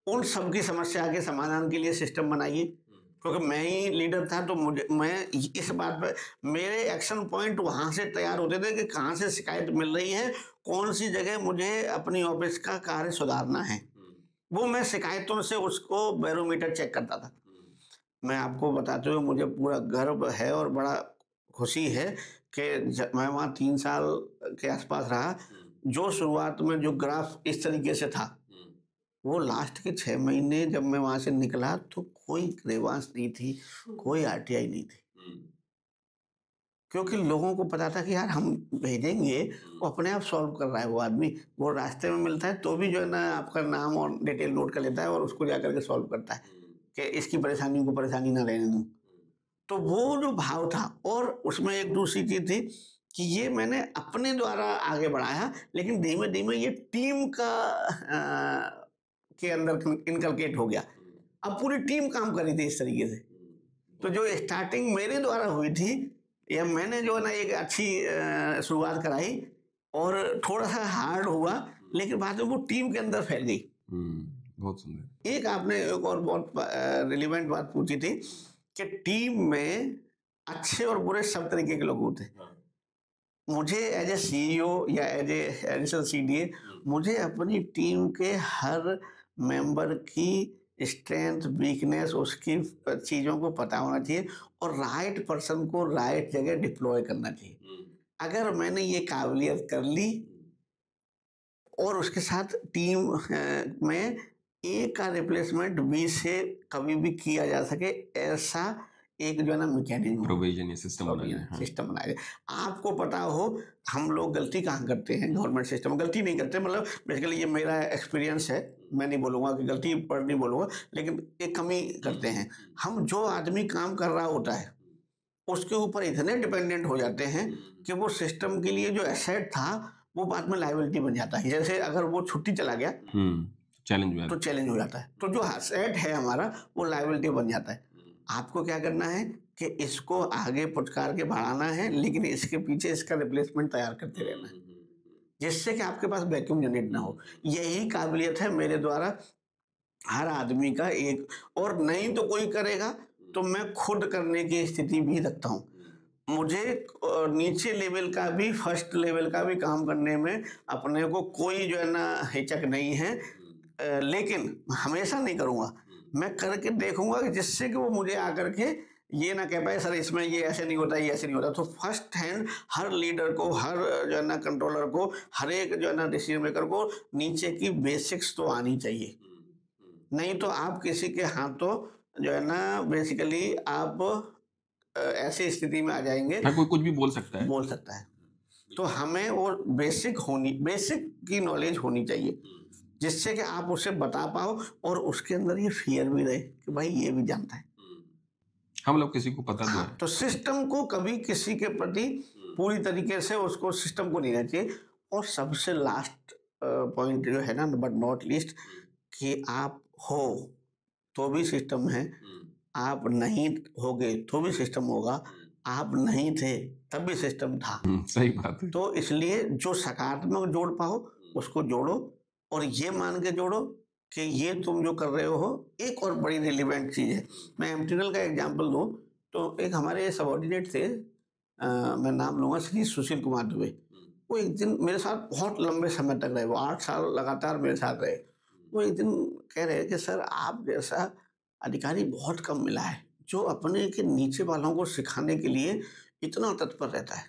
[SPEAKER 2] उन सबकी समस्या के समाधान के लिए सिस्टम बनाइए। क्योंकि मैं ही लीडर था, तो मैं इस बात पे मेरे एक्शन पॉइंट वहां से तैयार होते थे कि कहाँ से शिकायत मिल रही है, कौन सी जगह मुझे अपनी ऑफिस का कार्य सुधारना है, वो मैं शिकायतों से उसको बैरोमीटर चेक करता था। मैं आपको बताते हुए मुझे पूरा गर्व है और बड़ा खुशी है कि मैं वहाँ 3 साल के आसपास रहा। जो शुरुआत में जो ग्राफ इस तरीके से था, वो लास्ट के 6 महीने जब मैं वहां से निकला तो कोई ग्रीवांस नहीं थी, कोई आरटीआई नहीं थी, क्योंकि लोगों को पता था कि यार हम भेजेंगे, वो अपने आप सॉल्व कर रहा है। वो आदमी, वो रास्ते में मिलता है तो भी जो है ना आपका नाम और डिटेल नोट कर लेता है, और उसको जाकर के सॉल्व करता है कि इसकी परेशानी को परेशानी ना रहने दूं। तो वो जो भाव था, और उसमें एक दूसरी चीज थी कि ये मैंने अपने द्वारा आगे बढ़ाया, लेकिन धीमे धीमे ये टीम का के अंदर इनकलकेट हो गया। अब पूरी टीम काम कर रही थी इस तरीके से, तो जो स्टार्टिंग मेरे द्वारा हुई थी, या मैंने जो है ना एक अच्छी शुरुआत कराई और थोड़ा सा हार्ड हुआ, लेकिन बाद में वो टीम के अंदर फैल गई।
[SPEAKER 1] बहुत सुंदर।
[SPEAKER 2] एक आपने एक और बहुत रिलेवेंट बात पूछी थी कि टीम में अच्छे और बुरे सब तरीके के लोग होते हैं। मुझे एज ए सीईओ या एज ए एडिशनल सीडीए, मुझे अपनी टीम के हर मेंबर की स्ट्रेंथ, वीकनेस, उसकी चीज़ों को पता होना चाहिए और राइट पर्सन को राइट जगह डिप्लॉय करना चाहिए। अगर मैंने ये काबिलियत कर ली और उसके साथ टीम में ए का रिप्लेसमेंट बी से कभी भी किया जा सके, ऐसा एक जो है ना मैकेनिज्म
[SPEAKER 1] प्रोविजन सिस्टम बनाया है।
[SPEAKER 2] सिस्टम बनाया जाए। आपको पता हो हम लोग गलती कहाँ करते हैं, गवर्नमेंट सिस्टम गलती नहीं करते, मतलब बेसिकली ये मेरा एक्सपीरियंस है, मैं नहीं बोलूँगा कि गलती पर नहीं बोलूँगा, लेकिन एक कमी करते हैं हम। जो आदमी काम कर रहा होता है उसके ऊपर इतने डिपेंडेंट हो जाते हैं कि वो सिस्टम के लिए जो एसेट था वो बाद में लायबिलिटी बन जाता है। जैसे अगर वो छुट्टी चला गया
[SPEAKER 1] चैलेंज
[SPEAKER 2] तो चैलेंज हो जाता है, तो जो एसेट है हमारा वो लायबिलिटी बन जाता है। आपको क्या करना है कि इसको आगे पुचकार के बढ़ाना है, लेकिन इसके पीछे इसका रिप्लेसमेंट तैयार करते रहना है, जिससे कि आपके पास वैक्यूम जनरेट ना हो। यही काबिलियत है मेरे द्वारा हर आदमी का एक, और नहीं तो कोई करेगा तो मैं खुद करने की स्थिति भी रखता हूँ। मुझे नीचे लेवल का भी, फर्स्ट लेवल का भी काम करने में अपने को कोई जो है ना हिचक नहीं है, लेकिन हमेशा नहीं करूँगा। मैं करके देखूंगा कि जिससे कि वो मुझे आकर के ये ना कह पाए सर इसमें ये ऐसे नहीं होता, ये ऐसे नहीं होता। तो फर्स्ट हैंड हर लीडर को, हर जो है ना कंट्रोलर को, हर एक जो है ना डिसीजन मेकर को नीचे की बेसिक्स तो आनी चाहिए। नहीं तो आप किसी के हाथों जो है ना बेसिकली आप ऐसी स्थिति में आ जाएंगे,
[SPEAKER 1] कोई कुछ भी बोल सकता है।
[SPEAKER 2] तो हमें वो बेसिक की नॉलेज होनी चाहिए, जिससे कि आप उसे बता पाओ और उसके अंदर ये फियर भी रहे कि भाई ये भी जानता है,
[SPEAKER 1] हम लोग किसी को पता
[SPEAKER 2] हाँ, तो सिस्टम को कभी किसी के प्रति पूरी तरीके से उसको सिस्टम को नहीं रहना चाहिए। और सबसे लास्ट पॉइंट जो है ना, बट नॉट लीस्ट, कि आप हो तो भी सिस्टम है, आप नहीं होगे तो भी सिस्टम होगा, आप नहीं थे तब भी सिस्टम था।
[SPEAKER 1] सही बात है।
[SPEAKER 2] तो इसलिए जो सकारात्मक जोड़ पाओ उसको जोड़ो, और ये मान के जोड़ो कि ये तुम जो कर रहे हो। एक और बड़ी रिलेवेंट चीज़ है, मैं एमटीएनएल का एग्जांपल दूं तो एक हमारे सबऑर्डिनेट थे, मैं नाम लूँगा, श्री सुशील कुमार दुबे। वो एक दिन मेरे साथ बहुत लंबे समय तक रहे, वो 8 साल लगातार मेरे साथ रहे। वो एक दिन कह रहे कि सर आप जैसा अधिकारी बहुत कम मिला है जो अपने के नीचे वालों को सिखाने के लिए इतना तत्पर रहता है।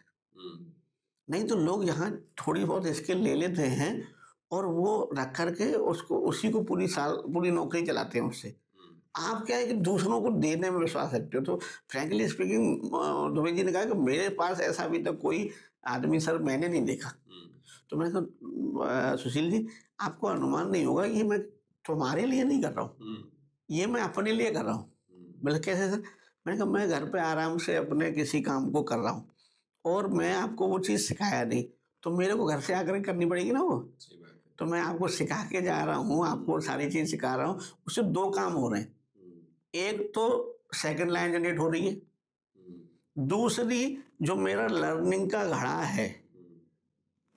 [SPEAKER 2] नहीं तो लोग यहाँ थोड़ी बहुत स्किल ले लेते हैं और वो रख करके उसको उसी को पूरी नौकरी चलाते हैं उससे। आप क्या है कि दूसरों को देने में विश्वास रखते हो। तो फ्रैंकली स्पीकिंग दुबे जी ने कहा कि मेरे पास ऐसा अभी तक कोई आदमी सर मैंने नहीं देखा। तो मैंने कहा सुशील जी आपको अनुमान नहीं होगा, ये मैं तुम्हारे लिए नहीं कर रहा हूँ, ये मैं अपने लिए कर रहा हूँ। बोले कैसे सर? मैंने कहा मैं घर पे आराम से अपने किसी काम को कर रहा हूँ और मैं आपको वो चीज़ सिखाया नहीं, तो मेरे को घर से आकर करनी पड़ेगी ना वो। तो मैं आपको सिखा के जा रहा हूँ, आपको सारी चीज़ सिखा रहा हूँ, उससे 2 काम हो रहे हैं। एक तो सेकंड लाइन जनरेट हो रही है, दूसरी जो मेरा लर्निंग का घड़ा है,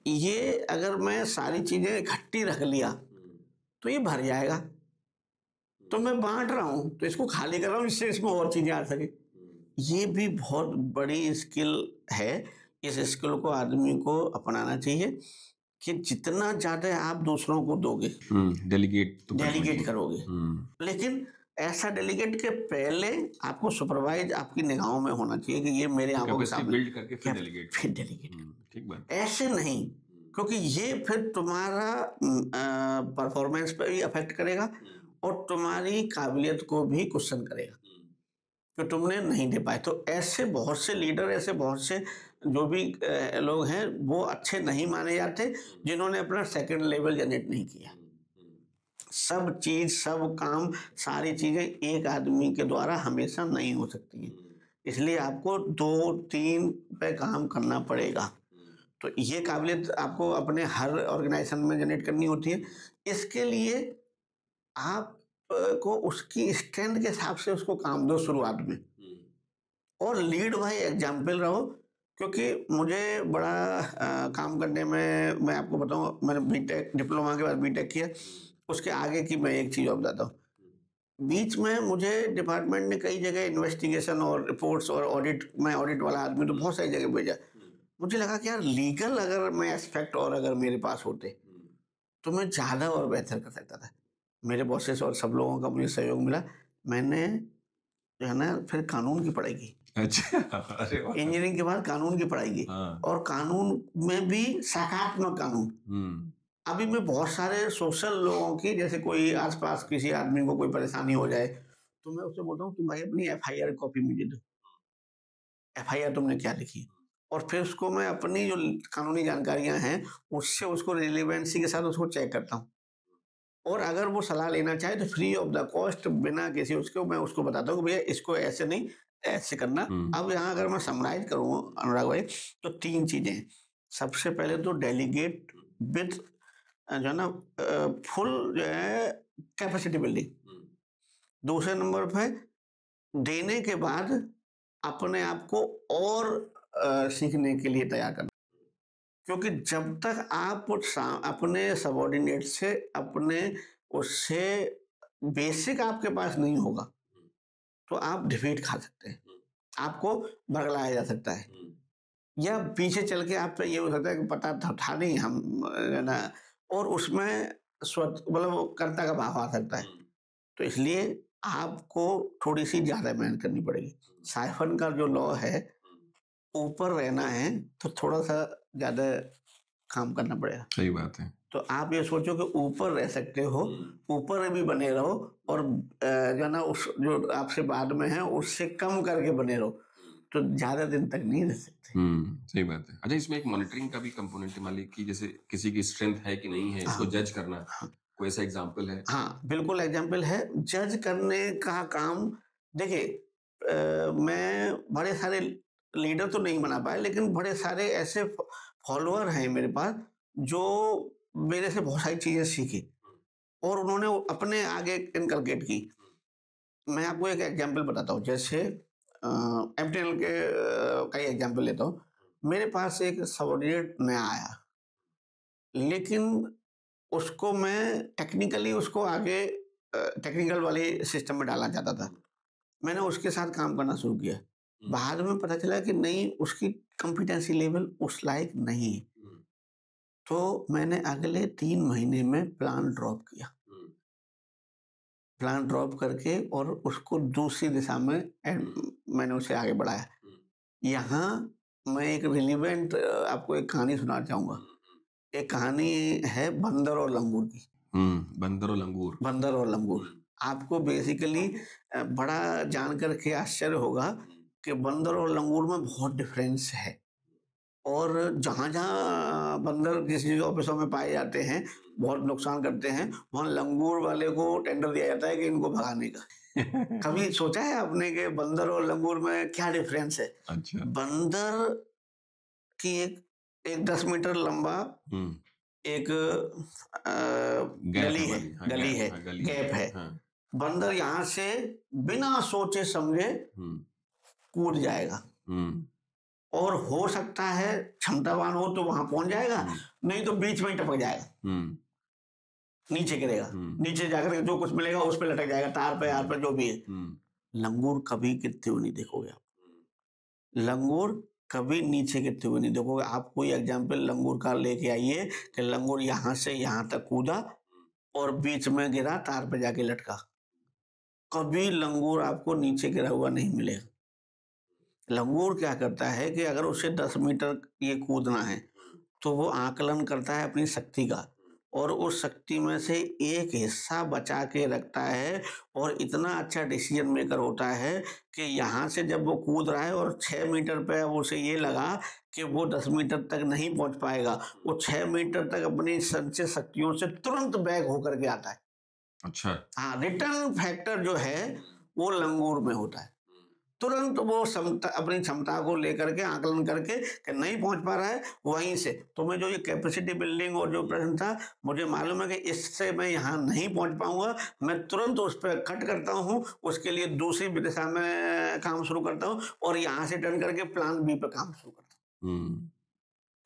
[SPEAKER 2] ये अगर मैं सारी चीज़ें इकट्ठी रख लिया तो ये भर जाएगा। तो मैं बांट रहा हूँ तो इसको खाली कर रहा हूँ, इससे इसमें और चीज़ें आ सके। ये भी बहुत बड़ी स्किल है। इस स्किल को आदमी को अपनाना चाहिए कि जितना ज़्यादा आप दूसरों को दोगे, डेलीगेट करोगे, लेकिन ऐसा डेलीगेट के पहले आपको सुपरवाइज आपकी निगाहों में होना चाहिए कि ये मेरे आंखों के सामने
[SPEAKER 1] बिल्ड करके फिर डेलीगेट। ठीक बात।
[SPEAKER 2] ऐसे नहीं, क्योंकि ये फिर तुम्हारा परफॉर्मेंस पे भी अफेक्ट करेगा और तुम्हारी काबिलियत को भी क्वेश्चन करेगा कि तुमने नहीं दे पाए। तो ऐसे बहुत से लीडर, ऐसे बहुत से जो भी लोग हैं वो अच्छे नहीं माने जाते जिन्होंने अपना सेकंड लेवल जनरेट नहीं किया। सब चीज़, सब काम, सारी चीज़ें एक आदमी के द्वारा हमेशा नहीं हो सकती हैं, इसलिए आपको 2-3 पे काम करना पड़ेगा। तो ये काबिलियत आपको अपने हर ऑर्गेनाइजेशन में जनरेट करनी होती है। इसके लिए आप को उसकी स्ट्रेंथ के हिसाब से उसको काम दो शुरुआत में। और लीड बाय एग्जाम्पल रहो, क्योंकि मुझे बड़ा काम करने में, मैं आपको बताऊँ, मैंने बीटेक, डिप्लोमा के बाद बीटेक किया, उसके आगे की मैं एक चीज़ और बताता हूँ। बीच में मुझे डिपार्टमेंट ने कई जगह इन्वेस्टिगेशन और रिपोर्ट्स और ऑडिट, मैं ऑडिट वाला आदमी तो बहुत सारी जगह भेजा। मुझे लगा कि यार लीगल अगर मैं एस्पेक्ट और अगर मेरे पास होते तो मैं ज़्यादा और बेहतर कर सकता था। मेरे बॉसेस और सब लोगों का मुझे सहयोग मिला। मैंने जो है ना फिर कानून की पढ़ाई की।
[SPEAKER 1] अच्छा, अरे वाह!
[SPEAKER 2] इंजीनियरिंग के बाद कानून की पढ़ाई की।
[SPEAKER 1] हाँ।
[SPEAKER 2] और कानून में भी शाखात्मक कानून। अभी मैं बहुत सारे सोशल लोगों की, जैसे कोई आस-पास किसी आदमी को कोई परेशानी हो जाए, तो मैं उससे बोलता हूँ, तुम भाई अपनी एफआईआर कॉपी मुझे दो। एफआईआर तुमने क्या लिखी? और फिर उसको मैं अपनी जो कानूनी जानकारियाँ हैं, उससे उसको रिलेवेंसी के साथ उसको चेक करता हूँ। और अगर वो सलाह लेना चाहे तो फ्री ऑफ द कॉस्ट, बिना किसी उसके, मैं उसको बताता हूँ कि भैया इसको ऐसे नहीं, ऐसे करना। अब यहाँ अगर मैं समराइज करूँ अनुराग भाई, तो 3 चीज़ें। सबसे पहले तो डेलीगेट विद जो है ना फुल जो है कैपेसिटी बिल्डिंग। दूसरे नंबर पे देने के बाद अपने आप को और सीखने के लिए तैयार करना। क्योंकि जब तक आप अपने सबॉर्डिनेट से, अपने उससे बेसिक आपके पास नहीं होगा, तो आप डिफीट खा सकते हैं, आपको भड़काया जा सकता है, या पीछे चल के आप पे ये हो सकता है कि पता था नहीं हम, है ना, और उसमें मतलब कर्ता का भाव आ सकता है। तो इसलिए आपको थोड़ी सी ज्यादा मेहनत करनी पड़ेगी। साइफन का जो लॉ है, ऊपर रहना है तो थोड़ा सा ज्यादा काम करना पड़ेगा।
[SPEAKER 1] सही बात है।
[SPEAKER 2] तो आप ये सोचो कि ऊपर रह सकते हो, ऊपर भी बने रहो, और जो ना उस जो आपसे बाद में है उससे कम करके बने रहो, तो ज्यादा दिन तक नहीं रह सकते।
[SPEAKER 1] सही बात है। अच्छा, इसमें एक मॉनिटरिंग का भी कंपोनेंट है मालिक, की जैसे किसी की स्ट्रेंथ है कि नहीं है, इसको जज करना, कोई ऐसा एग्जाम्पल है?
[SPEAKER 2] हाँ, बिल्कुल एग्जाम्पल है। जज करने का काम, देखिए मैं बड़े सारे लीडर तो नहीं बना पाया, लेकिन बड़े सारे ऐसे फॉलोअर हैं मेरे पास जो मेरे से बहुत सारी चीजें सीखी और उन्होंने अपने आगे इनकलकेट की। मैं आपको एक एग्जाम्पल बताता हूँ, जैसे एमटीएनएल के का एग्जाम्पल लेता हूँ। मेरे पास एक सबऑर्डिनेट नया आया, लेकिन उसको मैं टेक्निकली उसको आगे टेक्निकल वाले सिस्टम में डालना चाहता था। मैंने उसके साथ काम करना शुरू किया। बाद में पता चला कि नहीं, उसकी कॉम्पिटेंसी लेवल उस लायक नहीं है। तो मैंने अगले 3 महीने में प्लान ड्रॉप किया। प्लान ड्रॉप करके और उसको दूसरी दिशा में मैंने उसे आगे बढ़ाया। यहाँ मैं एक रिलेवेंट आपको एक कहानी सुनाना चाहूँगा। एक कहानी है बंदर और लंगूर की।
[SPEAKER 1] बंदर और लंगूर।
[SPEAKER 2] बंदर और लंगूर। आपको बेसिकली बड़ा जानकर के आश्चर्य होगा कि बंदर और लंगूर में बहुत डिफरेंस है। और जहाँ-जहाँ बंदर जिस ऑफिसों में पाए जाते हैं, बहुत नुकसान करते हैं, वहाँ लंगूर वाले को टेंडर दिया जाता है कि इनको भगाने का। कभी सोचा है आपने कि बंदर और लंगूर में क्या डिफरेंस है?
[SPEAKER 1] अच्छा।
[SPEAKER 2] बंदर की एक 10 मीटर लंबा एक गली है, गैप है। बंदर यहाँ से बिना सोचे समझे कूद जाएगा, और हो सकता है क्षमतावान हो तो वहां पहुंच जाएगा, नहीं तो बीच में टपक जाएगा, नीचे गिरेगा, नीचे जाकर जो कुछ मिलेगा उस पे लटक जाएगा, तार पे, यार पे, जो भी है। लंगूर कभी गिरते हुए नहीं देखोगे आप। लंगूर कभी नीचे गिरते हुए नहीं देखोगे। आप कोई एग्जाम्पल लंगूर का लेके आइए कि लंगूर यहाँ से यहाँ तक कूदा और बीच में गिरा, तार पे जाके लटका। कभी लंगूर आपको नीचे गिरा हुआ नहीं मिलेगा। लंगूर क्या करता है कि अगर उसे 10 मीटर ये कूदना है तो वो आकलन करता है अपनी शक्ति का, और उस शक्ति में से एक हिस्सा बचा के रखता है, और इतना अच्छा डिसीजन मेकर होता है कि यहाँ से जब वो कूद रहा है और 6 मीटर पे अब उसे ये लगा कि वो 10 मीटर तक नहीं पहुंच पाएगा, वो 6 मीटर तक अपनी संचित शक्तियों से तुरंत बैक होकर के आता है।
[SPEAKER 1] अच्छा।
[SPEAKER 2] हाँ, रिटर्न फैक्टर जो है वो लंगूर में होता है। तुरंत वो क्षमता, अपनी क्षमता को लेकर के आकलन करके कि नहीं पहुंच पा रहा है, वहीं से तो मैं जो ये कैपेसिटी बिल्डिंग और जो प्रश्न था, मुझे मालूम है कि इससे मैं यहाँ नहीं पहुंच पाऊंगा, मैं तुरंत उस पर कट करता हूँ, उसके लिए दूसरी दिशा में काम शुरू करता हूँ और यहाँ से टर्न करके प्लान बी पे काम शुरू करता हूँ,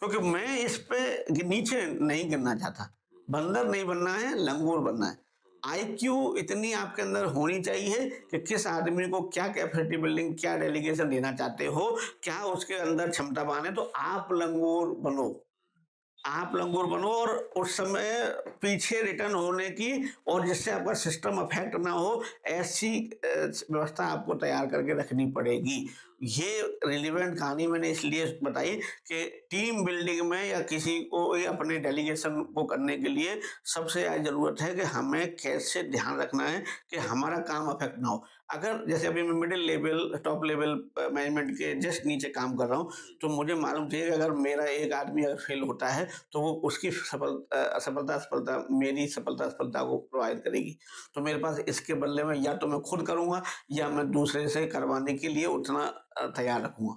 [SPEAKER 2] क्योंकि मैं इस पे नीचे नहीं गिरना चाहता। बंदर नहीं बनना है, लंगूर बनना है। आईक्यू इतनी आपके अंदर होनी चाहिए कि किस आदमी को क्या कैपेसिटी बिल्डिंग, क्या डेलीगेशन देना चाहते हो, क्या उसके अंदर क्षमता है, तो आप लंगूर बनो, आप लंगूर बनो और उस समय पीछे रिटर्न होने की और जिससे आपका सिस्टम अफेक्ट ना हो, ऐसी व्यवस्था आपको तैयार करके रखनी पड़ेगी। ये रिलेवेंट कहानी मैंने इसलिए बताई कि टीम बिल्डिंग में या किसी को या अपने डेलीगेशन को करने के लिए सबसे ज़्यादा ज़रूरत है कि हमें कैसे ध्यान रखना है कि हमारा काम अफेक्ट ना हो। अगर जैसे अभी मैं middle level, top level management के जस्ट नीचे काम कर रहा हूँ, तो मुझे मालूम चाहिए कि अगर मेरा एक आदमी अगर फेल होता है तो वो उसकी असफलता मेरी सफलता को प्रोवाइड करेगी। तो मेरे पास इसके बदले में या तो मैं खुद करूँगा या मैं दूसरे से करवाने के लिए उतना तैयार रखूँगा।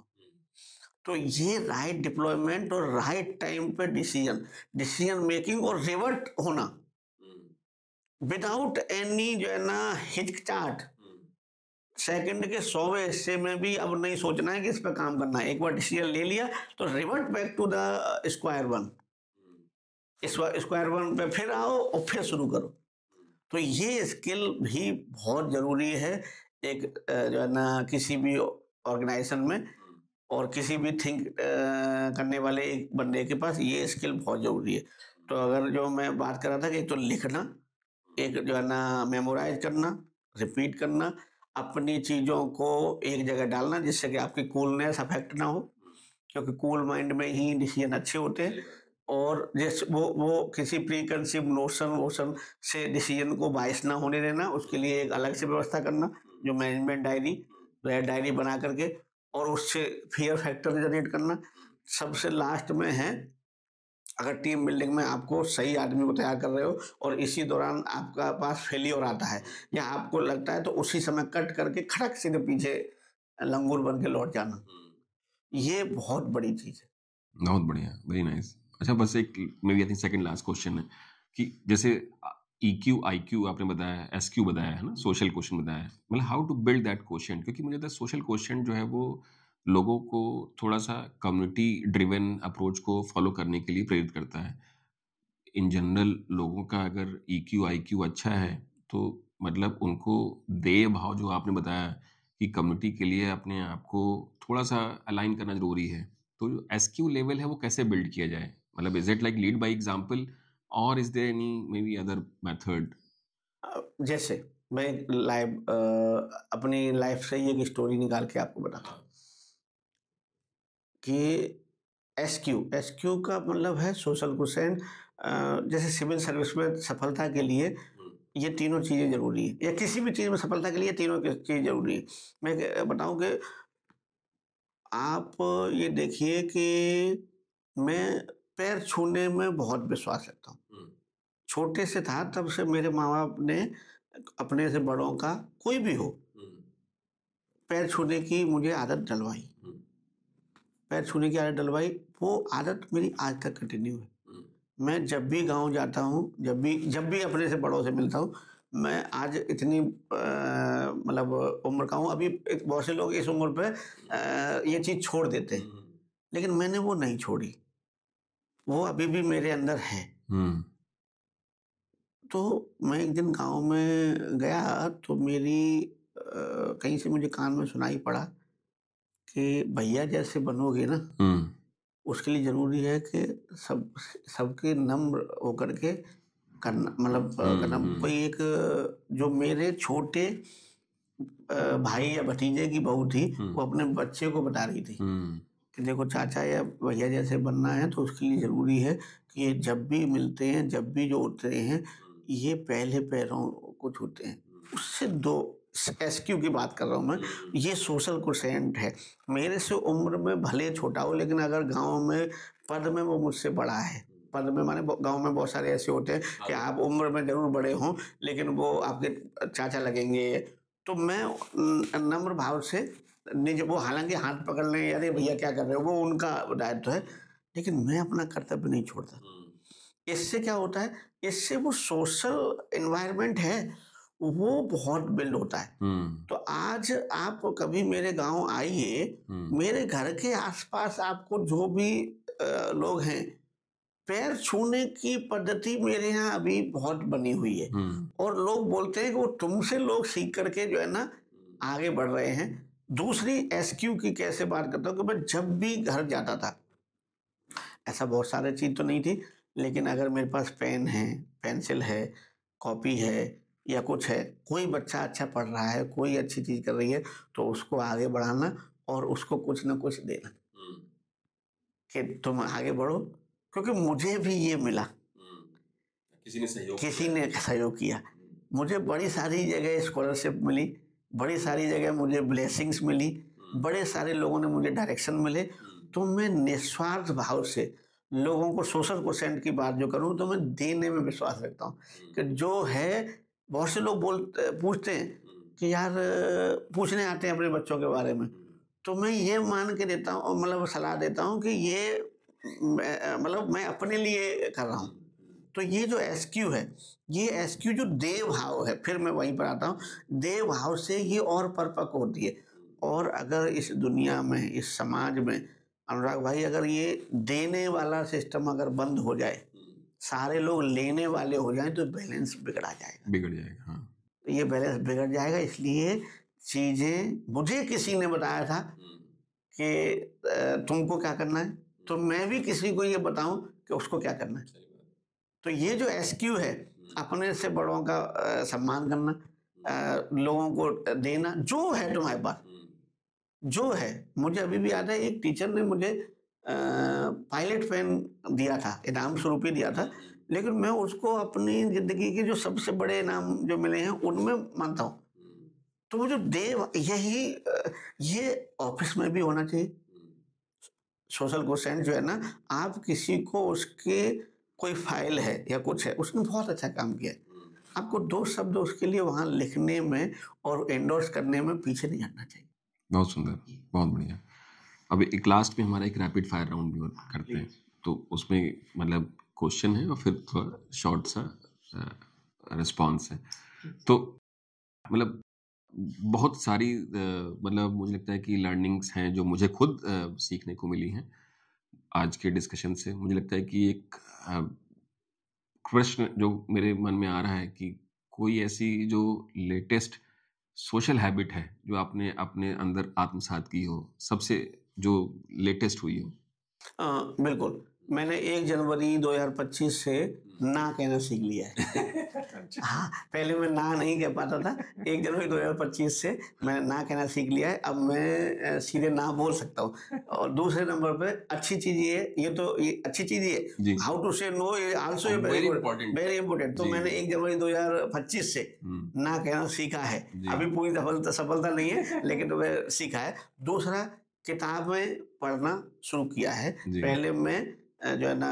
[SPEAKER 2] तो ये राइट डिप्लॉयमेंट और राइट टाइम पे डिसीजन मेकिंग और रिवर्ट होना विदाउट एनी जो है ना हिचकिचाहट, सेकंड के 100वें हिस्से में भी अब नहीं सोचना है कि इस पर काम करना है। एक बार डिसीजन ले लिया तो revert back to the square one, square one पे फिर आओ और फिर शुरू करो। तो ये स्किल भी बहुत ज़रूरी है एक जो है ना किसी भी ऑर्गेनाइजेशन में और किसी भी थिंक करने वाले एक बंदे के पास ये स्किल बहुत ज़रूरी है। तो अगर जो मैं बात कर रहा था कि एक तो लिखना, एक जो है ना मेमोराइज करना, रिपीट करना, अपनी चीज़ों को एक जगह डालना जिससे कि आपकी कूलनेस अफेक्ट ना हो, क्योंकि कूल माइंड में ही डिसीजन अच्छे होते हैं। और जैसे वो किसी प्री कंसीव नोशन से डिसीजन को बाइस ना होने देना, उसके लिए एक अलग से व्यवस्था करना, जो मैनेजमेंट डायरी बना करके और उससे फियर फैक्टर जनरेट करना। सबसे लास्ट में है, अगर टीम बिल्डिंग में आपको सही आदमी को तैयार कर रहे हो और इसी दौरान आपका पास फेलियर आता है या आपको लगता है, तो उसी समय कट करके खड़क सीधे पीछे लंगूर बन के लौट जाना, ये बहुत बड़ी चीज़ है।
[SPEAKER 1] बहुत बढ़िया, वेरी नाइस। अच्छा, बस एक maybe I think second last question है कि जैसे EQ IQ आपने बताया, SQ बताया है ना, सोशल क्वेश्चन बताया है, मतलब how to build that question, क्योंकि मुझे लगता है सोशल क्वेश्चन जो है वो लोगों को थोड़ा सा कम्युनिटी ड्रिवन अप्रोच को फॉलो करने के लिए प्रेरित करता है। इन जनरल लोगों का अगर EQ IQ अच्छा है तो मतलब उनको देह भाव जो आपने बताया कि कम्युनिटी के लिए अपने आप को थोड़ा सा अलाइन करना जरूरी है, तो जो SQ लेवल है वो कैसे बिल्ड किया जाए? मतलब is it like lead by example और is there any may be other method?
[SPEAKER 2] जैसे मैं अपनी लाइफ से ही एक स्टोरी निकाल के आपको बताता हूँ कि एसक्यू का मतलब है सोशल क्वोशिएंट। जैसे सिविल सर्विस में सफलता के लिए ये तीनों चीज़ें ज़रूरी है, या किसी भी चीज़ में सफलता के लिए तीनों चीज़ ज़रूरी है। मैं बताऊँ कि आप ये देखिए कि मैं पैर छूने में बहुत विश्वास रखता हूँ। छोटे से था तब से मेरे माँ बाप ने अपने से बड़ों का, कोई भी हो, पैर छूने की मुझे आदत डलवाई, पैर छूने की आदत डलवाई। वो आदत मेरी आज तक कंटिन्यू है। मैं जब भी गाँव जाता हूँ, जब भी अपने से बड़ों से मिलता हूँ, मैं आज इतनी मतलब उम्र का हूँ, अभी बहुत से लोग इस उम्र पे ये चीज़ छोड़ देते हैं, लेकिन मैंने वो नहीं छोड़ी, वो अभी भी मेरे अंदर है। तो मैं एक दिन गाँव में गया तो मेरी कहीं से मुझे कान में सुनाई पड़ा कि भैया जैसे बनोगे ना, उसके लिए ज़रूरी है कि सबके नम्र होकर के करना, मतलब करना। कोई एक जो मेरे छोटे भाई या भतीजे की बहू थी, वो अपने बच्चे को बता रही थी कि देखो चाचा या भैया जैसे बनना है तो उसके लिए ज़रूरी है कि ये जब भी मिलते हैं, जब भी जो उठते हैं, ये पहले पैरों को छूते हैं। उससे दो एसक्यू की बात कर रहा हूँ मैं, ये सोशल क्वोशिएंट है। मेरे से उम्र में भले छोटा हो, लेकिन अगर गांव में पद में वो मुझसे बड़ा है, पद में माने गांव में बहुत सारे ऐसे होते हैं कि आप उम्र में जरूर बड़े हों लेकिन वो आपके चाचा लगेंगे, तो मैं नम्र भाव से वो हालांकि हाथ पकड़ लें, अरे भैया क्या कर रहे हो, वो उनका दायित्व है, लेकिन मैं अपना कर्तव्य नहीं छोड़ता। इससे क्या होता है, इससे वो सोशल एनवायरनमेंट है वो बहुत बिल्ड होता है। तो आज आप कभी मेरे गांव आइए, मेरे घर के आसपास आपको जो भी लोग हैं, पैर छूने की पद्धति मेरे यहाँ अभी बहुत बनी हुई है, और लोग बोलते हैं कि वो तुमसे लोग सीख करके जो है ना आगे बढ़ रहे हैं। दूसरी एसक्यू की कैसे बात करता हूँ कि मैं जब भी घर जाता था, ऐसा बहुत सारे चीज़ तो नहीं थी, लेकिन अगर मेरे पास पेन है, पेंसिल है, कॉपी है या कुछ है, कोई बच्चा अच्छा पढ़ रहा है, कोई अच्छी चीज़ कर रही है, तो उसको आगे बढ़ाना और उसको कुछ ना कुछ देना कि तुम आगे बढ़ो, क्योंकि मुझे भी ये मिला, किसी ने सहयोग किया। मुझे बड़ी सारी जगह स्कॉलरशिप मिली, बड़ी सारी जगह मुझे ब्लेसिंग्स मिली, बड़े सारे लोगों ने मुझे डायरेक्शन मिले। तो मैं निस्वार्थ भाव से लोगों को सोशल क्वोशेंट की बात जो करूं, तो मैं देने में विश्वास रखता हूं कि जो है, बहुत से लोग पूछते हैं कि यार पूछने आते हैं अपने बच्चों के बारे में, तो मैं ये मान के देता हूँ, मतलब सलाह देता हूँ कि ये मतलब मैं अपने लिए कर रहा हूँ। तो ये जो एसक्यू है, ये एसक्यू जो देव भाव है, फिर मैं वहीं पर आता हूँ, देव भाव से ये और परिपक्व होती है। और अगर इस दुनिया में, इस समाज में, अनुराग भाई, अगर ये देने वाला सिस्टम अगर बंद हो जाए, सारे लोग लेने वाले हो जाएं, तो बैलेंस
[SPEAKER 1] बिगड़ जाएगा। हाँ,
[SPEAKER 2] तो ये बैलेंस बिगड़ जाएगा। इसलिए चीजें, मुझे किसी ने बताया था कि तुमको क्या करना है, तो मैं भी किसी को ये बताऊं कि उसको क्या करना है। तो ये जो एसक्यू है, अपने से बड़ों का सम्मान करना, लोगों को देना, जो है तुम्हारे पास, जो है। मुझे अभी भी याद है, एक टीचर ने मुझे पायलट पेन दिया था, इनाम स्वरूप ही दिया था, लेकिन मैं उसको अपनी जिंदगी के जो सबसे बड़े इनाम जो मिले हैं उनमें मानता हूँ। तो वो जो देव, यही ये ऑफिस में भी होना चाहिए। सोशल क्वोशेंट जो है ना, आप किसी को उसके कोई फाइल है या कुछ है, उसने बहुत अच्छा काम किया है, आपको 2 शब्द उसके लिए वहां लिखने में और एंडोर्स करने में पीछे नहीं हटना चाहिए।
[SPEAKER 1] बहुत सुंदर, बहुत बढ़िया। अब एक लास्ट में हमारा एक रैपिड फायर राउंड भी करते हैं, तो उसमें मतलब क्वेश्चन है और फिर थोड़ा शॉर्ट सा रिस्पॉन्स है। तो मतलब बहुत सारी मतलब मुझे लगता है कि लर्निंग्स हैं जो मुझे खुद सीखने को मिली हैं आज के डिस्कशन से। मुझे लगता है कि एक प्रश्न जो मेरे मन में आ रहा है कि कोई ऐसी जो लेटेस्ट सोशल हैबिट है जो आपने अपने अंदर आत्मसात की हो, सबसे जो लेटेस्ट हुई हो।
[SPEAKER 2] बिल्कुल, मैंने 1 जनवरी 2025 से ना कहना सीख लिया है। हाँ, पहले मैं ना नहीं कह पाता था, 1 जनवरी 2025 से मैंने ना कहना सीख लिया है। अब मैं सीधे ना बोल सकता हूँ। और दूसरे नंबर पे अच्छी चीज़ ये है, ये अच्छी चीज़ ये
[SPEAKER 1] जी।
[SPEAKER 2] है, हाउ टू से नो, ये also
[SPEAKER 1] very important,
[SPEAKER 2] very important. तो
[SPEAKER 1] जी।
[SPEAKER 2] मैंने 1 जनवरी 2025 से ना कहना सीखा है। अभी पूरी सफलता नहीं है, लेकिन मैं सीखा है। दूसरा, किताबें पढ़ना शुरू किया है। पहले मैं जो है ना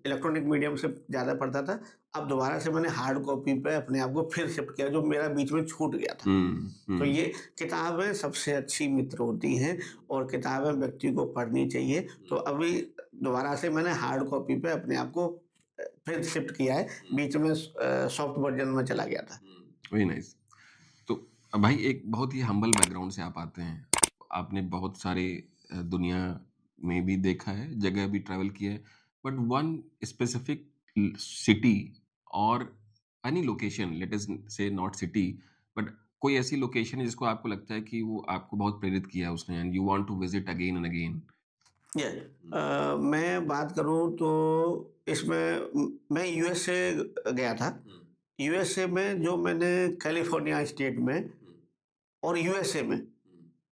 [SPEAKER 2] इलेक्ट्रॉनिक मीडियम से ज़्यादा पढ़ता था, अब दोबारा से मैंने हार्ड कॉपी पे अपने आप को फिर शिफ्ट किया, जो मेरा बीच में छूट गया था। तो ये किताबें सबसे अच्छी मित्र होती हैं और किताबें व्यक्ति को पढ़नी चाहिए। तो अभी दोबारा से मैंने हार्ड कॉपी पे अपने आप को फिर शिफ्ट किया है, बीच में सॉफ्ट वर्जन में चला गया था।
[SPEAKER 1] Very nice. तो भाई, एक बहुत ही हम्बल बैकग्राउंड से आप आते हैं, आपने बहुत सारे दुनिया में भी देखा है, जगह भी ट्रैवल किया है, बट वन स्पेसिफिक सिटी और एनी लोकेशन, लेट अस से नॉट सिटी, बट कोई ऐसी लोकेशन है जिसको आपको लगता है कि वो आपको बहुत प्रेरित किया है उसने, and you want to visit again and again.
[SPEAKER 2] मैं बात करूं तो इसमें मैं यूएसए गया था। यूएसए में जो मैंने कैलिफोर्निया स्टेट में और यूएसए में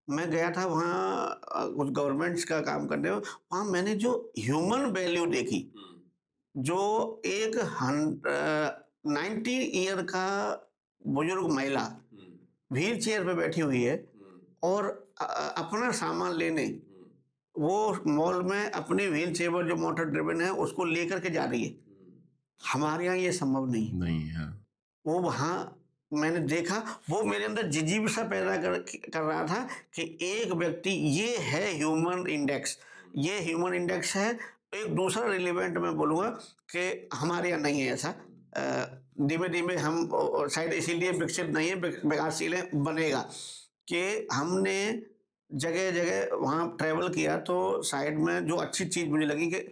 [SPEAKER 2] मैं गया था, वहाँ कुछ गवर्नमेंट्स का काम करने में, वहाँ मैंने जो ह्यूमन वैल्यू देखी, जो एक 90 ईयर का बुजुर्ग महिला व्हील चेयर पे बैठी हुई है और अपना सामान लेने वो मॉल में अपनी व्हील चेयर पर जो मोटर ड्रिवन है उसको लेकर के जा रही है। हमारे यहाँ ये संभव नहीं है।
[SPEAKER 1] नहीं है।
[SPEAKER 2] वो वहाँ मैंने देखा वो मेरे अंदर जिजीविषा पैदा कर रहा था कि एक व्यक्ति, ये है ह्यूमन इंडेक्स, ये ह्यूमन इंडेक्स है। एक दूसरा रिलेवेंट मैं बोलूँगा कि हमारे यहाँ नहीं है ऐसा। धीमे धीमे हम शायद इसीलिए विकसित नहीं है, विकासशील है, बनेगा। कि हमने जगह जगह वहाँ ट्रैवल किया तो साइड में जो अच्छी चीज़ मुझे लगी कि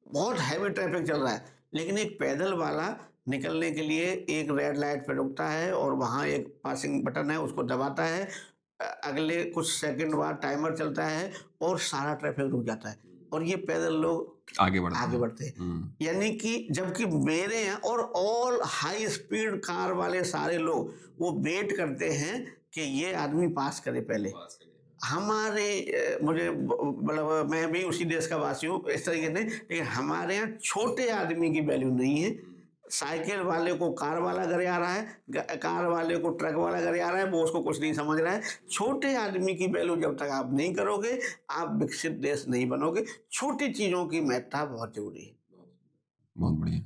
[SPEAKER 2] बहुत हैवी ट्रैफिक चल रहा है, लेकिन एक पैदल वाला निकलने के लिए एक रेड लाइट पे रुकता है और वहाँ एक पासिंग बटन है, उसको दबाता है। अगले कुछ सेकंड बाद टाइमर चलता है और सारा ट्रैफिक रुक जाता है और ये पैदल लोग
[SPEAKER 1] आगे
[SPEAKER 2] आगे बढ़ते हैं। यानी कि जबकि मेरे यहाँ और ऑल हाई स्पीड कार वाले सारे लोग वो वेट करते हैं कि ये आदमी पास करे पहले। हमारे मुझे मतलब मैं भी उसी देश का वासी हूँ इस तरीके से, लेकिन हमारे यहाँ छोटे आदमी की वैल्यू नहीं है। साइकिल वाले को कार वाला घरे आ रहा है, कार वाले को ट्रक वाला घरे आ रहा है, वो उसको कुछ नहीं समझ रहा है। छोटे आदमी की वैल्यू जब तक आप नहीं करोगे, आप विकसित देश नहीं बनोगे। छोटी चीज़ों की महत्ता बहुत जरूरी है।
[SPEAKER 1] बहुत बढ़िया।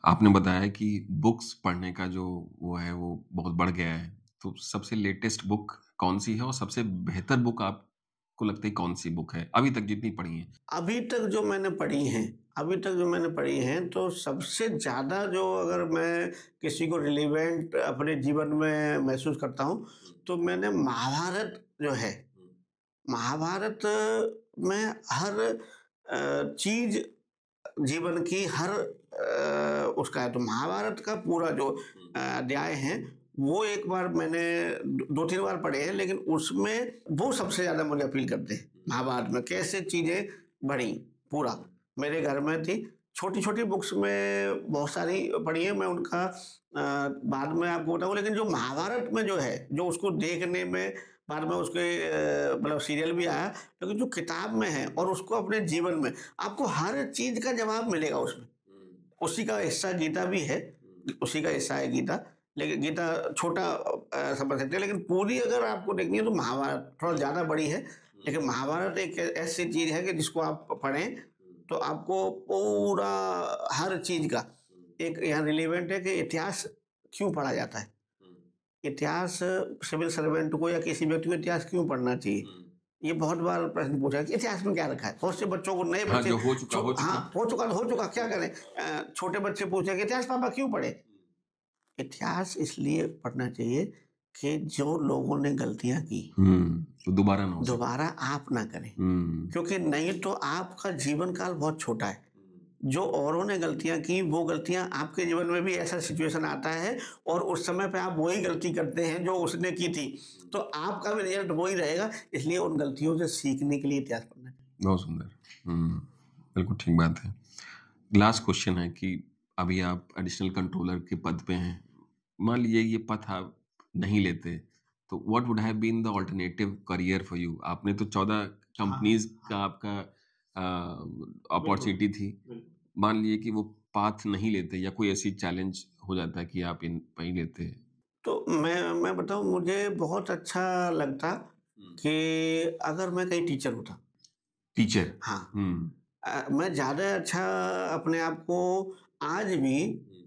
[SPEAKER 1] आपने बताया कि बुक्स पढ़ने का जो वो है वो बहुत बढ़ गया है, तो सबसे लेटेस्ट बुक कौन सी है और सबसे बेहतर बुक आपको लगता है कौन सी बुक है अभी तक जितनी पढ़ी है?
[SPEAKER 2] अभी तक जो मैंने पढ़ी हैं तो सबसे ज़्यादा जो, अगर मैं किसी को रिलेवेंट अपने जीवन में महसूस करता हूँ तो मैंने महाभारत जो है, महाभारत में हर चीज़ जीवन की हर उसका है। तो महाभारत का पूरा जो अध्याय है वो एक बार मैंने 2-3 बार पढ़े हैं, लेकिन उसमें वो सबसे ज़्यादा मुझे अपील करते हैं। महाभारत में कैसे चीज़ें बढ़ी, पूरा मेरे घर में थी। छोटी-छोटी बुक्स में बहुत सारी पढ़ी हैं, मैं उनका बाद में आपको बताऊँ, लेकिन जो महाभारत में जो है, जो उसको देखने में बाद में उसके मतलब सीरियल भी आया, लेकिन जो किताब में है और उसको अपने जीवन में आपको हर चीज़ का जवाब मिलेगा उसमें। उसी का हिस्सा गीता भी है, उसी का हिस्सा है गीता, लेकिन गीता छोटा समझ सकते हैं, लेकिन पूरी अगर आपको देखनी है तो महाभारत थोड़ा ज़्यादा बड़ी है। लेकिन महाभारत एक ऐसी चीज़ है कि जिसको आप पढ़ें तो आपको पूरा हर चीज़ का एक यहाँ रिलेवेंट है कि इतिहास क्यों पढ़ा जाता है। इतिहास सिविल सर्वेंट को या किसी व्यक्ति को इतिहास क्यों पढ़ना चाहिए, ये बहुत बार प्रश्न पूछा कि इतिहास में क्या रखा है। बहुत से बच्चों को, नए बच्चे,
[SPEAKER 1] जो हो चुका
[SPEAKER 2] क्या करें, छोटे बच्चे पूछे कि इतिहास पापा क्यों पढ़े। इतिहास इसलिए पढ़ना चाहिए कि जो लोगों ने गलतियां की
[SPEAKER 1] तो दोबारा
[SPEAKER 2] आप ना करें, क्योंकि नहीं तो आपका जीवन काल बहुत छोटा है। जो औरों ने गलतियां की, वो गलतियां आपके जीवन में भी ऐसा सिचुएशन आता है और उस समय पे आप वही गलती करते हैं जो उसने की थी, तो आपका भी रिजल्ट वही रहेगा। इसलिए उन गलतियों से सीखने के लिए इतिहास पढ़ना चाहिए।
[SPEAKER 1] बहुत सुंदर। बिल्कुल ठीक बात है। लास्ट क्वेश्चन है कि अभी आप एडिशनल कंट्रोलर के पद पे हैं, मान लीजिए ये पद आप नहीं लेते तो what would have been the alternative career for you? आपने तो 14 कंपनीज का आपका अपॉर्चुनिटी थी, मान लीजिए कि वो पाथ नहीं लेते या कोई ऐसी चैलेंज हो जाता है कि आप इन नहीं लेते?
[SPEAKER 2] तो मैं बताऊं, मुझे बहुत अच्छा लगता कि अगर मैं कहीं टीचर होता।
[SPEAKER 1] टीचर?
[SPEAKER 2] हाँ। मैं ज़्यादा अच्छा अपने आप को आज भी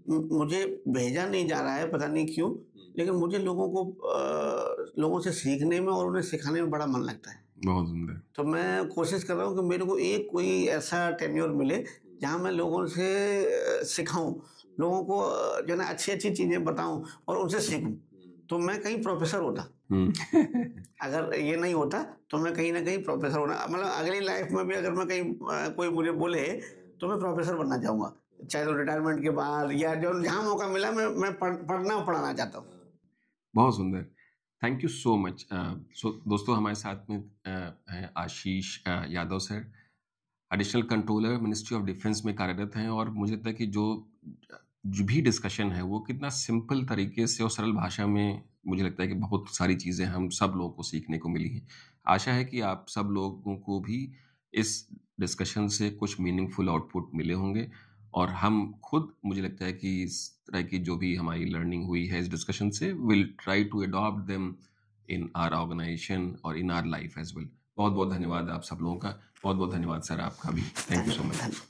[SPEAKER 2] मुझे भेजा नहीं जा रहा है, पता नहीं क्यों, लेकिन मुझे लोगों से सीखने में और उन्हें सिखाने में बड़ा मन लगता है।
[SPEAKER 1] बहुत सुंदर।
[SPEAKER 2] तो मैं कोशिश कर रहा हूँ कि मेरे को कोई ऐसा टेन्योर मिले जहाँ मैं लोगों से सिखाऊं, लोगों को जो ना अच्छी चीज़ें बताऊं और उनसे सीखूं। तो मैं कहीं प्रोफेसर होता। अगर ये नहीं होता तो मैं कहीं ना कहीं प्रोफेसर होना, मतलब अगली लाइफ में भी अगर मैं कहीं कोई मुझे बोले तो मैं प्रोफेसर बनना चाहूँगा, चाहे तो रिटायरमेंट के बाद या जो जहाँ मौका मिला मैं पढ़ाना चाहता हूँ।
[SPEAKER 1] बहुत सुंदर, थैंक यू सो मच। दोस्तों, हमारे साथ में हैं Ashish Yadav sir, additional controller ministry of defence में कार्यरत हैं, और मुझे लगता है कि जो भी डिस्कशन है वो कितना सिंपल तरीके से और सरल भाषा में, मुझे लगता है कि बहुत सारी चीज़ें हम सब लोगों को सीखने को मिली हैं। आशा है कि आप सब लोगों को भी इस डिस्कशन से कुछ मीनिंगफुल आउटपुट मिले होंगे, और हम खुद, मुझे लगता है कि इस तरह की जो भी हमारी लर्निंग हुई है इस डिस्कशन से, will try to adopt them in our organisation और in our life as well. बहुत बहुत धन्यवाद आप सब लोगों का। बहुत बहुत धन्यवाद सर आपका भी। Thank you so much.